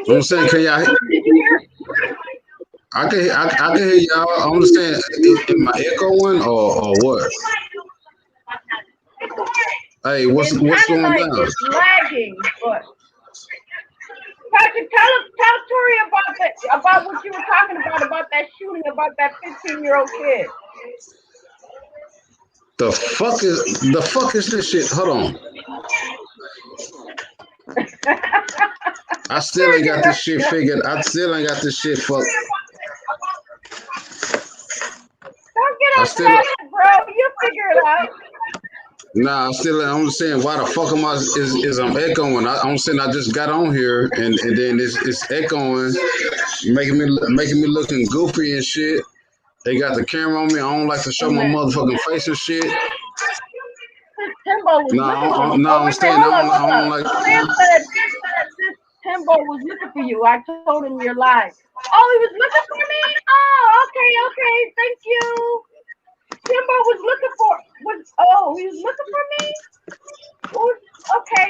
I'm saying, can y'all? Did you hear? I can hear y'all. I'm just saying, am I echoing or what? Hey, what's going like down? It's lagging, but Patrick, tell Tori about what you were talking about that shooting, about that 15-year-old kid. The fuck is this shit? Hold on. I still ain't got this shit figured. I still ain't got this shit fucked. Don't get I upset, still, bro. You figure it out. nah, I'm just saying, why the fuck am I, is I'm echoing? I'm saying I just got on here and then it's echoing, making me looking goofy and shit. They got the camera on me. I don't like to show my motherfucking face and shit. Timbo was looking for you. I'm saying I don't like. Sam said this Timbo was looking for you. I told him you're lying. Oh, he was looking for me? Oh, okay, thank you. Timbo was looking for he was looking for me? Okay.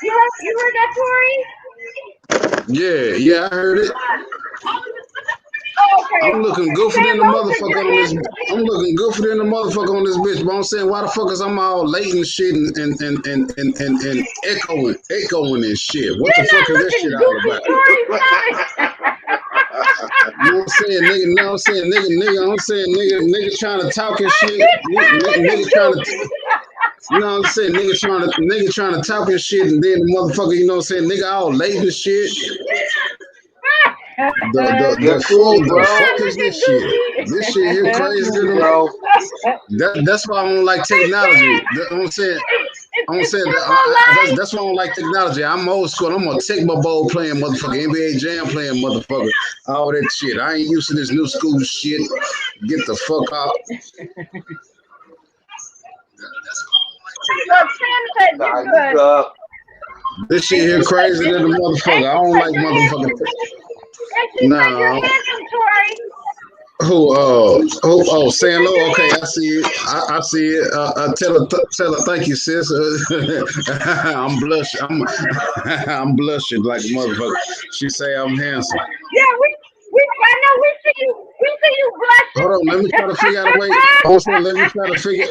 You heard that, Tori? Yeah, I heard it. Oh, okay. I'm looking goofy than the motherfucker on this. I'm looking goofy than the motherfucker on this bitch. But I'm saying, why the fuck is I'm all late and shit and echoing and shit? What the fuck is this shit all about? I'm saying nigga trying to talk and shit. Nigga trying to. You know what I'm saying? Nigga trying to talk and shit, and then the motherfucker, you know what I'm saying? Nigga all late and shit. The fuck is this shit? This shit here crazy, bro. That's why I don't like technology. You know what I'm saying? That's why I don't like technology. I'm old school. I'm a Tecmo Bowl playing motherfucker, NBA Jam playing motherfucker, all that shit. I ain't used to this new school shit. Get the fuck out. Look, Sam said you're good. This shit here crazy than the motherfucker. I don't like motherfucker. No. Who? Saying low. Okay, I see it. I see it. Tell her, thank you, sis. I'm blushing. I'm blushing like a motherfucker. She say I'm handsome. Yeah, I know we see you blushing. Hold on, let me try to figure out a way. Also, let me try to figure.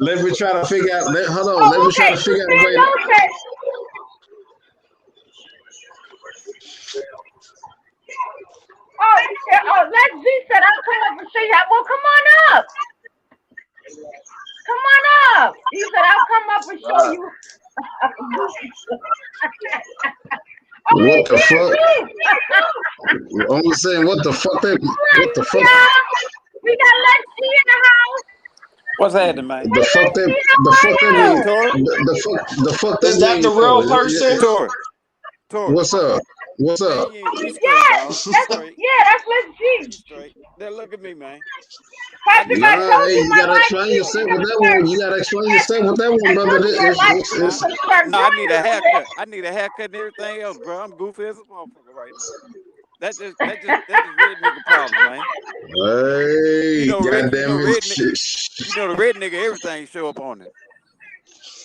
Let me try to figure out. Hold on, let me try to figure out a way. Let's Z said I'll come up and see you. Well, come on up. Come on up. He said I'll come up and show you. What the fuck? I'm just saying, what the fuck? What the fuck? We got Lexi in the house. What's happening, man? The fuck that Is that the real person? Tori. What's up? What's up? Yes, that's Lexi. Straight. Now look at me, man. You gotta explain yourself with that one. You gotta explain yourself with that one, brother. No, I need a haircut. I need a haircut and everything else, bro. I'm goofy as a motherfucker right now. That's just red nigga problem, man. Hey, goddamn it! You know the red nigga, everything show up on it.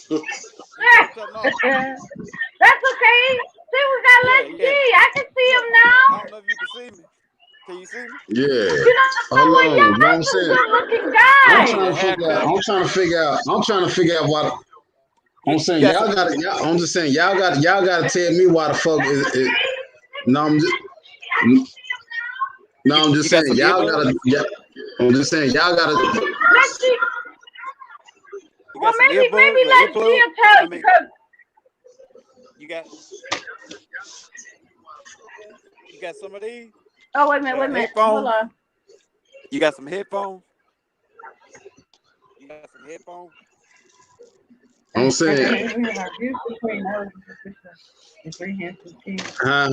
That's okay. See, we got Lex G. I can see him now. I don't know if you can see me. Can you see me? Yeah. You know, y'all some good-looking guys. I'm trying to figure out why. I'm saying y'all gotta tell me why the fuck is it. I'm just saying y'all gotta. Well, maybe Lex G will tell you because you got some of these. Oh, wait a minute. Hold on. You got some headphones? I'm saying.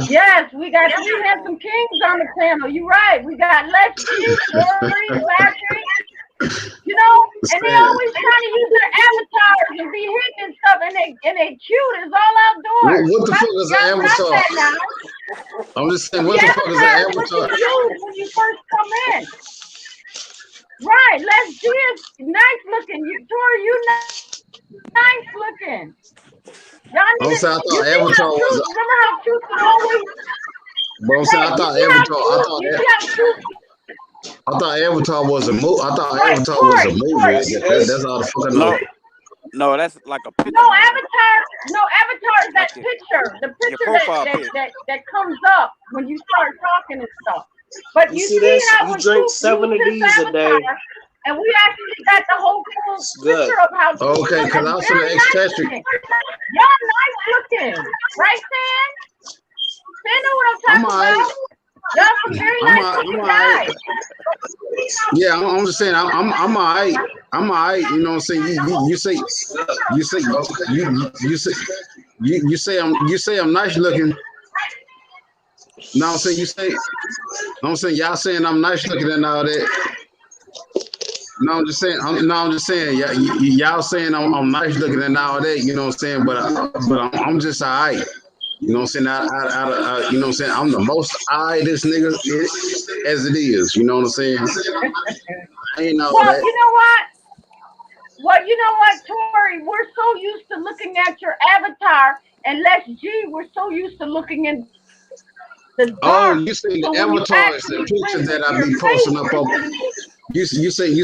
Yes, we got 3 handsome kings on the panel. You're right. We got Lexi, Tori, Patrick. You know, and they always trying to use their avatars and be hidden and stuff, and they cute. It's all outdoors. What the fuck is an avatar? I'm just saying, what the fuck is an avatar? What you use when you first come in. Right, Lex G is nice looking. Tori, you nice looking. Y'all need I thought Avatar was. Remember how Truth would always. But I'm saying, I thought Avatar was a movie. That's all the fuck I know. No, that's like a picture. No, Avatar is that picture. The picture that comes up when you start talking and stuff. But you see this? how you drink 7 of these a day. And we actually got the whole picture of how. Okay, because I was in the extraction. Y'all nice looking, right, Sam? Sam know what I'm I'm talking alright. about. Y'all some very I'm nice alright. looking I'm alright. guys. Yeah, I'm just saying. I'm alright. I'm alright. You know what I'm saying? You say you say you say I'm nice looking. No, I'm saying you say. I'm saying y'all saying I'm nice looking and all that. No, I'm just saying. I'm just saying. Y'all saying I'm nice looking and all that. You know what I'm saying? But I'm just alright. You know what I'm saying? You know what I'm saying? I'm the most this nigga as it is. You know what I'm saying? I ain't all Well, that. you know what? Well, you know what, Tori? We're so used to looking at your avatar, and Les G, we're so used to looking in the Oh, dark. you saying So the when you avatars, the actually pictures that present I your be posting up face, on. You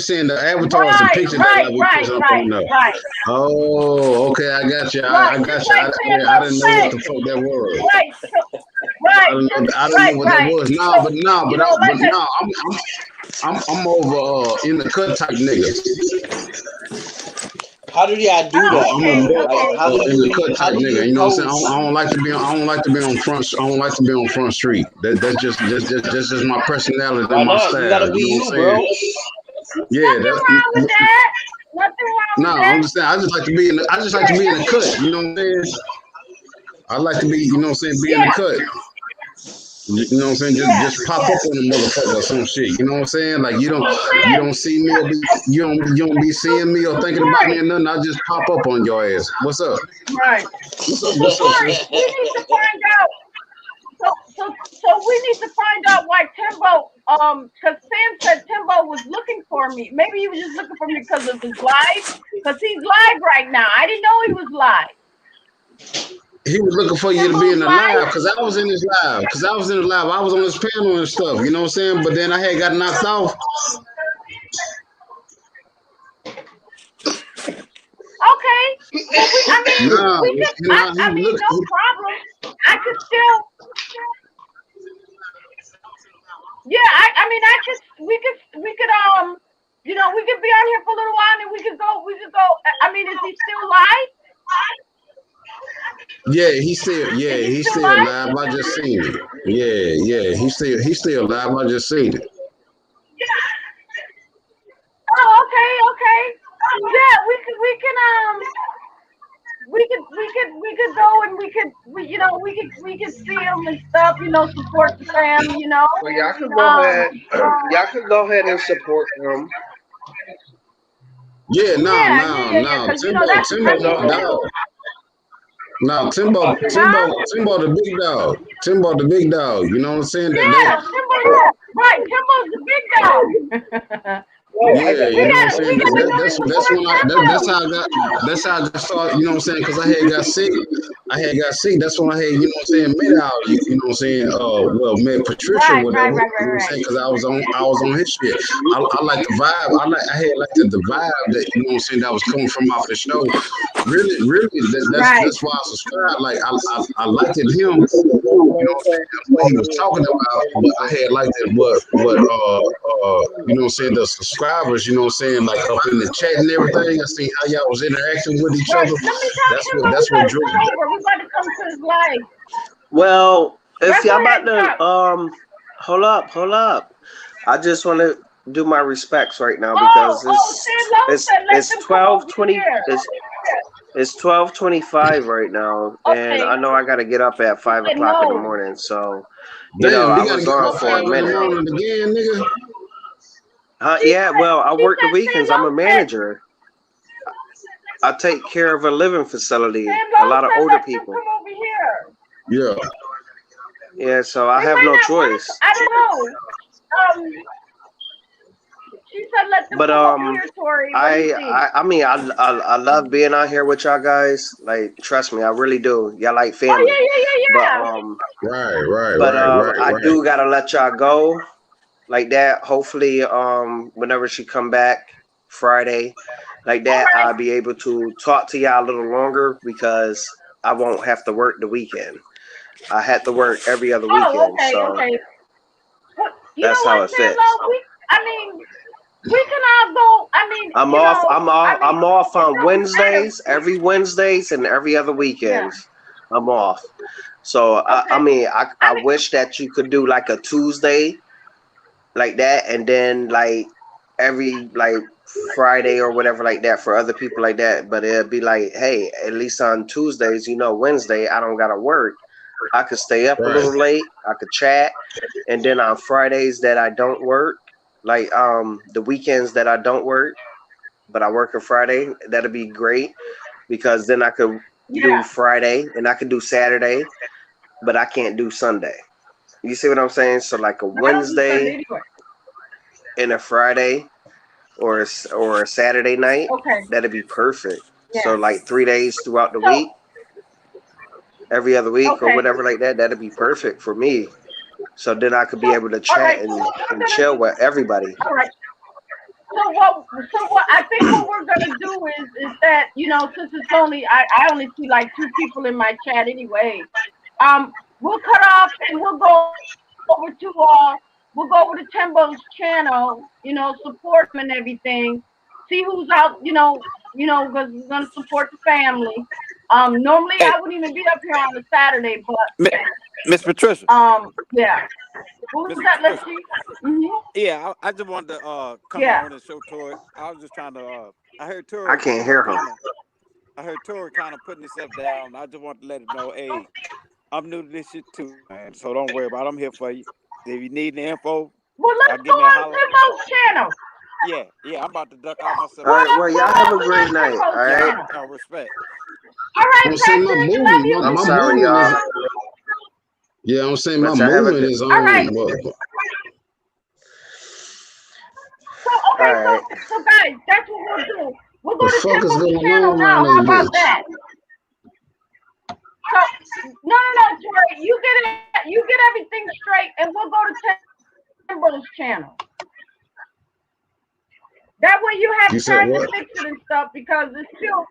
saying the avatars, the right, pictures that I right, be right, posting up right, on there. right, Oh, okay, I got you. I right. got Just you. like I Sambo didn't know what said, the fuck that was. right, I right, don't know. just I didn't know right, what that right. was. So you know, But like I, no, I'm over in the cut type niggas. How do y'all do oh, that I'm a okay, though? more Like, okay. in the cut how type do nigga. you You know what I'm saying? post? I don't like to be. I don't like to be on front. I don't like to be on front street. That's just my personality Why and my not? You gotta style. be You know you, what I'm saying? bro. Yeah. Nothing wrong with that. Nothing wrong No, with I'm that. just saying. I just like to be in. I just like to be in the cut. You know what I'm saying? I like to be. You know what I'm saying? Be in the Yeah, cut. You know what I'm saying? yeah, Just pop yeah. up on the motherfucker or some shit. You know what I'm saying? Like you So don't see me or be you don't be seeing me or thinking about me Tori, or nothing. I just pop up on your ass. What's up? right. So What's up, Tori, sis? we need to find out. So we need to find out why Timbo, because Sam said Timbo was looking for me. Maybe he was just looking for me because of his live, because he's live right now. I didn't know he was live. He was looking for you to be Timbo's in the live live. because I was in his live. Because I was in the live. I was on his panel and stuff. You know what I'm saying? But then I had got knocked off. Okay. Well, Nah, we could. nah, he I was mean, no looking. problem. I could still. Yeah, I mean, we could, you know, we could be on here for a little while and we could go. I mean, is he still live? Yeah, Is he he's still still live? live. I just seen it. Yeah, he's still live. I just seen it. Oh, okay. Yeah, we could go and we could see him and stuff, you know, support the fam, you know. Well, y'all could go Um, ahead. Y'all could go ahead and support them Yeah, no. because you know that's because Timbo, dog. No, Timbo, the big dog. Timbo, the big dog. You know what I'm saying? yeah, Timbo, right? Timbo's the big dog. Yeah, you know what I'm saying. We gotta go and support That's Timbo. how I got started. You know what I'm saying? Because I had got sick. That's when I had, you know what I'm saying, met out. You know what I'm saying? Well, met Patricia, Right, whatever. You know what I'm right. saying? Because I was on his shit. I like the vibe. I had like the vibe that, you know what I'm saying, that was coming from off the show. Really, Right. that's why I subscribed. Like I liked it him. You know what I'm saying? What he was talking about, but I had liked it. You know what I'm saying? The subscribers, you know what I'm saying, like up in the chat and everything. I seen how y'all was interacting with each Right. other. Let me tell Timbo we That's what gotta drew come me. over. We gotta come to his live. Well, if Right, go y'all ahead about and talk. to hold up. I just want to do my respects right now because Sam Lowe said let it's them come over 12:20. here. It's 12:25 right now, and Okay. I know I got to get up at He 5 said o'clock in the no. morning. So, Damn, I you gotta was get on up for a 5 in the minute. morning again, nigga. Yeah, well, I He work the said Sam weekends. I'm a Lowe said manager. I take care of a living facility, Sam a Lowe lot of said older let them people. come over here. Yeah. Yeah, so I They have might no not want to. choice. I don't know. She said let them But come over here, Tori. What do you think? I love being out here with y'all guys. Like, trust me, I really do. Y'all like family. Yeah. But Right. I do gotta let y'all go like that. Hopefully, whenever she come back Friday, like that, All right. I'll be able to talk to y'all a little longer because I won't have to work the weekend. I had to work every other Oh, weekend, okay. so Well, you know that's how what, it Sam fits. Lowe? We can all go. I mean, I'm you off. know, I'm off it on doesn't matter. Wednesdays, every Wednesdays, and every other Yeah. weekends. I'm off. So I Okay. mean, I I mean, wish that you could do like a Tuesday like that, and then like every like Friday or whatever like that for other people like that. But it'd be like, hey, at least on Tuesdays, Wednesday I don't gotta work. I could stay up a Right. little late. I could chat, and then on Fridays that I don't work, like the weekends that I don't work, but I work on Friday, that'd be great because then I could do yeah. Friday and I could do Saturday, but I can't do Sunday. You see what I'm saying? So like a But I don't do Sunday Wednesday anyway. and a Friday or a Saturday night, Okay. that'd be perfect. Yeah. So like 3 days throughout the So, week, every other week or okay. whatever like that, that'd be perfect for me. So then I could be able to All chat right. So what we're and gonna chill do? with everybody. All right. So what I think what we're gonna do is that since it's only I only see like 2 people in my chat anyway. We'll cut off and we'll go over to Timbo's channel. Support him and everything. See who's out. Because we're gonna support the family. Normally Hey, I wouldn't even be up here on a Saturday, but Mi- Miss Patricia. yeah. What was Miss that? Let's Patricia. see. Mhm. Yeah, I just wanted to come Yeah. on and show Tori. I was just trying to. I heard I Tori can't hear him. kind of putting himself down. I just want to let him know, hey, I'm new to this shit too, man. So don't worry about it. I'm here for you. If you need the info, Well, let's give go me a on holler. Timbo's channel. Yeah, I'm about to duck out myself. All Well, right. Well, let's y'all go have a over great on night. Timbo's All right. channel. No respect. All right, I'm saying my Patrick. Love movement, you. I'm my sorry, movement y'all. is. Yeah, I'm saying my But y'all have a movement good. is All right. Well, So All okay, right. so guys, that's what we'll do. We'll go the to fuck is Timbo's going channel on now. around How this about bitch? that? So no, Tori, you get everything straight, and we'll go to Timbo's channel. That way you have You said time to what? fix it and stuff because it's still.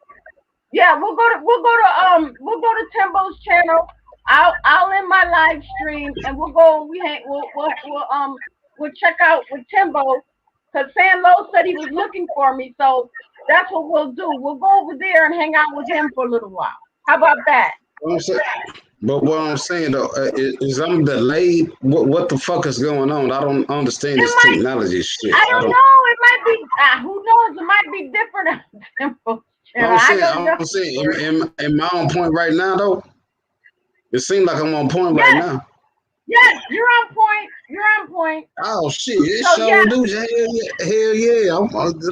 Yeah, we'll go to Timbo's channel. I'll end my live stream and we'll check out with Timbo because San Lo said he was looking for me, so that's what we'll do. We'll go over there and hang out with him for a little while. How about that? But what I'm saying though is I'm delayed. What the fuck is going on? I don't understand this technology shit. I don't know. It might be. Who knows? It might be different on Timbo's channel. I don't know. I'm saying, am I on point right now though? It seems like I'm on point right now. Yes, you're on point. You're on point. Oh shit, it So, sure yeah. do. Hell yeah. I'm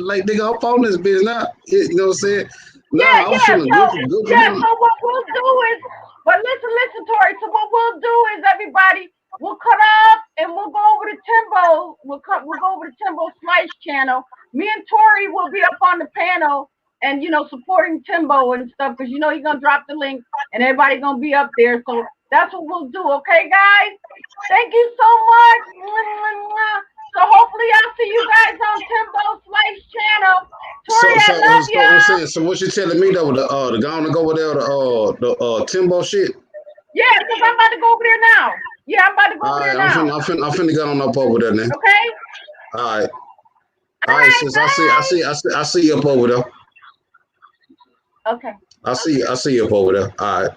like nigga, I'm on this bitch now. You know what I'm saying? Nah, I'm feeling good for him. So what we'll do is, but listen, Tori. So what we'll do is, everybody, we'll cut off and we'll go over to Timbo. We'll go over to Timbo's Slice channel. Me and Tori will be up on the panel and supporting Timbo and stuff because he's gonna drop the link and everybody gonna be up there. So that's what we'll do. Okay, guys. Thank you so much. So hopefully I'll see you guys on Timbo's Slice channel. Tori, I love you. I'm saying, so what you telling me though? The gonna go over there, the Timbo shit. Yeah, because I'm about to go over there now. Yeah, I'm about to go over there now. I'm finna get on up over there now. Okay. All right, sis. I see you up over there. Okay. I see you up over there. All right.